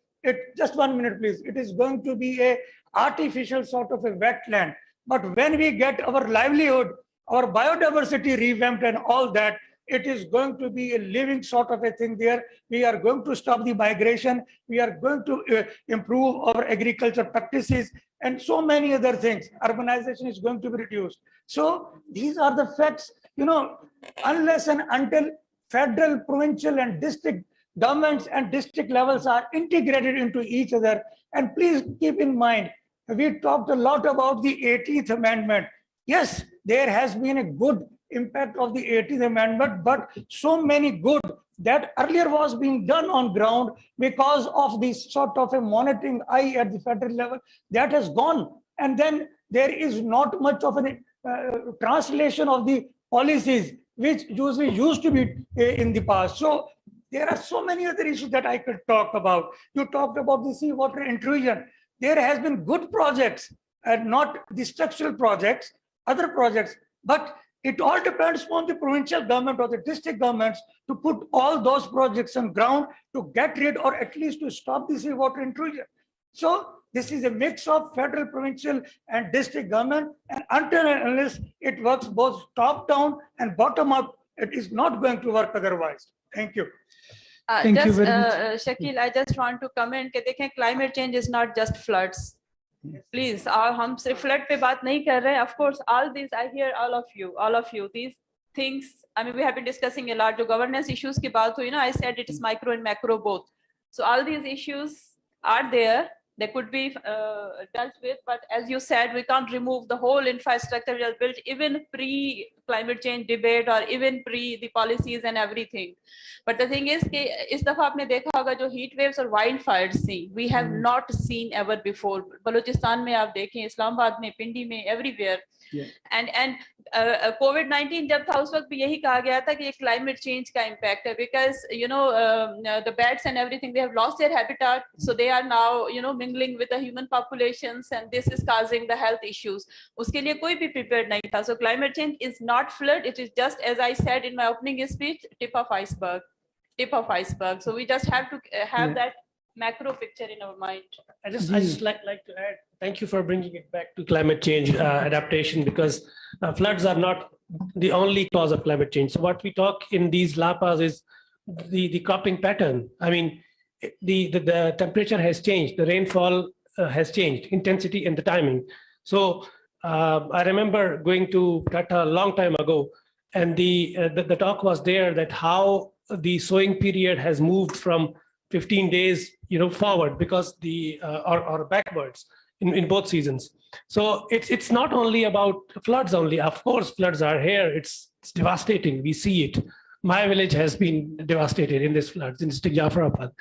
Just 1 minute, please. It is going to be a artificial sort of a wetland. But when we get our livelihood, our biodiversity revamped and all that, it is going to be a living sort of a thing there. We are going to stop the migration. We are going to improve our agriculture practices and so many other things. Urbanization is going to be reduced. So these are the facts, unless and until federal, provincial and district governments and district levels are integrated into each other. And please keep in mind, we talked a lot about the 18th Amendment. Yes, there has been a good impact of the 18th Amendment, but so many good that earlier was being done on ground because of this sort of a monitoring eye at the federal level, that has gone. And then there is not much of a translation of the policies which usually used to be in the past. So there are so many other issues that I could talk about. You talked about the seawater intrusion. There has been good projects, not the structural projects, other projects, but it all depends on the provincial government or the district governments to put all those projects on ground to get rid or at least to stop the seawater intrusion. So this is a mix of federal, provincial and district government, and until and unless it works both top down and bottom up, it is not going to work otherwise. Thank you. Thank you very much. Shakeel, I just want to comment that climate change is not just floods. Please, हम सिर्फ flood पे बात नहीं कर रहे. Of course, all these, I hear all of you, these things. I mean, we have been discussing a lot. जो governance issues की बात हुई ना, I said it is micro and macro both. So all these issues are there. They could be dealt with, but as you said, we can't remove the whole infrastructure we have built, even pre-climate change debate or even pre the policies and everything. But the thing is, इस दफा आपने देखा होगा जो heat waves और wildfires थी, we have not seen ever before. Balochistan में आप देखें, इस्लामाबाद में, पिंडी में, everywhere. Yeah. And COVID-19 जब था उस वक्त भी यही कहा गया था कि ये climate change का impact है, because the bats and everything, they have lost their habitat, so they are now mingling with the human populations, and this is causing the health issues. उसके लिए कोई भी prepared नहीं था. So climate change is not flood, it is just, as I said in my opening speech, tip of iceberg. So we just have to have that macro picture in our mind. I just like to add, thank you for bringing it back to climate change adaptation, because floods are not the only cause of climate change. So what we talk in these Lapas is the cropping pattern. I mean, the temperature has changed, the rainfall has changed, intensity and the timing. So I remember going to Qatar a long time ago, and the talk was there that how the sowing period has moved from 15 days, forward because or backwards in both seasons. So it's not only about floods only. Of course, floods are here. It's devastating. We see it. My village has been devastated in this floods in District Jafarabad.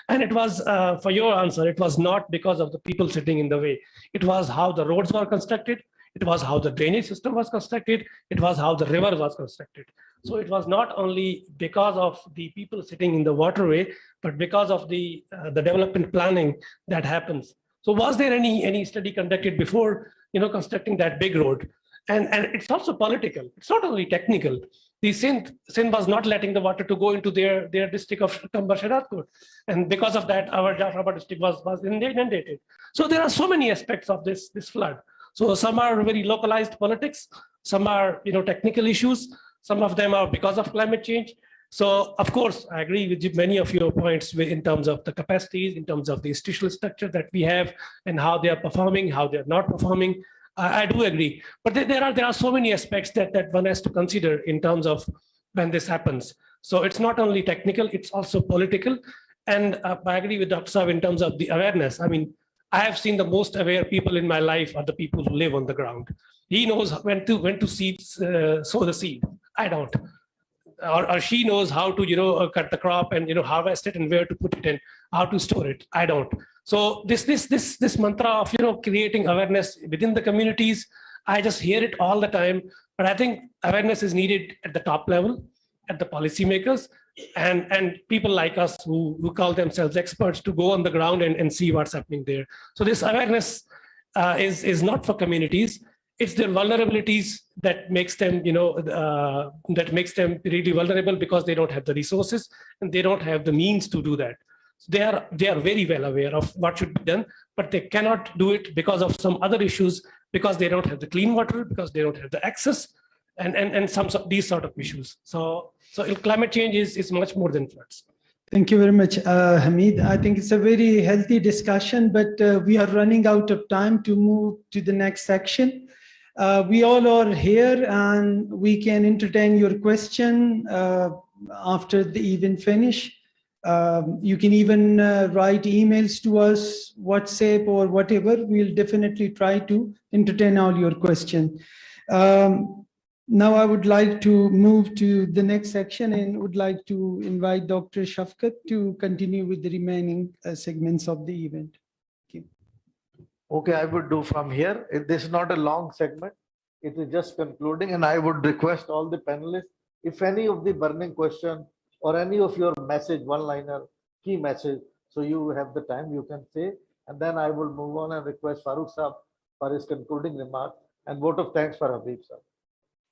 And it was, for your answer, it was not because of the people sitting in the way. It was how the roads were constructed. It was how the drainage system was constructed. It was how the river was constructed. So it was not only because of the people sitting in the waterway, but because of the development planning that happens. So was there any study conducted before, constructing that big road? And it's also political. It's not only technical. The Sindh was not letting the water to go into their district of Kambasharatpur. And because of that, our Jafarabad district was inundated. So there are so many aspects of this flood. So some are very localized politics. Some are, technical issues. Some of them are because of climate change. So of course, I agree with many of your points in terms of the capacities, in terms of the institutional structure that we have and how they are performing, how they are not performing. I do agree, but there are so many aspects that one has to consider in terms of when this happens. So it's not only technical, it's also political. And I agree with Dr. Saab in terms of the awareness. I mean, I have seen the most aware people in my life are the people who live on the ground. He knows when to sow the seed. I don't. Or she knows how to cut the crop and harvest it and where to put it in, how to store it. I don't. So this mantra of creating awareness within the communities, I just hear it all the time. But I think awareness is needed at the top level, at the policymakers, and people like us who call themselves experts to go on the ground and see what's happening there. So this awareness is not for communities. It's their vulnerabilities that makes them, really vulnerable because they don't have the resources and they don't have the means to do that. So they are very well aware of what should be done, but they cannot do it because of some other issues, because they don't have the clean water, because they don't have the access, and some of these sort of issues. So climate change is much more than floods. Thank you very much, Hameed. I think it's a very healthy discussion, but we are running out of time to move to the next section. We all are here and we can entertain your question after the event finish. You can even write emails to us, WhatsApp or whatever. We'll definitely try to entertain all your questions. Now I would like to move to the next section and would like to invite Dr. Shafqat to continue with the remaining segments of the event. Okay, I would do from here. This is not a long segment. It is just concluding, and I would request all the panelists, if any of the burning question or any of your message, one-liner, key message, so you have the time, you can say, and then I will move on and request Farooq Saab for his concluding remark and vote of thanks for Habib Saab.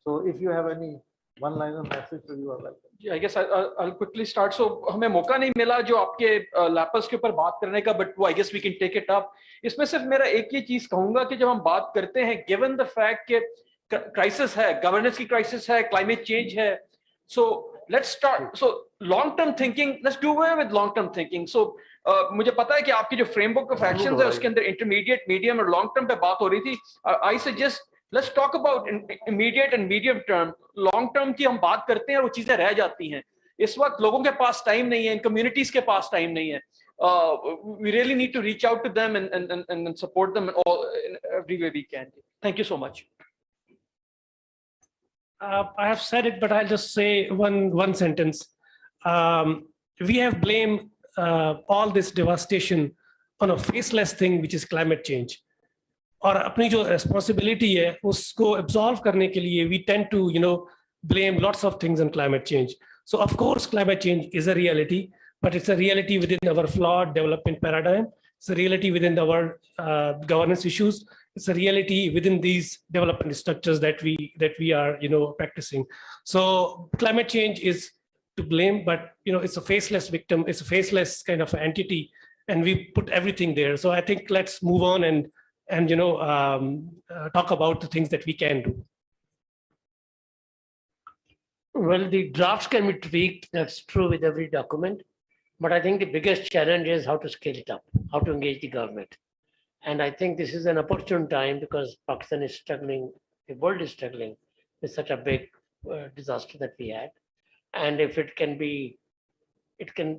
So if you have any one-liner message, so you are welcome. Yeah, I guess I'll quickly start. So हमें मौका नहीं मिला जो आपके लैपर्स के ऊपर बात करने का, but I guess we can take it up. इसमें सिर्फ मेरा एक ही चीज कहूंगा कि जब हम बात करते हैं, given the fact कि crisis है, governance की crisis है, climate change है, so let's start. So long-term thinking, let's do away with long-term thinking. So मुझे पता है कि आपकी जो framework of actions है उसके अंदर intermediate, medium और long-term पे बात हो रही थी. I suggest let's talk about immediate and medium term. Long term की हम बात करते हैं और वो चीजें रह जाती हैं. इस वक्त लोगों के पास टाइम नहीं है, इन communities के पास टाइम नहीं है. We really need to reach out to them and support them in every way we can. Thank you so much. I have said it, but I'll just say one sentence. We have blamed all this devastation on a faceless thing, which is climate change. और अपनी जो responsibility है उसको absorb करने के लिए we tend to blame lots of things on climate change. So of course climate change is a reality, but it's a reality within our flawed development paradigm. It's a reality within our governance issues. It's a reality within these development structures that we are practicing. So climate change is to blame, but it's a faceless victim. It's a faceless kind of entity, and we put everything there. So I think let's move on and talk about the things that we can do. Well, the drafts can be tweaked. That's true with every document. But I think the biggest challenge is how to scale it up, how to engage the government. And I think this is an opportune time because Pakistan is struggling, the world is struggling with such a big disaster that we had. And if it can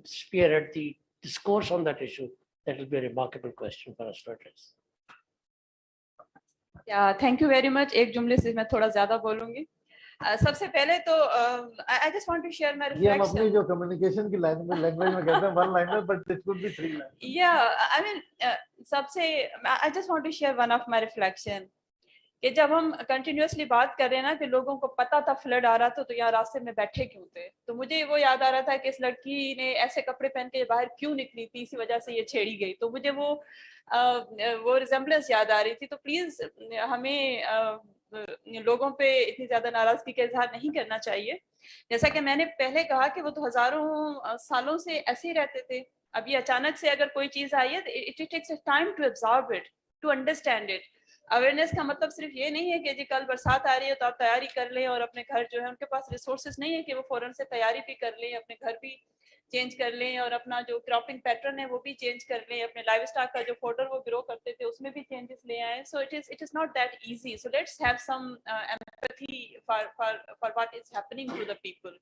spearhead the discourse on that issue, that will be a remarkable question for us to address. Yeah, thank you very much. एक जुमले से मैं थोड़ा ज़्यादा बोलूँगी. सबसे पहले तो I just want to share my ये हम reflection. अपनी जो communication की language में कहते हैं one liner, but it could be 3 lines. Yeah, I mean, I just want to share one of my reflection. कि जब हम कंटिन्यूसली बात कर रहे हैं ना कि लोगों को पता था फ्लड आ रहा था तो यहाँ रास्ते में बैठे क्यों थे, तो मुझे वो याद आ रहा था कि इस लड़की ने ऐसे कपड़े पहन के बाहर क्यों निकली थी, इसी वजह से ये छेड़ी गई. तो मुझे वो रिजेम्बलेंस याद आ रही थी. तो प्लीज हमें लोगों पे इतनी ज्यादा नाराजगी का इजहार नहीं करना चाहिए. जैसा कि मैंने पहले कहा कि वो तो हजारों सालों से ऐसे ही रहते थे. अभी अचानक से अगर कोई चीज आई है, it takes time to absorb it, to understand it. Awareness का मतलब सिर्फ ये नहीं है कि जी कल बरसात आ रही है तो आप तैयारी कर लें और अपने घर जो है, उनके पास रिसोर्सेज नहीं है कि वो फौरन से तैयारी भी कर लें, अपने घर भी चेंज कर लें और अपना जो क्रॉपिंग पैटर्न है वो भी चेंज कर लें, अपने लाइव स्टॉक का जो फोडर वो ग्रो करते थे उसमें भी चेंजेस ले आए. So it is not that easy. So let's have some empathy for what is happening to the people.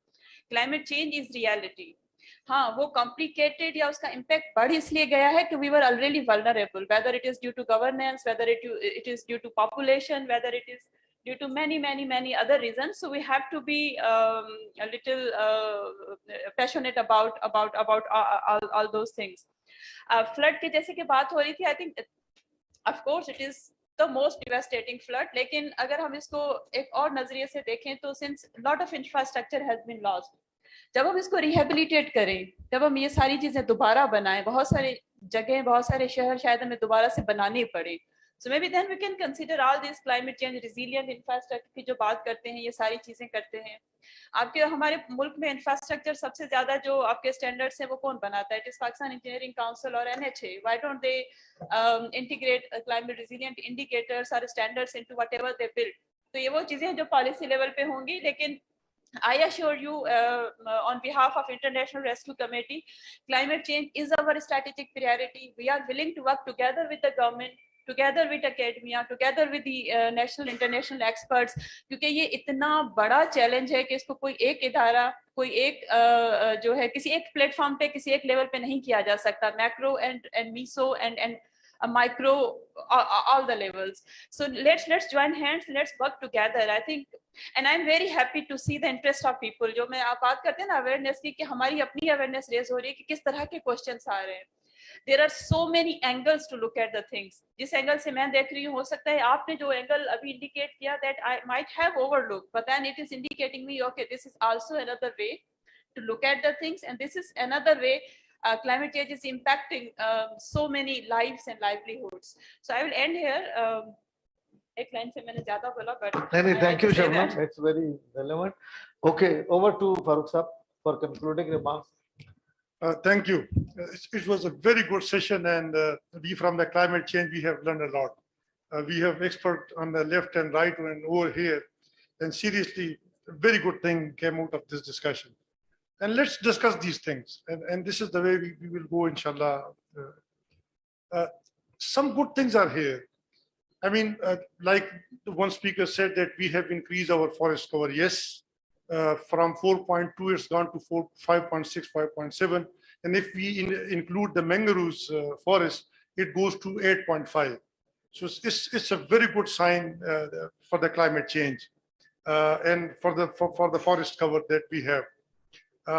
Climate change is reality. हाँ, वो कॉम्प्लिकेटेड या उसका इम्पैक्ट बढ़ इसलिए गया है कि we were already vulnerable, whether it is due to governance, whether it is due to population, whether it is due to many other reasons. So we have to be a little passionate about all those things. Flood की जैसे कि बात हो रही थी, I think of course it is the most devastating flood. लेकिन अगर हम इसको एक और नजरिए से देखें तो since lot of infrastructure has been lost, जब हम इसको रिहेबिलिटेट करें, जब हम ये सारी चीजें दोबारा बनाएं, बहुत सारे जगह, बहुत सारे शहर शायद हमें दोबारा से बनाने पड़े. So maybe then we can consider all these climate change resilient infrastructure की जो बात करते हैं, ये सारी चीजें करते हैं. आपके हमारे मुल्क में इंफ्रास्ट्रक्चर सबसे ज्यादा जो आपके स्टैंडर्ड्स हैं वो कौन बनाता है? It is Pakistan engineering council और NHA. Why don't they integrate climate resilient indicators or standards into whatever they build? तो ये वो चीजें हैं जो पॉलिसी लेवल पे होंगी. लेकिन I assure you on behalf of International Rescue Committee, climate change is our strategic priority. We are willing to work together with the government, together with academia, together with the national international experts, क्योंकि ये इतना बड़ा challenge है कि इसको कोई एक इदारा, कोई एक जो है किसी एक प्लेटफॉर्म पे, किसी एक लेवल पे नहीं किया जा सकता. Macro and meso and micro, all the levels. So let's join hands, let's work together. I think, and I'm very happy to see the interest of people. जो मैं आप बात करते हैं ना अवेयरनेस की, कि हमारी अपनी अवेयरनेस रेज हो रही है कि किस तरह के क्वेश्चंस आ रहे हैं. There are so many angles to look at the things. जिस एंगल से मैं देख रही हूँ, हो सकता है आपने जो एंगल अभी इंडिकेट किया that I might have overlooked, but then it is indicating me, okay, this is also another way to look at the things, and this is another way. Climate change is impacting so many lives and livelihoods. So I will end here. एक line से मैंने ज़्यादा बोला, but नहीं, thank you, Shabnam. It's very relevant. Okay, over to Farooq Saab for concluding remarks. Thank you. It was a very good session, and we from the climate change, we have learned a lot. We have experts on the left and right and over here, and seriously, a very good thing came out of this discussion. And let's discuss these things, and this is the way we will go, inshallah. Some good things are here. I mean, like the one speaker said that we have increased our forest cover. Yes, from 4.2 it's gone to 5.6, 5.7, and if we include the mangroves forest, it goes to 8.5. So it's a very good sign for the climate change and for the forest cover that we have.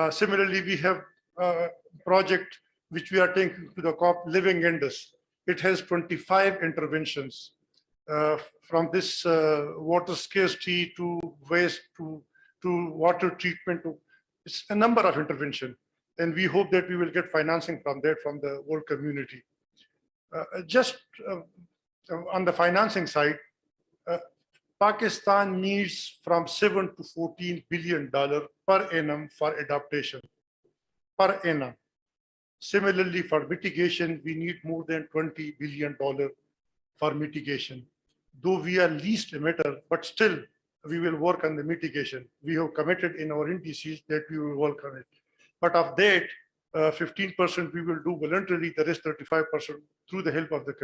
Similarly, we have a project which we are taking to the COP, Living Indus. It has 25 interventions from this water scarcity to waste to water treatment. It's a number of interventions, and we hope that we will get financing from that from the world community. Just on the financing side, Pakistan needs from $7 to $14 billion per annum for adaptation, per annum. Similarly, for mitigation, we need more than $20 billion for mitigation. Though we are least emitter, but still we will work on the mitigation. We have committed in our indices that we will work on it. But of that, 15% we will do voluntarily, the rest 35% through the help of the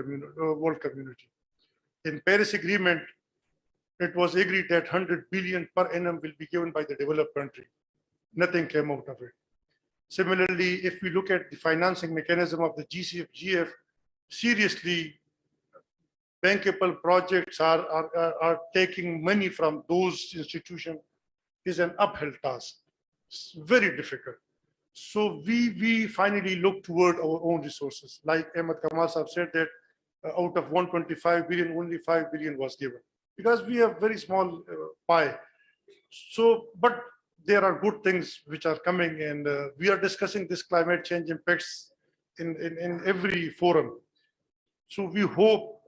world community. In Paris Agreement, it was agreed that 100 billion per annum will be given by the developed country. Nothing came out of it. Similarly, if we look at the financing mechanism of the GCF-GF, seriously, bankable projects are taking money from those institutions is an uphill task. It's very difficult. So we finally look toward our own resources. Like Ahmed Kamal said that out of 125 billion, only 5 billion was given because we have very small pie. So, but there are good things which are coming, and we are discussing this climate change impacts in every forum. So we hope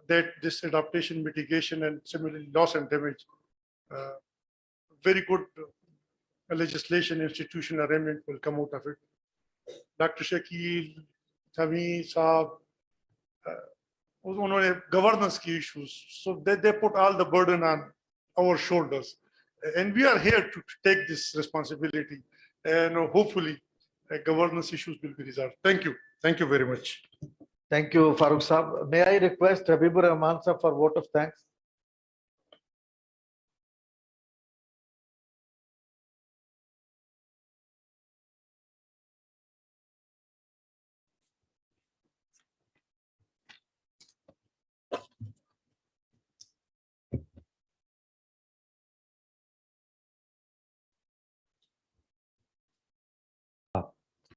that this adaptation, mitigation, and similarly loss and damage, very good legislation, institution arrangement will come out of it. Dr. Shakeel, Hameed, Saab, governance key issues. So they put all the burden on our shoulders. And we are here to take this responsibility, and hopefully governance issues will be resolved. Thank you. Thank you very much. Thank you, Farooq Saab. May I request Habibur Rahman Saab for vote of thanks?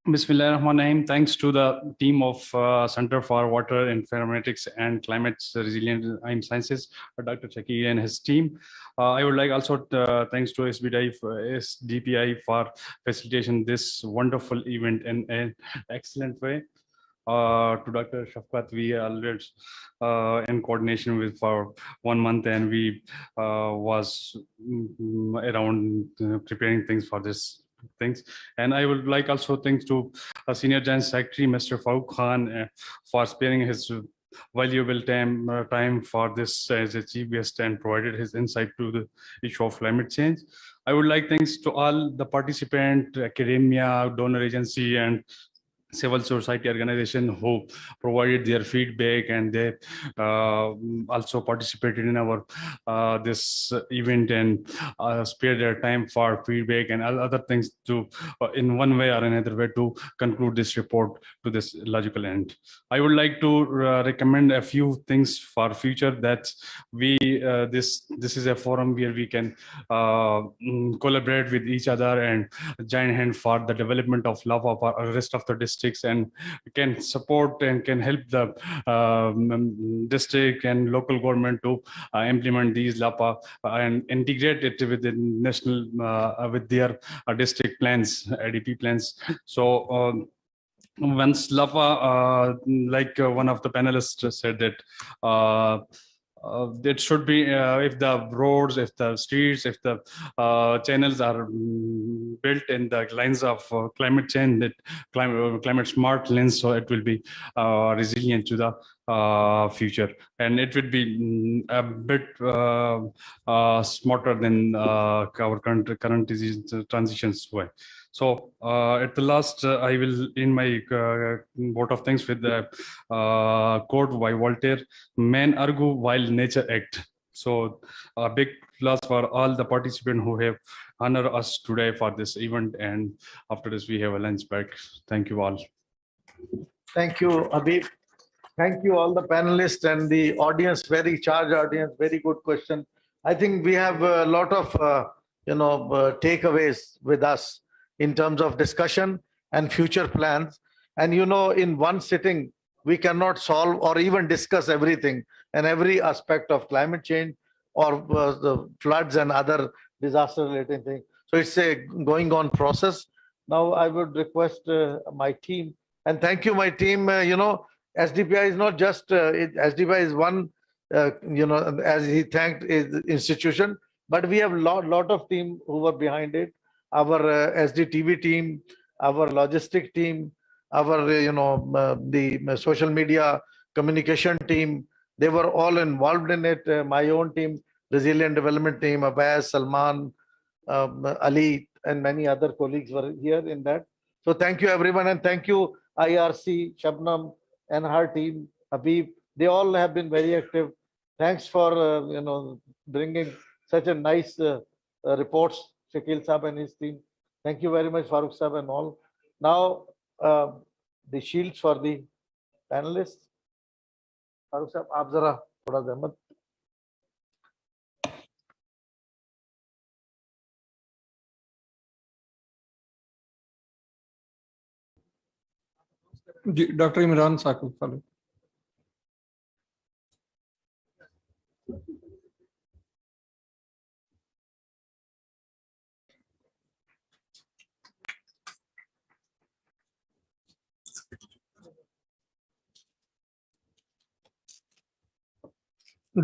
Bismillahirrahmanirrahim. Thanks to the team of Center for Water Informatics and Climate Resilient Sciences, Dr. Shakeel and his team. I would like also thanks to SDPI for facilitation this wonderful event in an excellent way. To Dr. Shafqat, we are always in coordination with for 1 month, and we was around preparing things for this things. And I would like also thanks to Senior Joint Secretary, Mr. Farooq Khan, for sparing his valuable time for this as a chief guest and provided his insight to the issue of climate change. I would like thanks to all the participant, academia, donor agency, and civil society organization who provided their feedback, and they also participated in our this event and spared their time for feedback and other things to in one way or another way to conclude this report to this logical end. I would like to recommend a few things for future, that we this is a forum where we can collaborate with each other and join hand for the development of Lapa for the rest of the districts, and can support and can help the district and local government to implement these Lapa and integrate it with the national with their district plans, ADP plans. So once Lapa, like one of the panelists said that it should be if the roads, if the streets, if the channels are built in the lines of climate change, that climate smart lens, so it will be resilient to the future, and it would be a bit smarter than our current disease transitions way. So at the last, I will end my vote of thanks with the quote by Voltaire: "Men argue while nature act." So a big plus for all the participants who have honored us today for this event, and after this we have a lunch break. Thank you all. Thank you, Abid. Thank you all the panelists and the audience, very charged audience, very good question. I think we have a lot of takeaways with us in terms of discussion and future plans. And in one sitting, we cannot solve or even discuss everything and every aspect of climate change or the floods and other disaster related things. So it's a going on process. Now I would request my team, and thank you, my team. SDPI is not just, SDPI is one, as he thanked his institution, but we have a lot of team who were behind it. Our SDTV team, our logistic team, our the social media communication team, they were all involved in it. My own team, resilient development team, Abbas, Salman, Ali, and many other colleagues were here in that. So thank you everyone, and thank you IRC, Shabnam and her team, Habib. They all have been very active. Thanks for bringing such a nice reports, Shakeel Sahab and his team. Thank you very much, Farooq Sahab and all. Now the shields for the panelists. Farooq Sahab, aap zara thoda zahmat. Dr. Imran Saqib, Khalid.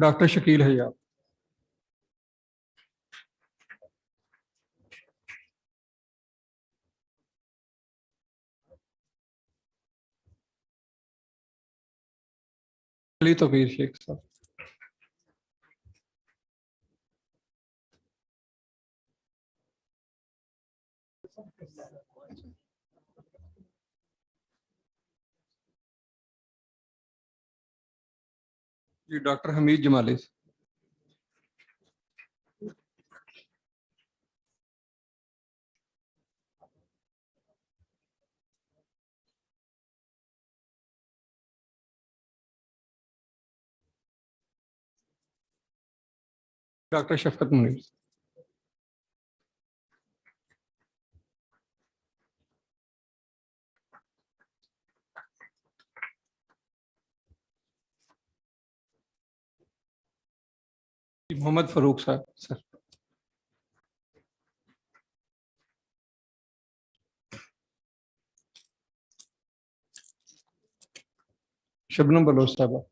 Dr. Shakeel Hayat. Tauqeer Sheikh. Dr. Hameed Jamali. Dr. Shafqat Munir. Muhammad Farooq sir. Shabnam Baloch sahaba.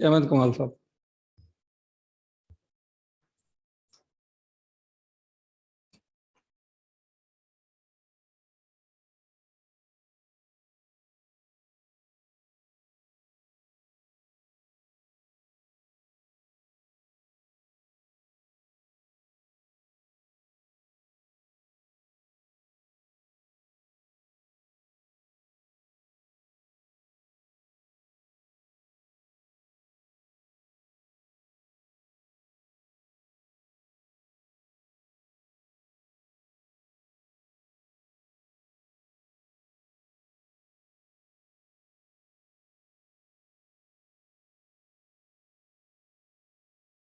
Ahmed Kamal sahab.